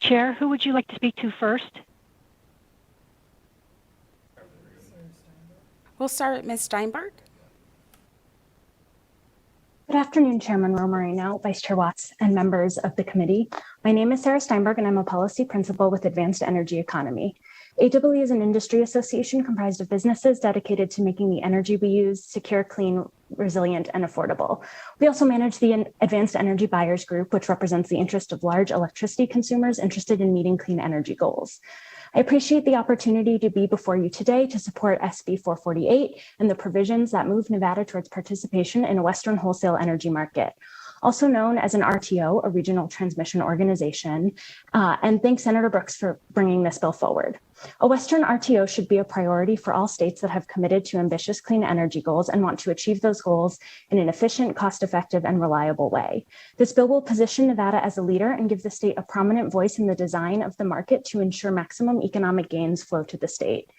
Chair, who would you like to speak to first? We'll start with Ms. Steinberg. Good afternoon, Chairman Moreno, Vice Chair Watts, and members of the committee. My name is Sarah Steinberg, and I'm a policy principal with Advanced Energy Economy. AEE is an industry association comprised of businesses dedicated to making the energy we use secure, clean, resilient, and affordable. We also manage the Advanced Energy Buyers Group, which represents the interest of large electricity consumers interested in meeting clean energy goals. I appreciate the opportunity to be before you today to support SB 448 and the provisions that move Nevada towards participation in a Western wholesale energy market. also known as an RTO, a regional transmission organization, and thank Senator Brooks for bringing this bill forward. A Western RTO should be a priority for all states that have committed to ambitious clean energy goals and want to achieve those goals in an efficient, cost-effective, and reliable way. This bill will position Nevada as a leader and give the state a prominent voice in the design of the market to ensure maximum economic gains flow to the state.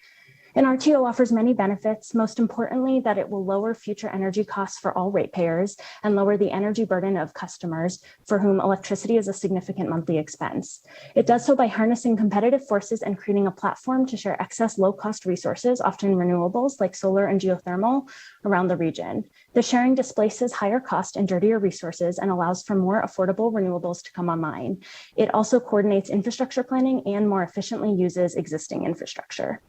An RTO offers many benefits, most importantly that it will lower future energy costs for all ratepayers and lower the energy burden of customers for whom electricity is a significant monthly expense. It does so by harnessing competitive forces and creating a platform to share excess low-cost resources, often renewables like solar and geothermal, around the region. The sharing displaces higher cost and dirtier resources and allows for more affordable renewables to come online. It also coordinates infrastructure planning and more efficiently uses existing infrastructure.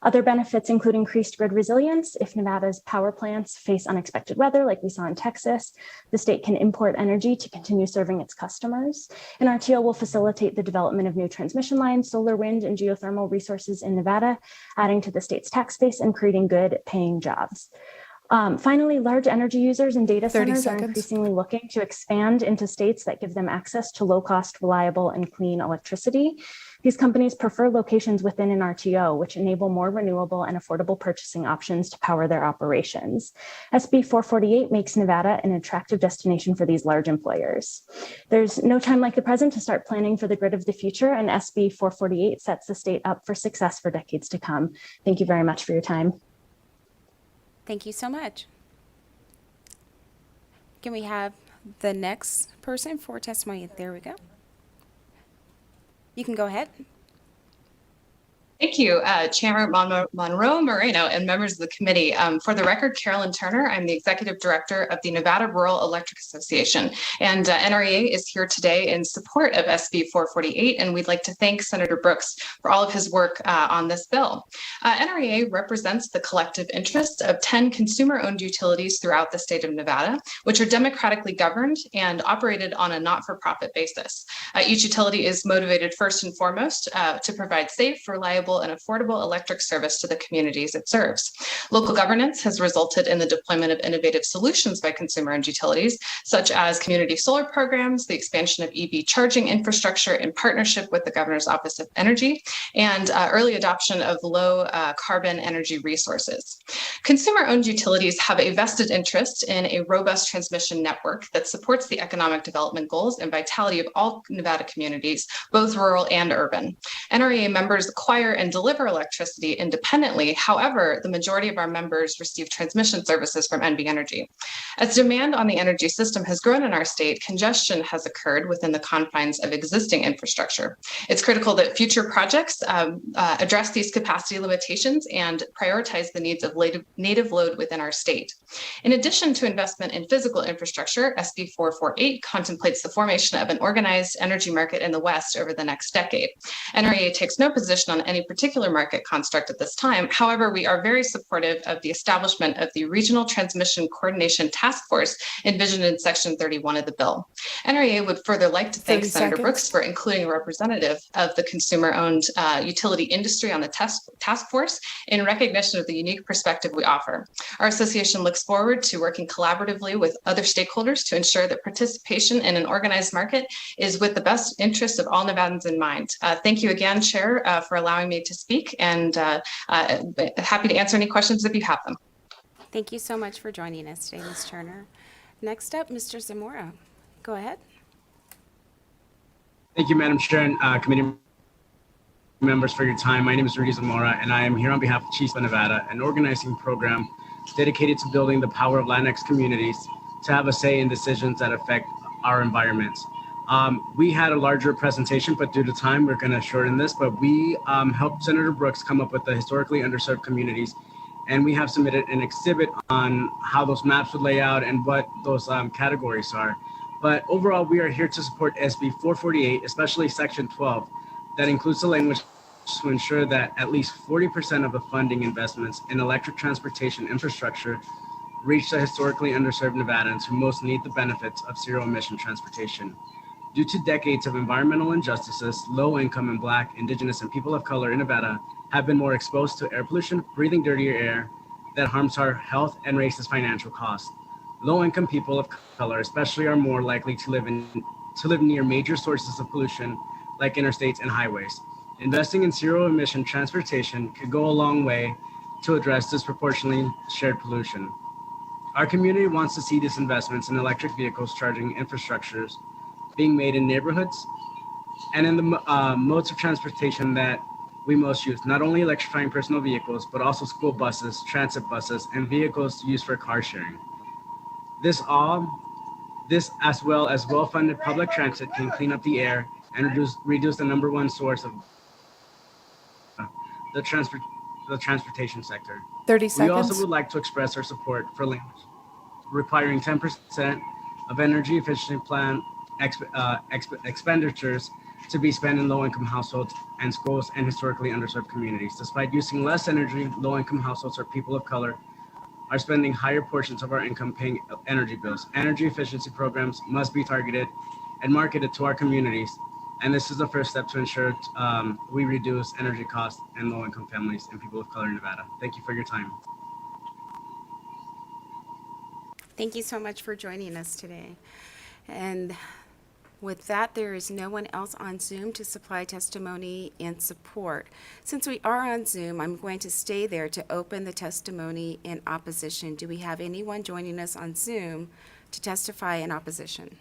Other benefits include increased grid resilience. If Nevada's power plants face unexpected weather, like we saw in Texas, the state can import energy to continue serving its customers. An RTO will facilitate the development of new transmission lines, solar, wind, and geothermal resources in Nevada, adding to the state's tax base and creating good paying jobs. Finally, large energy users and data centers are increasingly looking to expand into states that give them access to low-cost, reliable, and clean electricity. These companies prefer locations within an RTO, which enable more renewable and affordable purchasing options to power their operations. SB 448 makes Nevada an attractive destination for these large employers. There's no time like the present to start planning for the grid of the future, and SB 448 sets the state up for success for decades to come. Thank you very much for your time. Thank you so much. Can we have the next person for testimony? There we go. You can go ahead. Thank you, Chairman Monroe Moreno and members of the committee. For the record, Carolyn Turner, I'm the Executive Director of the Nevada Rural Electric Association, and NREA is here today in support of SB 448, and we'd like to thank Senator Brooks for all of his work on this bill. NREA represents the collective interests of 10 consumer-owned utilities throughout the state of Nevada, which are democratically governed and operated on a not-for-profit basis. Each utility is motivated first and foremost to provide safe, reliable, and affordable electric service to the communities it serves. Local governance has resulted in the deployment of innovative solutions by consumer-owned utilities, such as community solar programs, the expansion of EV charging infrastructure in partnership with the Governor's Office of Energy, and early adoption of low carbon energy resources. Consumer-owned utilities have a vested interest in a robust transmission network that supports the economic development goals and vitality of all Nevada communities, both rural and urban. NREA members acquire and deliver electricity independently. However, the majority of our members receive transmission services from NV Energy. As demand on the energy system has grown in our state, congestion has occurred within the confines of existing infrastructure. It's critical that future projects address these capacity limitations and prioritize the needs of native load within our state. In addition to investment in physical infrastructure, SB 448 contemplates the formation of an organized energy market in the West over the next decade. NREA takes no position on any particular market construct at this time. However, we are very supportive of the establishment of the Regional Transmission Coordination Task Force envisioned in Section 31 of the bill. NREA would further like to thank Senator Brooks for including a representative of the consumer-owned utility industry on the task force in recognition of the unique perspective we offer. Our association looks forward to working collaboratively with other stakeholders to ensure that participation in an organized market is with the best interests of all Nevadans in mind. Thank you again, Chair, for allowing me to speak, and happy to answer any questions if you have them. Thank you so much for joining us today, Ms. Turner. Next up, Mr. Zamora. Go ahead. Thank you, Madam Chair and committee members for your time. My name is Rudy Zamora, and I am here on behalf of Chispa, Nevada, an organizing program dedicated to building the power of Latinx communities to have a say in decisions that affect our environment. We had a larger presentation, but due to time, we're going to shorten this. But we helped Senator Brooks come up with the historically underserved communities, and we have submitted an exhibit on how those maps would lay out and what those categories are. But overall, we are here to support SB 448, especially Section 12, that includes the language to ensure that at least 40% of the funding investments in electric transportation infrastructure reach the historically underserved Nevadans who most need the benefits of zero-emission transportation. Due to decades of environmental injustices, low-income and Black, Indigenous, and people of color in Nevada have been more exposed to air pollution, breathing dirtier air that harms our health and raises financial costs. Low-income people of color especially are more likely to live near major sources of pollution like interstates and highways. Investing in zero-emission transportation could go a long way to address disproportionately shared pollution. Our community wants to see these investments in electric vehicles charging infrastructures being made in neighborhoods and in the modes of transportation that we most use, not only electrifying personal vehicles, but also school buses, transit buses, and vehicles used for car sharing. This as well as well-funded public transit can clean up the air and reduce the number one source of the transportation sector. 30 We seconds. also would like to express our support for language requiring 10% of energy efficiency plan expenditures to be spent in low-income households and schools and historically underserved communities. Despite using less energy, low-income households or people of color are spending higher portions of our income paying energy bills. Energy efficiency programs must be targeted and marketed to our communities, and this is the first step to ensure we reduce energy costs and low-income families and people of color in Nevada. Thank you for your time. Thank you so much for joining us today. And with that, there is no one else on Zoom to supply testimony in support. Since we are on Zoom, I'm going to stay there to open the testimony in opposition. Do we have anyone joining us on Zoom to testify in opposition?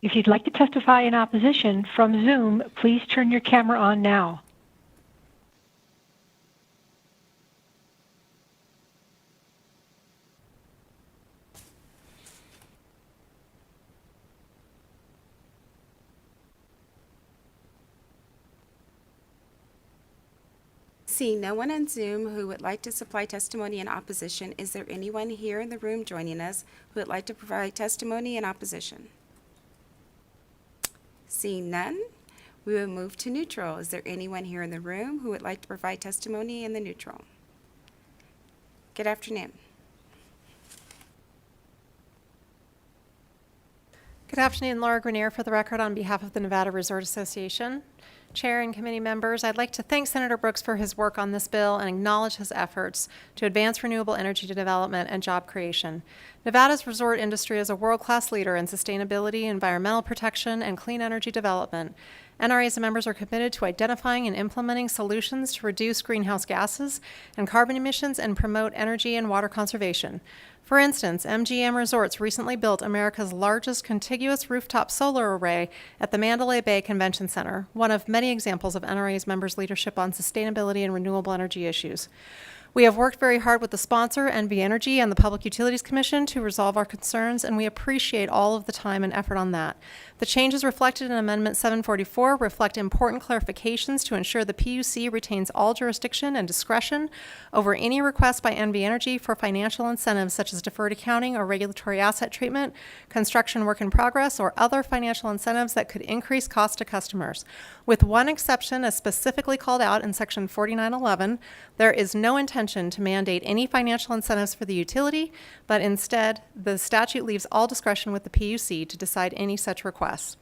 If you'd like to testify in opposition from Zoom, please turn your camera on now. Seeing no one on Zoom who would like to supply testimony in opposition, is there anyone here in the room joining us who would like to provide testimony in opposition? Seeing none, we will move to neutral. Is there anyone here in the room who would like to provide testimony in the neutral? Good afternoon. Good afternoon, Laura Grenier for the record on behalf of the Nevada Resort Association. Chair and committee members, I'd like to thank Senator Brooks for his work on this bill and acknowledge his efforts to advance renewable energy development and job creation. Nevada's resort industry is a world-class leader in sustainability, environmental protection, and clean energy development. NRA's members are committed to identifying and implementing solutions to reduce greenhouse gases and carbon emissions and promote energy and water conservation. For instance, MGM Resorts recently built America's largest contiguous rooftop solar array at the Mandalay Bay Convention Center, one of many examples of NRA's members' leadership on sustainability and renewable energy issues. We have worked very hard with the sponsor, NV Energy, and the Public Utilities Commission to resolve our concerns, and we appreciate all of the time and effort on that. The changes reflected in Amendment 744 reflect important clarifications to ensure the PUC retains all jurisdiction and discretion over any request by NV Energy for financial incentives such as deferred accounting or regulatory asset treatment, construction work in progress, or other financial incentives that could increase cost to customers. With one exception, as specifically called out in Section 4911, there is no intention to mandate any financial incentives for the utility, but instead, the statute leaves all discretion with the PUC to decide any such requests.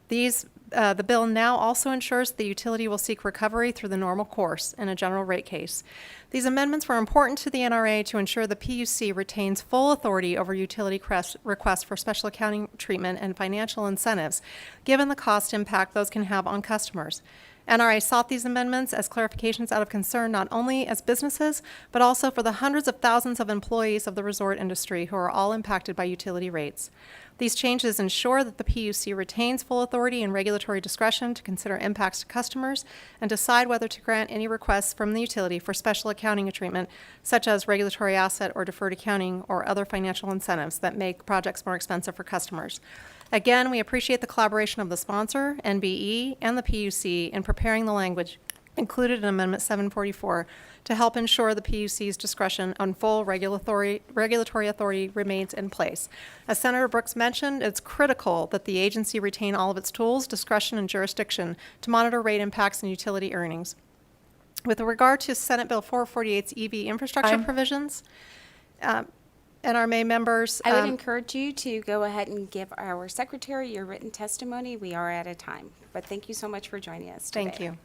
The bill now also ensures the utility will seek recovery through the normal course in a general rate case. These amendments were important to the NRA to ensure the PUC retains full authority over utility requests for special accounting treatment and financial incentives, given the cost impact those can have on customers. NRA sought these amendments as clarifications out of concern not only as businesses, but also for the hundreds of thousands of employees of the resort industry who are all impacted by utility rates. These changes ensure that the PUC retains full authority and regulatory discretion to consider impacts to customers and decide whether to grant any requests from the utility for special accounting treatment, such as regulatory asset or deferred accounting or other financial incentives that make projects more expensive for customers. Again, we appreciate the collaboration of the sponsor, NBE, and the PUC in preparing the language included in Amendment 744 to help ensure the PUC's discretion on full regulatory authority remains in place. As Senator Brooks mentioned, it's critical that the agency retain all of its tools, discretion, and jurisdiction to monitor rate impacts and utility earnings. With regard to Senate Bill 448's EV infrastructure provisions, NRMA members, I would encourage you to go ahead and give our secretary your written testimony. We are out of time, but thank you so much for joining us today. Thank you.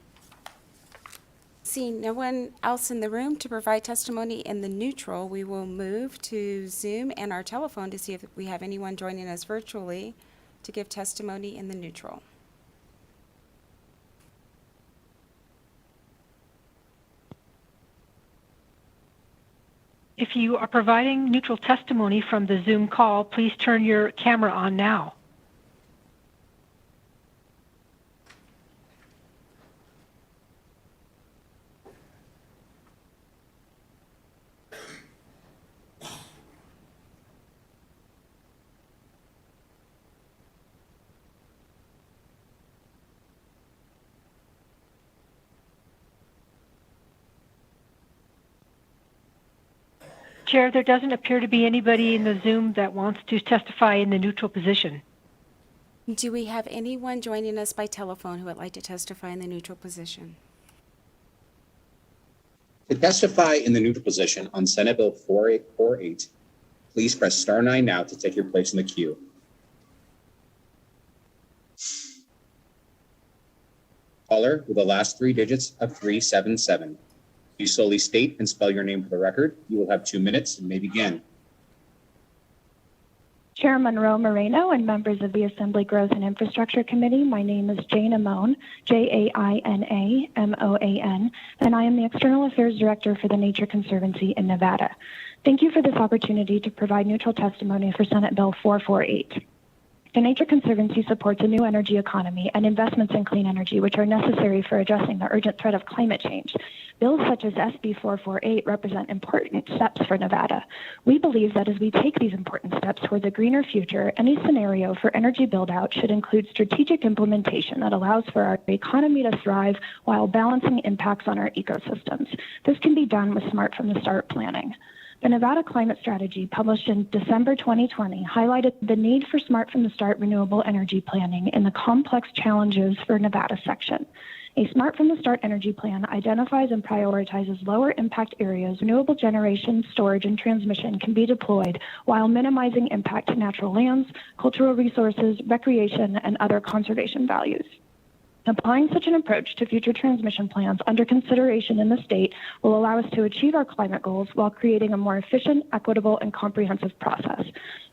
Seeing no one else in the room to provide testimony in the neutral, we will move to Zoom and our telephone to see if we have anyone joining us virtually to give testimony in the neutral. If you are providing neutral testimony from the Zoom call, please turn your camera on now. Chair, there doesn't appear to be anybody in the Zoom that wants to testify in the neutral position. Do we have anyone joining us by telephone who would like to testify in the neutral position? To testify in the neutral position on Senate Bill 4848, please press star 9 now to take your place in the queue. Caller with the last 3 digits of 377. You slowly state and spell your name for the record. You will have 2 minutes and may begin. Chair Monroe Moreno and members of the Assembly Growth and Infrastructure Committee, my name is Jane Amon, Jainamoan, and I am the External Affairs Director for the Nature Conservancy in Nevada. Thank you for this opportunity to provide neutral testimony for Senate Bill 448. The Nature Conservancy supports a new energy economy and investments in clean energy, which are necessary for addressing the urgent threat of climate change. Bills such as SB 448 represent important steps for Nevada. We believe that as we take these important steps towards a greener future, any scenario for energy build-out should include strategic implementation that allows for our economy to thrive while balancing impacts on our ecosystems. This can be done with smart from the start planning. The Nevada Climate Strategy, published in December 2020, highlighted the need for smart from the start renewable energy planning in the complex challenges for Nevada section. A smart from the start energy plan identifies and prioritizes lower impact areas. Renewable generation, storage, and transmission can be deployed while minimizing impact to natural lands, cultural resources, recreation, and other conservation values. Applying such an approach to future transmission plans under consideration in the state will allow us to achieve our climate goals while creating a more efficient, equitable, and comprehensive process.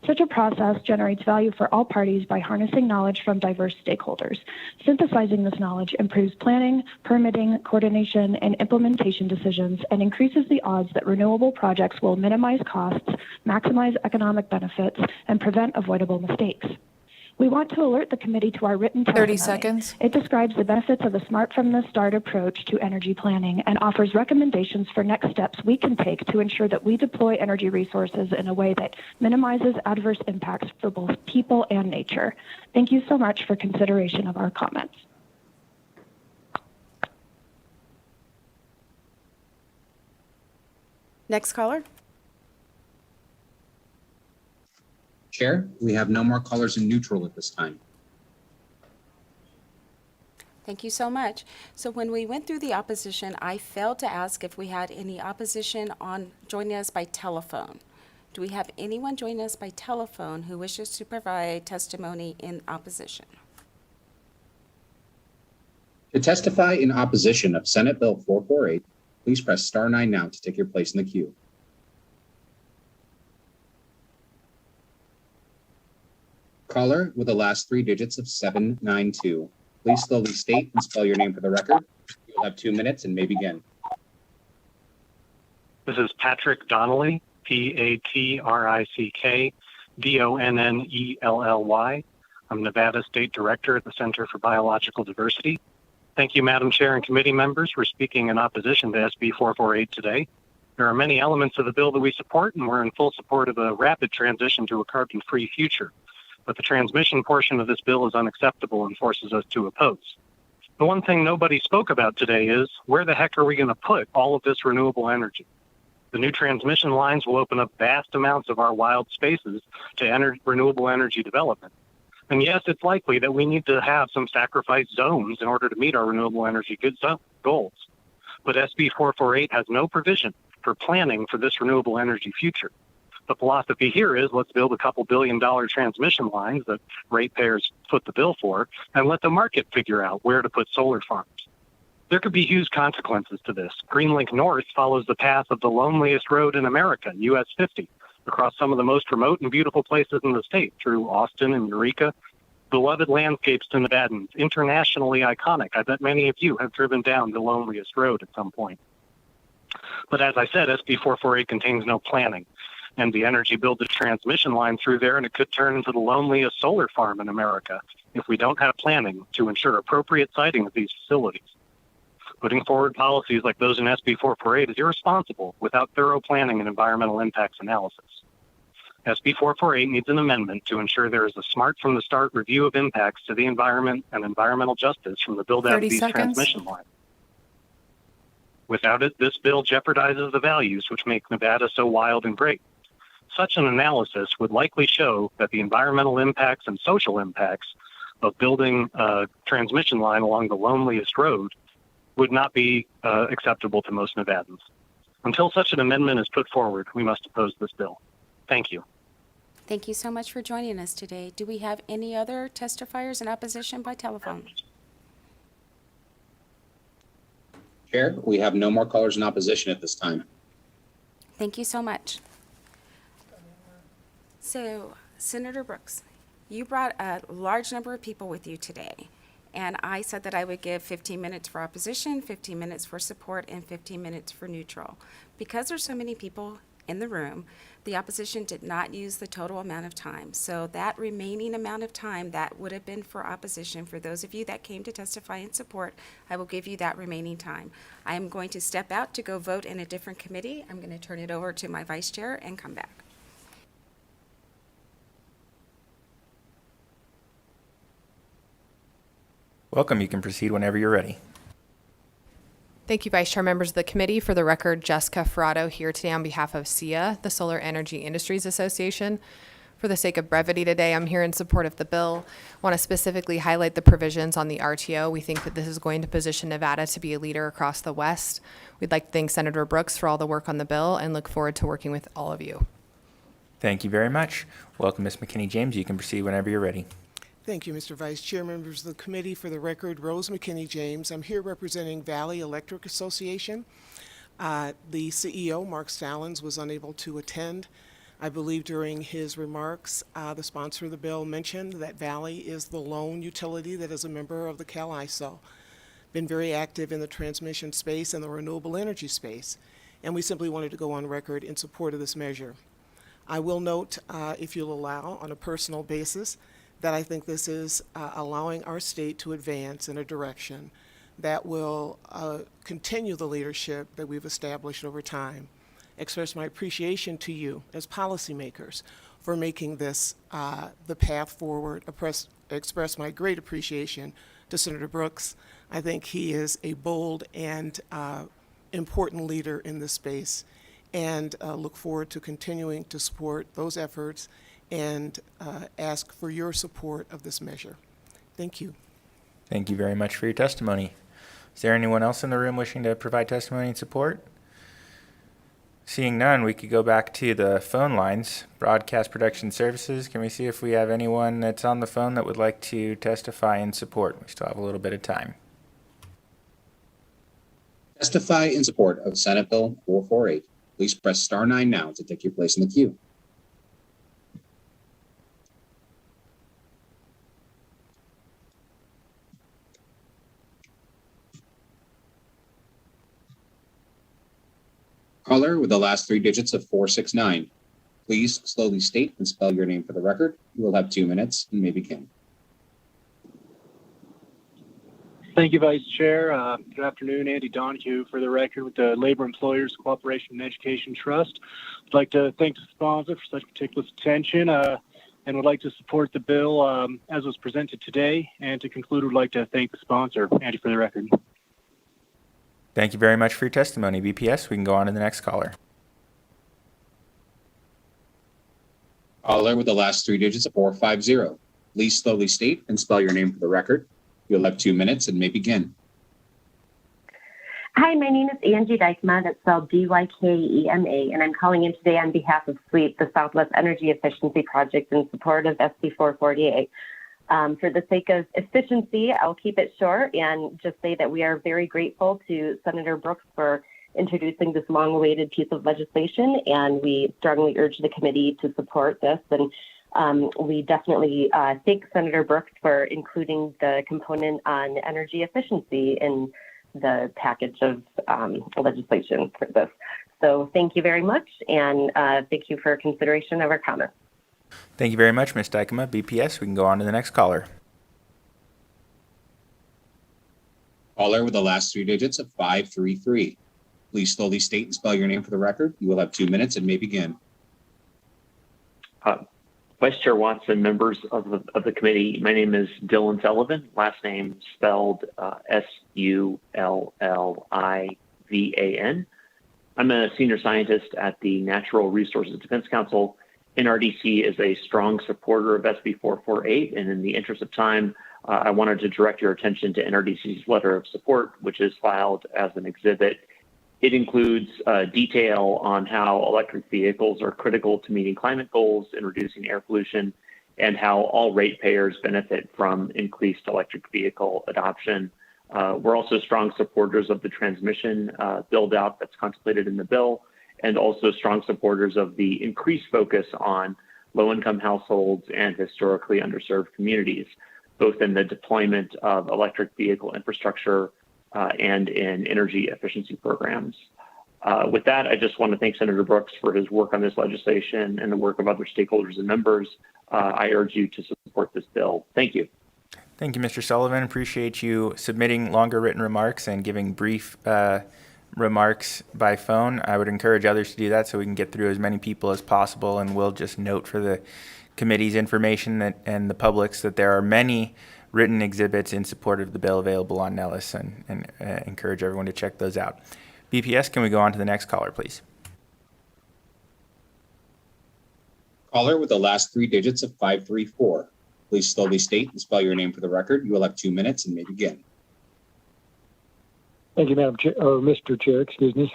Such a process generates value for all parties by harnessing knowledge from diverse stakeholders. Synthesizing this knowledge improves planning, permitting, coordination, and implementation decisions and increases the odds that renewable projects will minimize costs, maximize economic benefits, and prevent avoidable mistakes. We want to alert the committee to our written testimony. 30 seconds. It describes the benefits of a smart from the start approach to energy planning and offers recommendations for next steps we can take to ensure that we deploy energy resources in a way that minimizes adverse impacts for both people and nature. Thank you so much for consideration of our comments. Next caller. Chair, we have no more callers in neutral at this time. Thank you so much. So when we went through the opposition, I failed to ask if we had any opposition on joining us by telephone. Do we have anyone joining us by telephone who wishes to provide testimony in opposition? To testify in opposition of Senate Bill 448, please press star 9 now to take your place in the queue. Caller with the last 3 digits of 792. Please slowly state and spell your name for the record. You'll have 2 minutes and may begin. This is Patrick Donnelly, Patrick Donnelly. I'm Nevada State Director at the Center for Biological Diversity. Thank you, Madam Chair and committee members, for speaking in opposition to SB 448 today. There are many elements of the bill that we support, and we're in full support of a rapid transition to a carbon-free future. But the transmission portion of this bill is unacceptable and forces us to oppose. The one thing nobody spoke about today is, where the heck are we going to put all of this renewable energy? The new transmission lines will open up vast amounts of our wild spaces to renewable energy development. And yes, it's likely that we need to have some sacrifice zones in order to meet our renewable energy goals. But SB 448 has no provision for planning for this renewable energy future. The philosophy here is, let's build a couple $2 billion transmission lines that ratepayers foot the bill for, and let the market figure out where to put solar farms. There could be huge consequences to this. Greenlink North follows the path of the loneliest road in America, US 50, across some of the most remote and beautiful places in the state, through Austin and Eureka, beloved landscapes to Nevadans, internationally iconic. I bet many of you have driven down the loneliest road at some point. But as I said, SB 448 contains no planning. And the energy builds a transmission line through there, and it could turn into the loneliest solar farm in America if we don't have planning to ensure appropriate siting of these facilities. Putting forward policies like those in SB 448 is irresponsible without thorough planning and environmental impacts analysis. SB 448 needs an amendment to ensure there is a smart from the start review of impacts to the environment and environmental justice from the build out of these transmission lines. Without it, this bill jeopardizes the values which make Nevada so wild and great. Such an analysis would likely show that the environmental impacts and social impacts of building a transmission line along the loneliest road would not be acceptable to most Nevadans. Until such an amendment is put forward, we must oppose this bill. Thank you. Thank you so much for joining us today. Do we have any other testifiers in opposition by telephone? Chair, we have no more callers in opposition at this time. Thank you so much. So, Senator Brooks, you brought a large number of people with you today, and I said that I would give 15 minutes for opposition, 15 minutes for support, and 15 minutes for neutral. Because there's so many people in the room, the opposition did not use the total amount of time. So that remaining amount of time that would have been for opposition, for those of you that came to testify in support, I will give you that remaining time. I am going to step out to go vote in a different committee. I'm going to turn it over to my vice chair and come back. Welcome. You can proceed whenever you're ready. Thank you, Vice Chair, members of the committee. For the record, Jessica Ferrato here today on behalf of SEIA, the Solar Energy Industries Association. For the sake of brevity today, I'm here in support of the bill. I want to specifically highlight the provisions on the RTO. We think that this is going to position Nevada to be a leader across the West. We'd like to thank Senator Brooks for all the work on the bill and look forward to working with all of you. Thank you very much. Welcome, Ms. McKinney-James. You can proceed whenever you're ready. Thank you, Mr. Vice Chair, members of the committee. For the record, Rose McKinney-James. I'm here representing Valley Electric Association. The CEO, Mark Stallings, was unable to attend. I believe during his remarks, the sponsor of the bill mentioned that Valley is the lone utility that is a member of the CAISO. Been very active in the transmission space and the renewable energy space, and we simply wanted to go on record in support of this measure. I will note, if you'll allow, on a personal basis, that I think this is allowing our state to advance in a direction that will continue the leadership that we've established over time. Express my appreciation to you as policymakers for making this the path forward. Express my great appreciation to Senator Brooks. I think he is a bold and important leader in this space, and look forward to continuing to support those efforts and ask for your support of this measure. Thank you. Thank you very much for your testimony. Is there anyone else in the room wishing to provide testimony and support? Seeing none, we could go back to the phone lines. Broadcast Production Services, can we see if we have anyone that's on the phone that would like to testify in support? We still have a little bit of time. Testify in support of Senate Bill 448. Please press star 9 now to take your place in the queue. Caller with the last 3 digits of 469. Please slowly state and spell your name for the record. You will have 2 minutes and may begin. Thank you, Vice Chair. Good afternoon, Andy Donahue for the record with the Labor Employers Cooperation and Education Trust. I'd like to thank the sponsor for such meticulous attention and would like to support the bill as was presented today. And to conclude, would like to thank the sponsor, Andy, for the record. Thank you very much for your testimony, BPS. We can go on to the next caller. Caller with the last 3 digits of 450. Please slowly state and spell your name for the record. You'll have 2 minutes and may begin. Hi, my name is Angie Dykema, that's spelled D-Y-K-E-M-A, and I'm calling in today on behalf of SLEEP, the Southwest Energy Efficiency Project, in support of SB 448. For the sake of efficiency, I'll keep it short and just say that we are very grateful to Senator Brooks for introducing this long-awaited piece of legislation, and we strongly urge the committee to support this. And we definitely thank Senator Brooks for including the component on energy efficiency in the package of legislation for this. So thank you very much, and thank you for consideration of our comments. Thank you very much, Ms. Dykema. BPS, we can go on to the next caller. Caller with the last three digits of 533. Please slowly state and spell your name for the record. You will have 2 minutes and may begin. Vice Chair Watson, members of the committee, my name is Dylan Sullivan, last name spelled Sullivan. I'm a senior scientist at the Natural Resources Defense Council. NRDC is a strong supporter of SB 448, and in the interest of time, I wanted to direct your attention to NRDC's letter of support, which is filed as an exhibit. It includes detail on how electric vehicles are critical to meeting climate goals and reducing air pollution, and how all ratepayers benefit from increased electric vehicle adoption. We're also strong supporters of the transmission build-out that's contemplated in the bill, and also strong supporters of the increased focus on low-income households and historically underserved communities, both in the deployment of electric vehicle infrastructure and in energy efficiency programs. With that, I just want to thank Senator Brooks for his work on this legislation and the work of other stakeholders and members. I urge you to support this bill. Thank you. Thank you, Mr. Sullivan. Appreciate you submitting longer written remarks and giving brief remarks by phone. I would encourage others to do that so we can get through as many people as possible, and we'll just note for the committee's information and the public's that there are many written exhibits in support of the bill available on Nellis, and encourage everyone to check those out. BPS, can we go on to the next caller, please? Caller with the last three digits of 534. Please slowly state and spell your name for the record. You will have 2 minutes and may begin. Thank you, Madam Chair, or Mr. Chair, excuse me,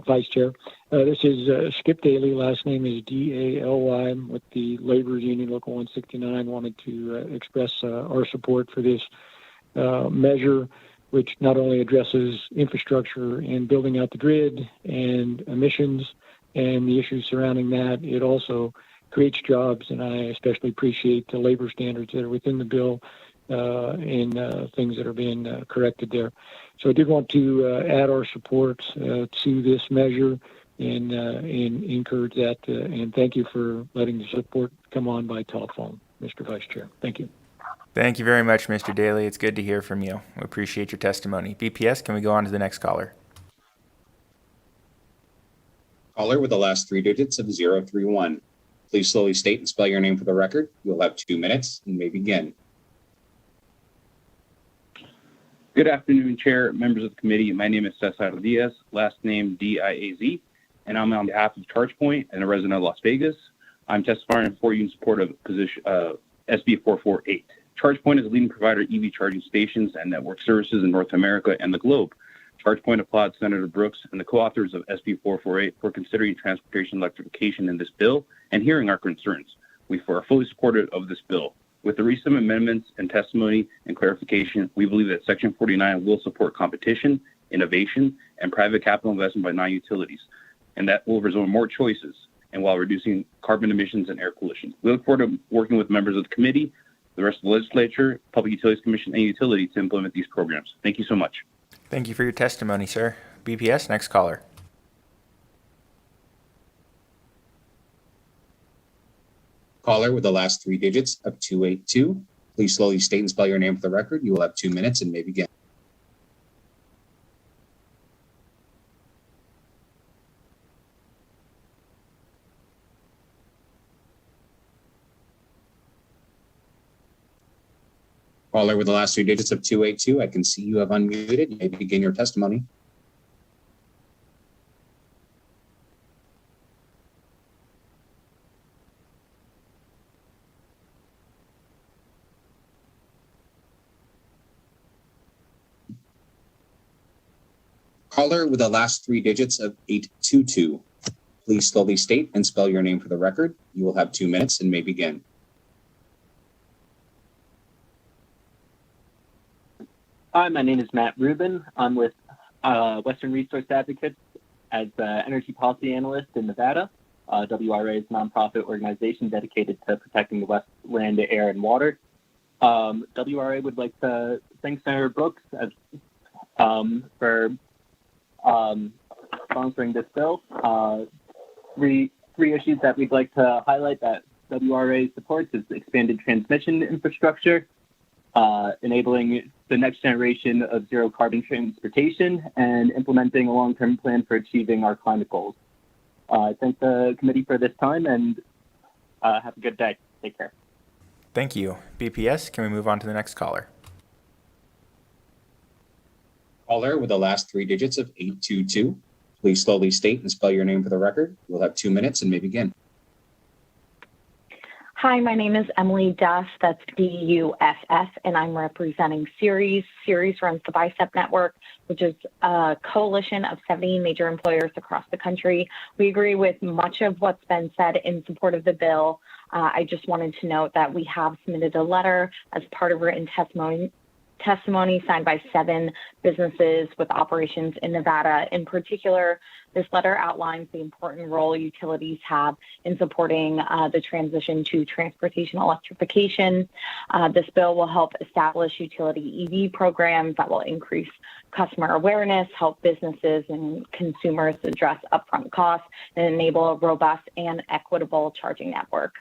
Vice Chair. This is Skip Daly. Last name is D-A-L-Y. I'm with the Laborers Union Local 169. Wanted to express our support for this measure, which not only addresses infrastructure and building out the grid and emissions and the issues surrounding that, it also creates jobs, and I especially appreciate the labor standards that are within the bill and things that are being corrected there. So I did want to add our support to this measure and encourage that, and thank you for letting the support come on by telephone, Mr. Vice Chair. Thank you. Thank you very much, Mr. Daly. It's good to hear from you. We appreciate your testimony. BPS, can we go on to the next caller? Caller with the last three digits of 031. Please slowly state and spell your name for the record. You'll have 2 minutes and may begin. Good afternoon, Chair, members of the committee. My name is Cesar Diaz, last name D-I-A-Z, and I'm on behalf of ChargePoint and a resident of Las Vegas. I'm testifying for you in support of SB 448. ChargePoint is a leading provider of EV charging stations and network services in North America and the globe. ChargePoint applauds Senator Brooks and the co-authors of SB 448 for considering transportation electrification in this bill and hearing our concerns. We are fully supportive of this bill. With the recent amendments and testimony and clarification, we believe that Section 49 will support competition, innovation, and private capital investment by non-utilities, and that will result in more choices and while reducing carbon emissions and air pollution. We look forward to working with members of the committee, the rest of the legislature, Public Utilities Commission, and utility to implement these programs. Thank you so much. Thank you for your testimony, sir. BPS, next caller. Caller with the last three digits of 282. Please slowly state and spell your name for the record. You will have 2 minutes and may begin. Caller with the last three digits of 282. I can see you have unmuted. You may begin your testimony. Caller with the last three digits of 822. Please slowly state and spell your name for the record. You will have 2 minutes and may begin. Hi, my name is Matt Rubin. I'm with Western Resource Advocates as Energy Policy Analyst in Nevada. WRA is a nonprofit organization dedicated to protecting the West land, air, and water. WRA would like to thank Senator Brooks for sponsoring this bill. Three issues that we'd like to highlight that WRA supports is expanded transmission infrastructure, enabling the next generation of zero carbon transportation, and implementing a long-term plan for achieving our climate goals. I thank the committee for this time, and have a good day. Take care. Thank you. BPS, can we move on to the next caller? Caller with the last three digits of 822. Please slowly state and spell your name for the record. You'll have 2 minutes and may begin. Hi, my name is Emily Duff. That's DUFF, and I'm representing Ceres. Ceres runs the BICEP network, which is a coalition of 70 major employers across the country. We agree with much of what's been said in support of the bill. I just wanted to note that we have submitted a letter as part of written testimony signed by 7 businesses with operations in Nevada. In particular, this letter outlines the important role utilities have in supporting the transition to transportation electrification. This bill will help establish utility EV programs that will increase customer awareness, help businesses and consumers address upfront costs, and enable a robust and equitable charging network.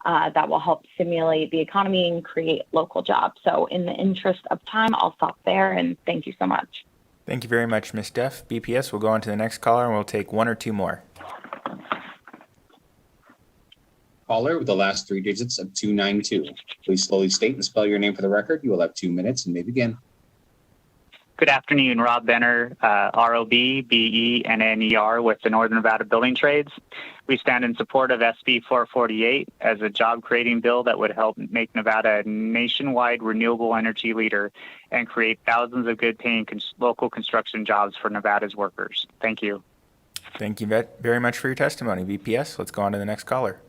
That will help stimulate the economy and create local jobs. So in the interest of time, I'll stop there, and thank you so much. Thank you very much, Ms. Duff. BPS, we'll go on to the next caller, and we'll take 1 or 2 more. Caller with the last three digits of 292. Please slowly state and spell your name for the record. You will have 2 minutes and may begin. Good afternoon, Rob Benner, ROBBENNER with the Northern Nevada Building Trades. We stand in support of SB 448 as a job-creating bill that would help make Nevada a nationwide renewable energy leader and create thousands of good-paying local construction jobs for Nevada's workers. Thank you. Thank you very much for your testimony. BPS, let's go on to the next caller.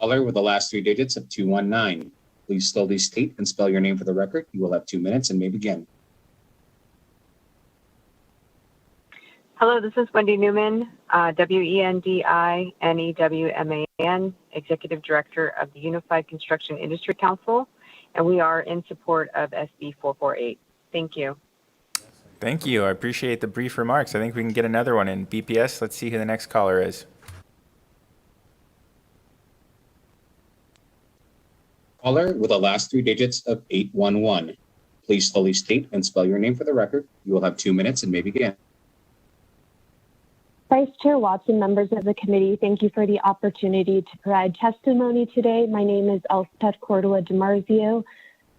Caller with the last three digits of 219. Please slowly state and spell your name for the record. You will have 2 minutes and may begin. Hello, this is Wendy Newman, WENDINEWMAN, Executive Director of the Unified Construction Industry Council, and we are in support of SB 448. Thank you. Thank you. I appreciate the brief remarks. I think we can get another one in. BPS, let's see who the next caller is. Caller with the last three digits of 811. Please slowly state and spell your name for the record. You will have 2 minutes and may begin. Vice Chair Watson, members of the committee, thank you for the opportunity to provide testimony today. My name is Elspeth Cordua DiMarzio,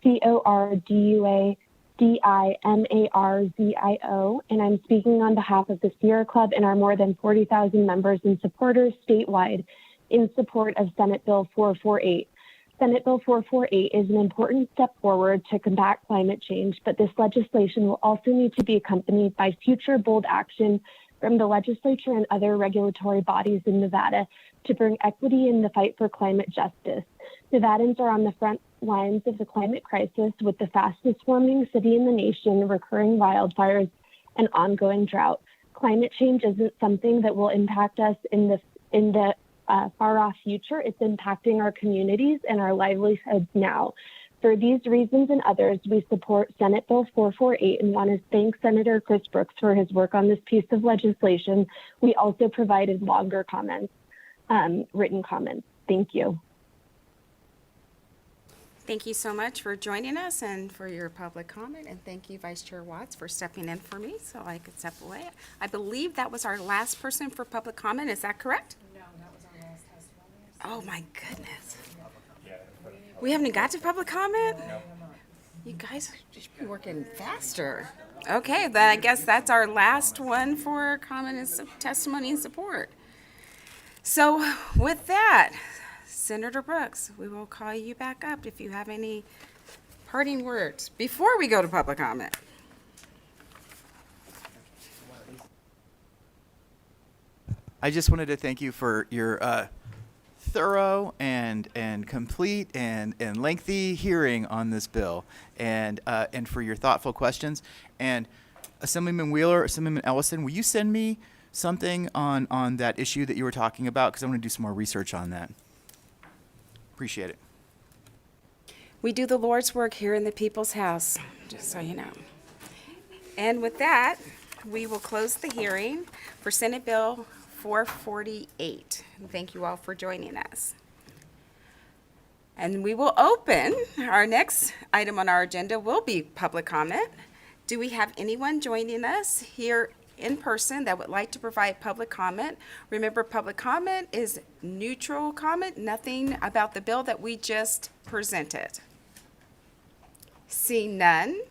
CORDUADIMARZIO, and I'm speaking on behalf of the Sierra Club and our more than 40,000 members and supporters statewide in support of Senate Bill 448. Senate Bill 448 is an important step forward to combat climate change, but this legislation will also need to be accompanied by future bold action from the legislature and other regulatory bodies in Nevada to bring equity in the fight for climate justice. Nevadans are on the front lines of the climate crisis with the fastest warming city in the nation, recurring wildfires, and ongoing drought. Climate change isn't something that will impact us in the far-off future. It's impacting our communities and our livelihoods now. For these reasons and others, we support Senate Bill 448 and want to thank Senator Chris Brooks for his work on this piece of legislation. We also provided longer comments, written comments. Thank you. Thank you so much for joining us and for your public comment. And thank you, Vice Chair Watts, for stepping in for me so I could step away. I believe that was our last person for public comment. Is that correct? No, that was our last testimony. Oh, my goodness. We haven't got to public comment? No. You guys should be working faster. Okay, then I guess that's our last one for comment and testimony and support. So with that, Senator Brooks, we will call you back up if you have any parting words before we go to public comment. I just wanted to thank you for your thorough and complete and lengthy hearing on this bill, and for your thoughtful questions. And Assemblyman Wheeler, Assemblyman Ellison, will you send me something on that issue that you were talking about? Because I want to do some more research on that. Appreciate it. We do the Lord's work here in the people's house, just so you know. And with that, we will close the hearing for Senate Bill 448. Thank you all for joining us. And we will open, our next item on our agenda will be public comment. Do we have anyone joining us here in person that would like to provide public comment? Remember, public comment is neutral comment, nothing about the bill that we just presented. Seeing none,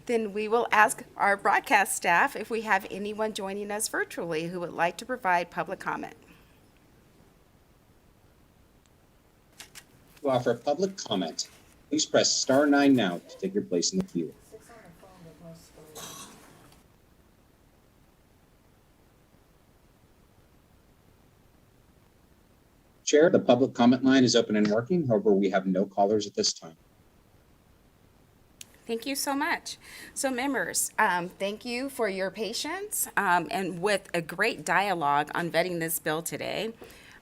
then we will ask our broadcast staff if we have anyone joining us virtually who would like to provide public comment. To offer public comment, please press *9 now to take your place in the queue. Chair, the public comment line is open and working. However, we have no callers at this time. Thank you so much. So members, thank you for your patience and with a great dialogue on vetting this bill today.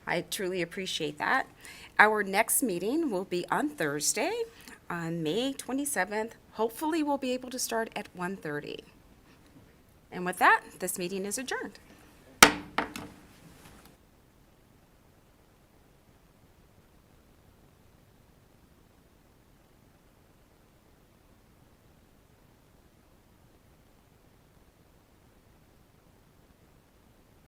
I truly appreciate that. Our next meeting will be on Thursday, on May 27th. Hopefully we'll be able to start at 1:30. And with that, this meeting is adjourned.